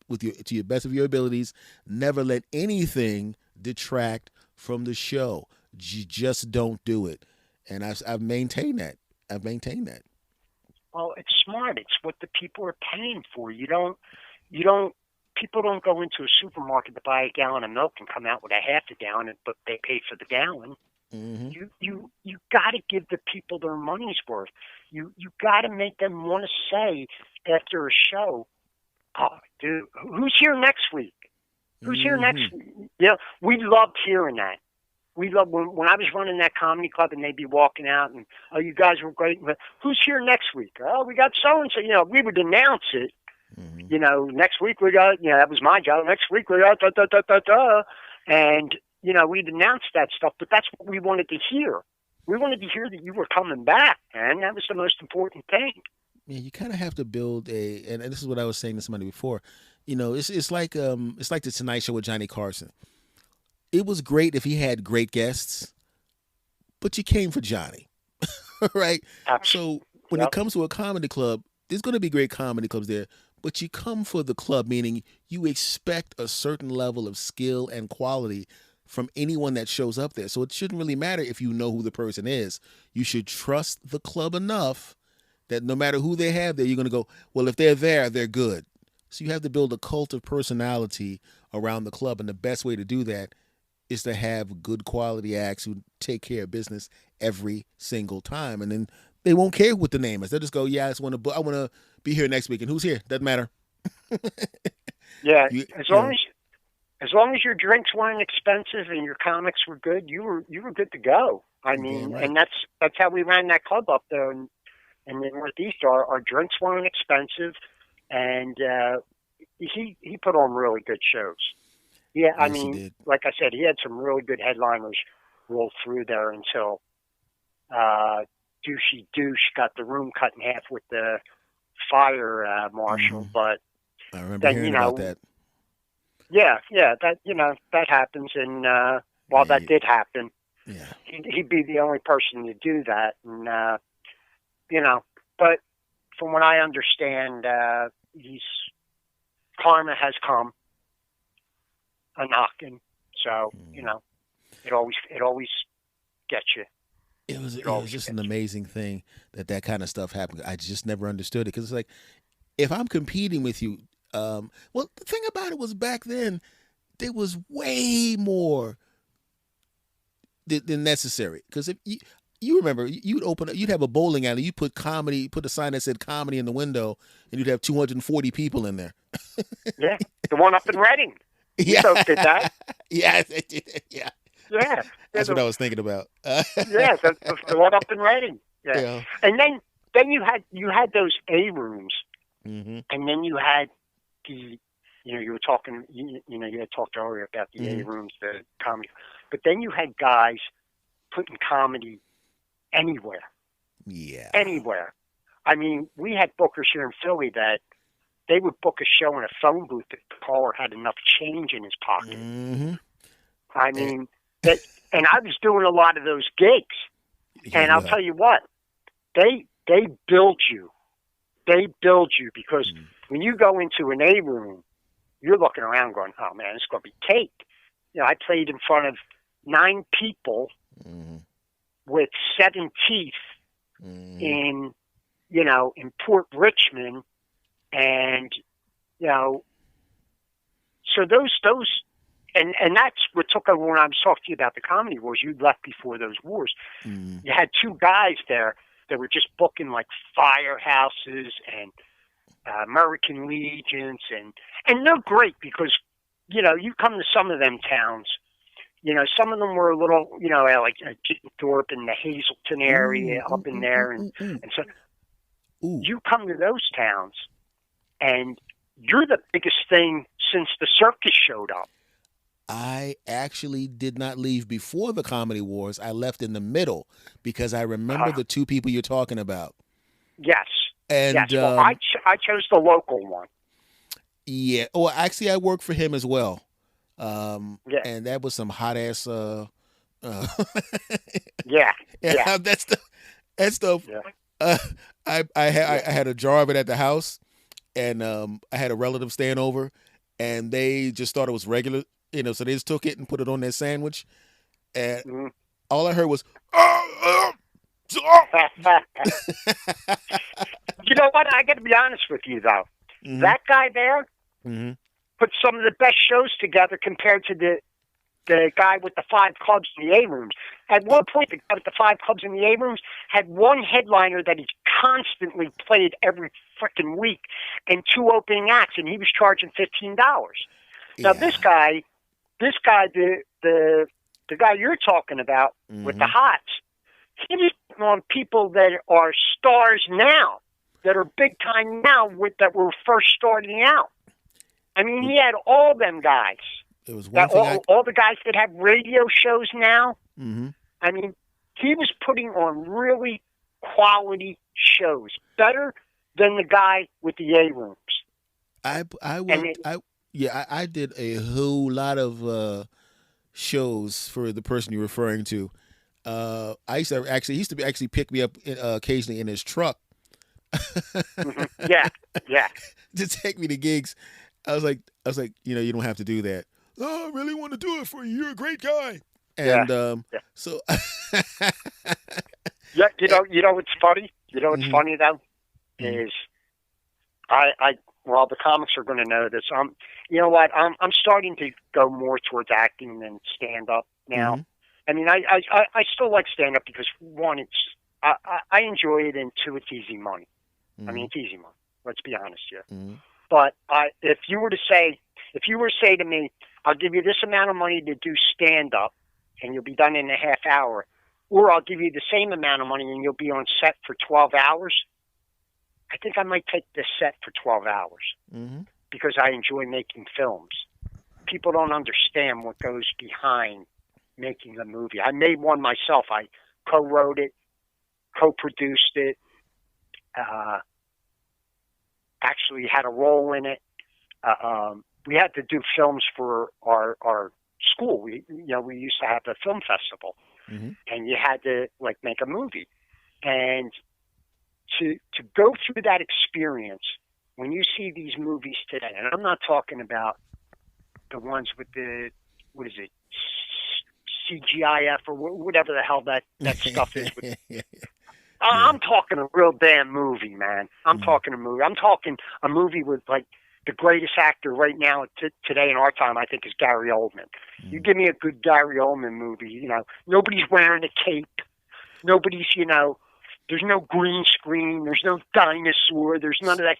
with your to your best of your abilities. Never let anything detract from the show. You just don't do it. And I've maintained that. I've maintained that. Well, it's smart. It's what the people are paying for. You don't. People don't go into a supermarket to buy a gallon of milk and come out with a half a gallon, but they pay for the gallon. Mm-hmm. You got to give the people their money's worth. You got to make them want to say after a show, "Oh, dude, who's here next week? Who's here next Mm-hmm. week?" Yeah, we loved hearing that. We love when I was running that comedy club and they'd be walking out and, "Oh, you guys were great. But who's here next week? Oh, we got so and so." We would announce it. Mm-hmm. Next week we got. That was my job. Next week we got da da da da da, and we'd announce that stuff. But that's what we wanted to hear. We wanted to hear that you were coming back, and that was the most important thing. Yeah, you kind of have to build and this is what I was saying to somebody before. It's like the Tonight Show with Johnny Carson. It was great if he had great guests, but you came for Johnny, right? Absolutely. So when it Yep. comes to a comedy club, there's going to be great comedy clubs there, but you come for the club, meaning you expect a certain level of skill and quality from anyone that shows up there. So it shouldn't really matter if you know who the person is. You should trust the club enough that no matter who they have there, you're going to go, well, if they're there, they're good. So you have to build a cult of personality around the club. And the best way to do that is to have good quality acts who take care of business every single time. And then they won't care what the name is. They'll just go, yeah, I want to be here next week. And who's here? Doesn't matter. Yeah. You, As you long know, as as long as your drinks weren't expensive and your comics were good, you were good to go. I damn mean, right. and that's how we ran that club up there in the Northeast. Our drinks weren't expensive, and he put on really good shows. Yeah, I Yes, he mean, did. like I said, he had some really good headliners roll through there until Douchey Douche got the room cut in half with the fire Hmm. marshal. But I remember then hearing about that. yeah, that that happens, and while Yeah, that did happen, yeah. he'd be the only person to do that, and you know. But from what I understand, he's karma has come a knocking, so Mm. it always gets you. It It was always just an gets you. amazing thing that kind of stuff happened. I just never understood it, because it's like, if I'm competing with you, well, the thing about it was, back then there was way more than necessary. Because if you remember, you'd have a bowling alley, you put a sign that said comedy in the window, and you'd have 240 people in there. Yeah, the one up in Reading, we Yeah, both did that. yeah, yeah. Yeah, yeah, That's what I was thinking about. yeah, the one up in Reading. Yeah, Yeah. and then you had those A rooms, Hmm. and then you had the, you were talking, you had talked earlier about the A Hmm. rooms, the comedy, but then you had guys putting comedy anywhere, Yeah. anywhere. I mean, we had bookers here in Philly that they would book a show in a phone booth if the caller had enough change in his pocket. Hmm. I mean, that, and I was doing a lot of those gigs, Yeah, and I'll well. tell you what, they build you. They build you because Mm. when you go into an A room, you're looking around going, "Oh man, it's going to be cake." I played in front of 9 people Mm-hmm. with 7 teeth Mm-hmm. in Port Richmond, and you know, so and that's what took over when I was talking to you about the Comedy Wars. You left before those wars. Mm-hmm. You had 2 guys there that were just booking like Firehouses and American Legions, and they're great because you come to some of them towns. Some of them were a little, like Thorpe and the Hazleton area Ooh, up ooh, in ooh, ooh, there, ooh, ooh. and so Ooh. you come to those towns, and you're the biggest thing since the circus showed up. I actually did not leave before the Comedy Wars. I left in the middle because I remember Uh, the 2 people you're talking about. yes, yes. And Well, I chose the local one. yeah, well, actually, I worked for him as well. Yeah, And that was some hot ass. Uh, yeah, yeah, yeah, that stuff. yeah. Uh, Yeah. I had a jar of it at the house, and I had a relative staying over, and they just thought it was regular, so they just took it and put it on their sandwich, and Mm. all I heard was, You know what? I got to be honest with you though. hmm That guy there hmm put some of the best shows together compared to the guy with the 5 clubs in the A rooms. At one point, the guy with the 5 clubs in the A rooms had one headliner that he constantly played every freaking week, and 2 opening acts, and he was charging $15. Now yeah, the guy you're talking about with the hmm hots, he's on people that are stars now, that are big time now, that were first starting out. I mean, he had all them guys. it was one That thing all the guys that have radio shows now. hmm I mean, he was putting on really quality shows, better than the guy with the A rooms. I And worked I did a whole lot of shows for the person you're referring to. I used to actually he used to be actually pick me up occasionally in his truck yeah, yeah, to take me to gigs. I was like, you don't have to do that. Oh, I really want to do it for you. You're a great guy. yeah, And yeah. so, Yeah, what's funny? You know what's hmm funny though hmm is well, the comics are going to know this. You know what? I'm starting to go more towards acting than stand up now. hmm I mean, I still like stand up because one, I enjoy it, and 2, it's easy money. I mean, hmm it's easy money. Let's be honest here. hmm But if you were to say to me, I'll give you this amount of money to do stand up, and you'll be done in a half hour, or I'll give you the same amount of money and you'll be on set for 12 hours, I think I might take the set for 12 hours hmm because I enjoy making films. People don't understand what goes behind making a movie. I made one myself. I co-wrote it, co-produced it, uh, actually had a role in it. We had to do films for our school. We used to have a film festival, hmm and you had to like make a movie. And to go through that experience, when you see these movies today, and I'm not talking about the ones with the what is it, CGIF or whatever the hell that stuff is. yeah. I'm talking a real damn movie, man. I'm hmm talking a movie. I'm talking a movie with like the greatest actor right now today in our time. I think is Gary Oldman. You hmm give me a good Gary Oldman movie. Nobody's wearing a cape. Nobody's there's no green screen. There's no dinosaur. There's none of that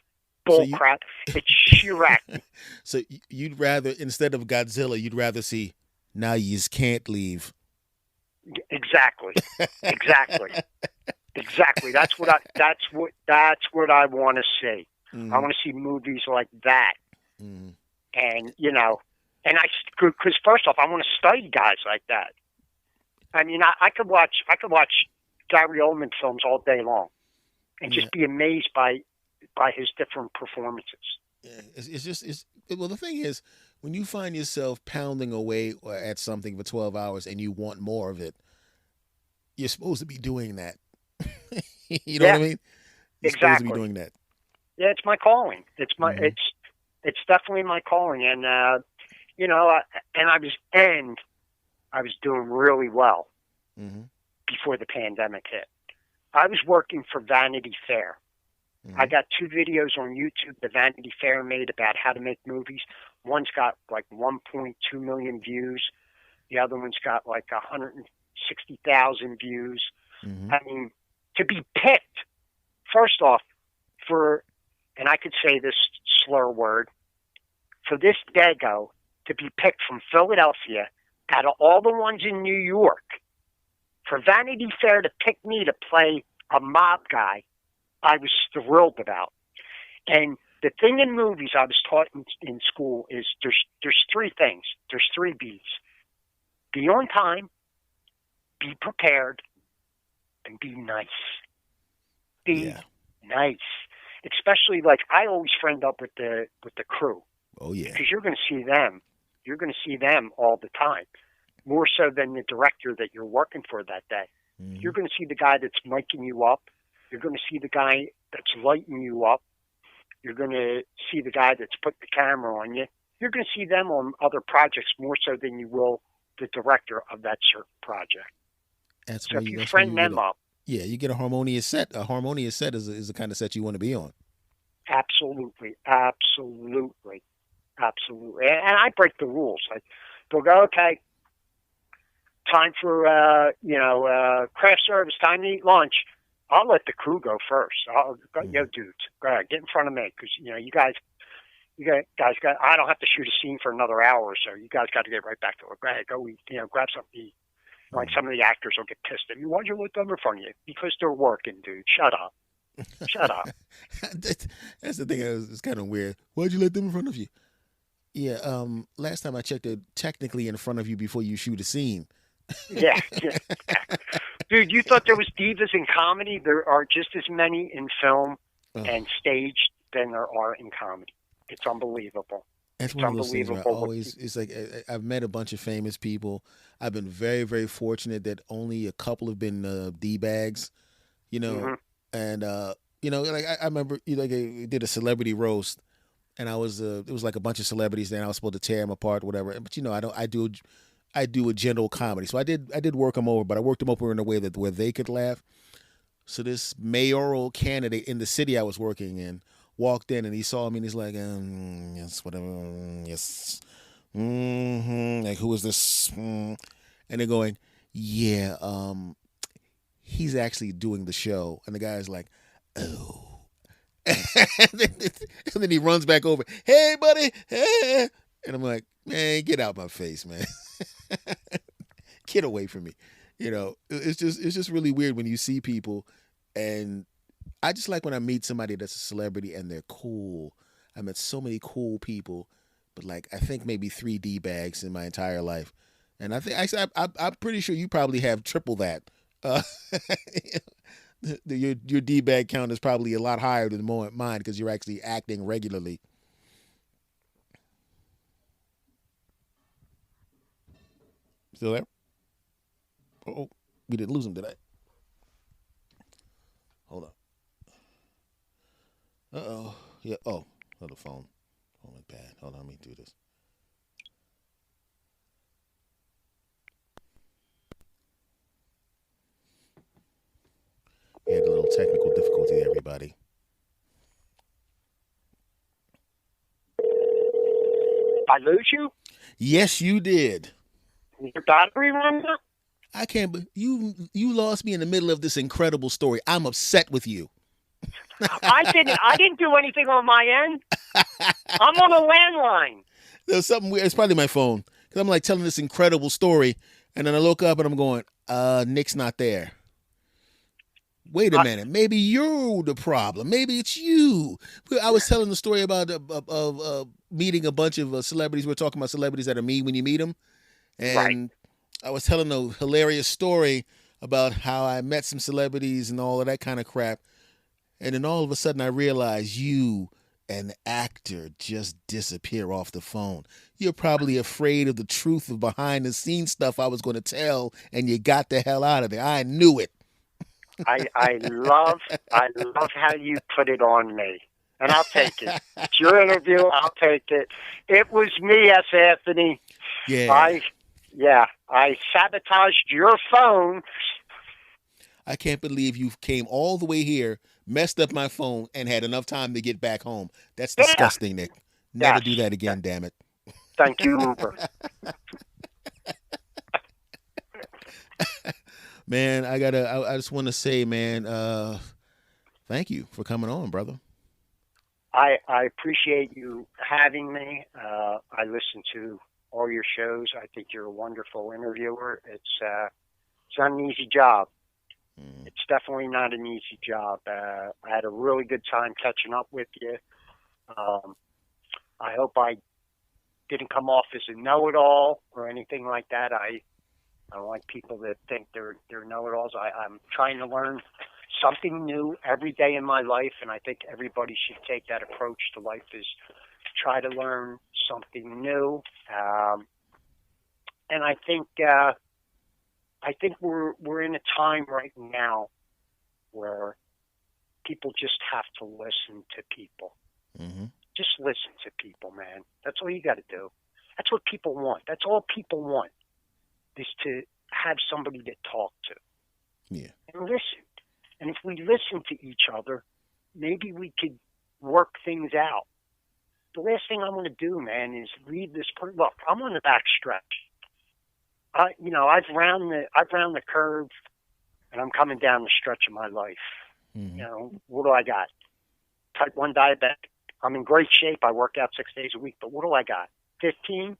So bull crap. It's sheer acting. so you'd rather instead of Godzilla, you'd rather see now you just can't leave. Exactly. Exactly. Exactly. That's what I want to see. I hmm want to see movies like that. hmm And because first off, I want to study guys like that. I mean, I could watch Gary Oldman films all day long, and Yeah, just be amazed by his different performances. yeah. It's just well. The thing is, when you find yourself pounding away or at something for 12 hours and you want more of it, you're supposed to be doing that. You know what Yeah, I mean? You're supposed to be exactly. doing that. Yeah, it's my calling. hmm It's definitely my calling, and You know, and I was doing really well Mm-hmm. before the pandemic hit. I was working for Vanity Fair. I Mm-hmm. got 2 videos on YouTube that Vanity Fair made about how to make movies. One's got like 1.2 million views. The other one's got like 160,000 views. Mm-hmm. I mean, to be picked, first off, for, and I could say this slur word, for this Dago to be picked from Philadelphia out of all the ones in New York, for Vanity Fair to pick me to play a mob guy, I was thrilled about. And the thing in movies I was taught in school is there's 3 things. There's 3 B's. Be on time, be prepared, and be nice. Be Yeah. nice. Especially like I always friend up with the crew Oh yeah. because you're going to see them. You're going to see them all the time, more so than the director that you're working for that day. Mm-hmm. You're going to see the guy that's miking you up. You're going to see the guy that's lighting you up. You're going to see the guy that's put the camera on you. You're going to see them on other projects more so than you will the director of that certain project. That's So where if you that's where friend you get them a up, yeah, you get a harmonious set. A harmonious set is the kind of set you want to be on. absolutely, absolutely, absolutely. And I break the rules. They'll go, okay, time for craft service, time to eat lunch. I'll let the crew go first. Yo, dudes, go ahead, get in front of me because guys got. I don't have to shoot a scene for another hour or so. You guys got to get right back to it. Go ahead, go eat. Grab something to eat. Like some of the actors will get pissed at me. Why'd you let them in front of you? Because they're working, dude. Shut up. Shut up. That's the thing. It's kind of weird. Why'd you let them in front of you? Yeah. Last time I checked, they're technically in front of you before you shoot a scene. Yeah, yeah. Dude, you thought there was divas in comedy? There are just as many in film Oh, and stage than there are in comedy. It's unbelievable. that's It's one of those things where I unbelievable. always. It's like I've met a bunch of famous people. I've been very, very fortunate that only a couple have been d bags. You know, Mm-hmm. and like I remember, like I did a celebrity roast, and I was it was like a bunch of celebrities there, and I was supposed to tear them apart, whatever. But I don't. I do a gentle comedy, so I did work them over, but I worked them over in a way that where they could laugh. So this mayoral candidate in the city I was working in walked in, and he saw me, and he's like, yes, whatever, yes, like who is this? And they're going, yeah, he's actually doing the show, and the guy's like, oh. And then he runs back over. Hey, buddy. Hey. And I'm like, man, get out my face, man. Get away from me. It's just really weird when you see people, and I just like when I meet somebody that's a celebrity and they're cool. I met so many cool people, but like I think maybe 3D bags in my entire life, and I think actually I'm pretty sure you probably have triple that. Uh, your D bag count is probably a lot higher than mine because you're actually acting regularly. Still there? Oh, we didn't lose him, did I? Hold on. Uh-oh. Yeah. Oh, the phone. Oh, my bad. Hold on. Let me do this. We had a little technical difficulty there, everybody. I lose you? Yes, you did. Your battery run out? I can't. You lost me in the middle of this incredible story. I'm upset with you. I didn't do anything on my end. I'm on a landline. There's something weird. It's probably my phone because I'm like telling this incredible story, and then I look up and I'm going, Nick's not there. Wait a minute. Maybe you're the problem. Maybe it's you. I was telling the story about meeting a bunch of celebrities. We're talking about celebrities that are mean when you meet them. Right. And I was telling a hilarious story about how I met some celebrities and all of that kind of crap. And then all of a sudden I realized you, an actor, just disappear off the phone. You're probably afraid of the truth of behind the scenes stuff I was going to tell, and you got the hell out of there. I knew it. I love how you put it on me. and I'll take it. It's your interview. I'll take it. It was me, S. Anthony. Yeah. I sabotaged your phone. I can't believe you came all the way here, messed up my phone, and had enough time to get back home. That's Yeah. disgusting, Nick. Never Yes. do that again, damn it. Thank you, Uber. Man, I just want to say, man, thank you for coming on, brother. I appreciate you having me. I listen to all your shows. I think you're a wonderful interviewer. It's not an easy job. It's definitely not an easy job. I had a really good time catching up with you. I hope I didn't come off as a know-it-all or anything like that. I don't like people that think they're know-it-alls. I'm trying to learn something new every day in my life, and I think everybody should take that approach to life, is try to learn something new. And I think we're in a time right now where people just have to listen to people. Mm-hmm. Just listen to people, man. That's all you got to do. That's what people want. That's all people want, is to have somebody to talk to. Yeah. And listen. And if we listen to each other, maybe we could work things out. The last thing I want to do, man, is leave this. Look, I'm on the back stretch. I've round the curve, and I'm coming down the stretch of my life. Mm-hmm. What do I got? Type 1 diabetic. I'm in great shape. I work out 6 days a week. But what do I got? 15? Am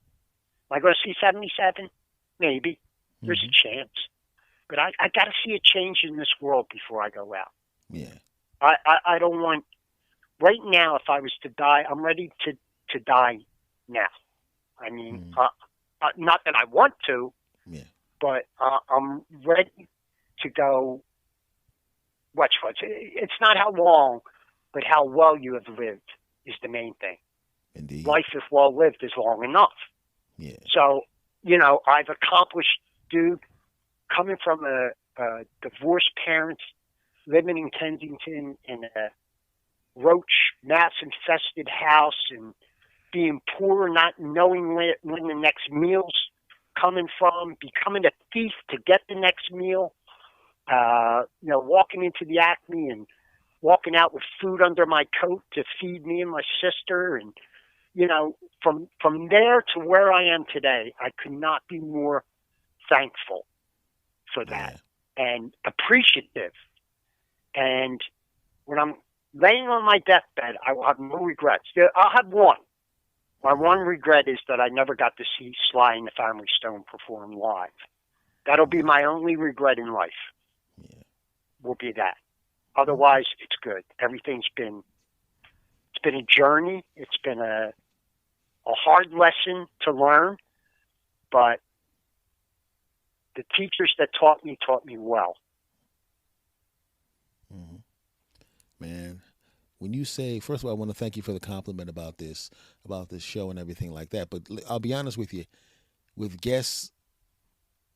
I going to see 77? Maybe. There's a chance. But I got to see a change in this world before I go out. Yeah. I don't want. Right now, if I was to die, I'm ready to die now. I mean, not that I want to, but I'm ready to go. What's it's not how long, but how well you have lived is the main thing. Indeed. Life, if well lived, is long enough. Yeah. So, I've accomplished, dude, coming from a divorced parents, living in Kensington in a roach mouse-infested house, and being poor, not knowing when the next meal's coming from, becoming a thief to get the next meal, walking into the Acme and walking out with food under my coat to feed me and my sister. And, from there to where I am today, I could not be more thankful for that and appreciative. And when I'm laying on my deathbed, I will have no regrets. I'll have one. My one regret is that I never got to see Sly and the Family Stone perform live. That'll be my only regret in life. Will be that. Otherwise, it's good. It's been a journey. It's been a hard lesson to learn, but the teachers that taught me well. Mm-hmm. Man, when you say, first of all, I want to thank you for the compliment about this show and everything like that. But I'll be honest with you, with guests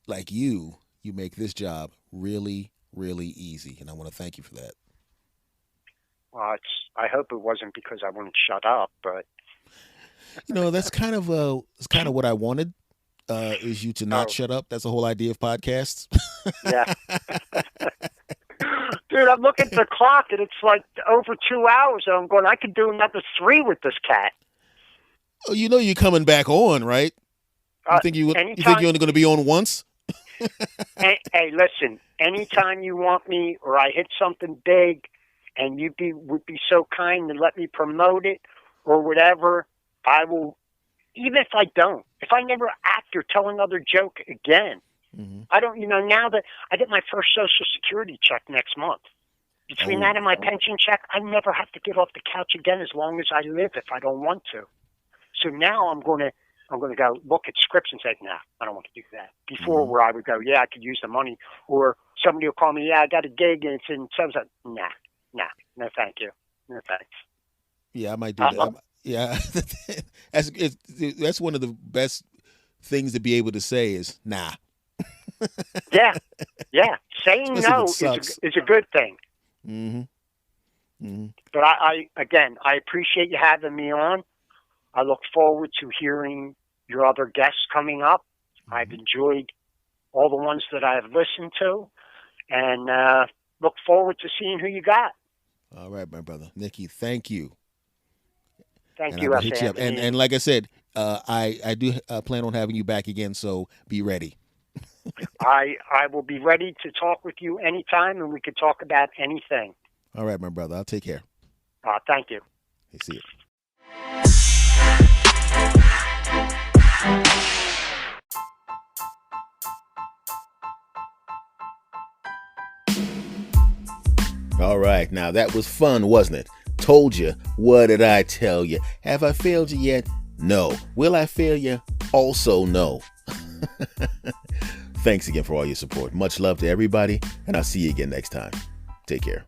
like you make this job really, really easy, and I want to thank you for that. Well, I hope it wasn't because I wouldn't shut up, but that's kind of what I wanted. Is you to not shut up. That's the whole idea of podcasts. Yeah. Dude, I'm looking at the clock and it's like over 2 hours. And I'm going, I could do another 3 with this cat. Oh, you're coming back on, right? You think you're only going to be on once? Hey, listen, anytime you want me or I hit something big and would be so kind to let me promote it or whatever, I will. Even if I don't, if I never act or tell another joke again, I don't, now that I get my first Social Security check next month, between that and my pension check, I never have to get off the couch again as long as I live if I don't want to. So now I'm going to go look at scripts and say, nah, I don't want to do that. Before where I would go, yeah, I could use the money, or somebody will call me, yeah, I got a gig and it's in so nah, no thank you. No thanks. Yeah, I might do that. Yeah, that's one of the best things to be able to say is nah. Yeah. Saying no is a good thing. Mm-hmm. Mm-hmm. But I again, I appreciate you having me on. I look forward to hearing your other guests coming up. I've enjoyed all the ones that I've listened to, and look forward to seeing who you got. All right, my brother. Nikki, thank you. Thank And I you, will S. hit you up. Anthony. And like I said, I do plan on having you back again, so be ready. I will be ready to talk with you anytime, and we could talk about anything. All right, my brother. I'll take care. Thank you. Hey, see you. All right, now that was fun, wasn't it? Told you. What did I tell you? Have I failed you yet? No. Will I fail you? Also, no. Thanks again for all your support. Much love to everybody, and I'll see you again next time. Take care.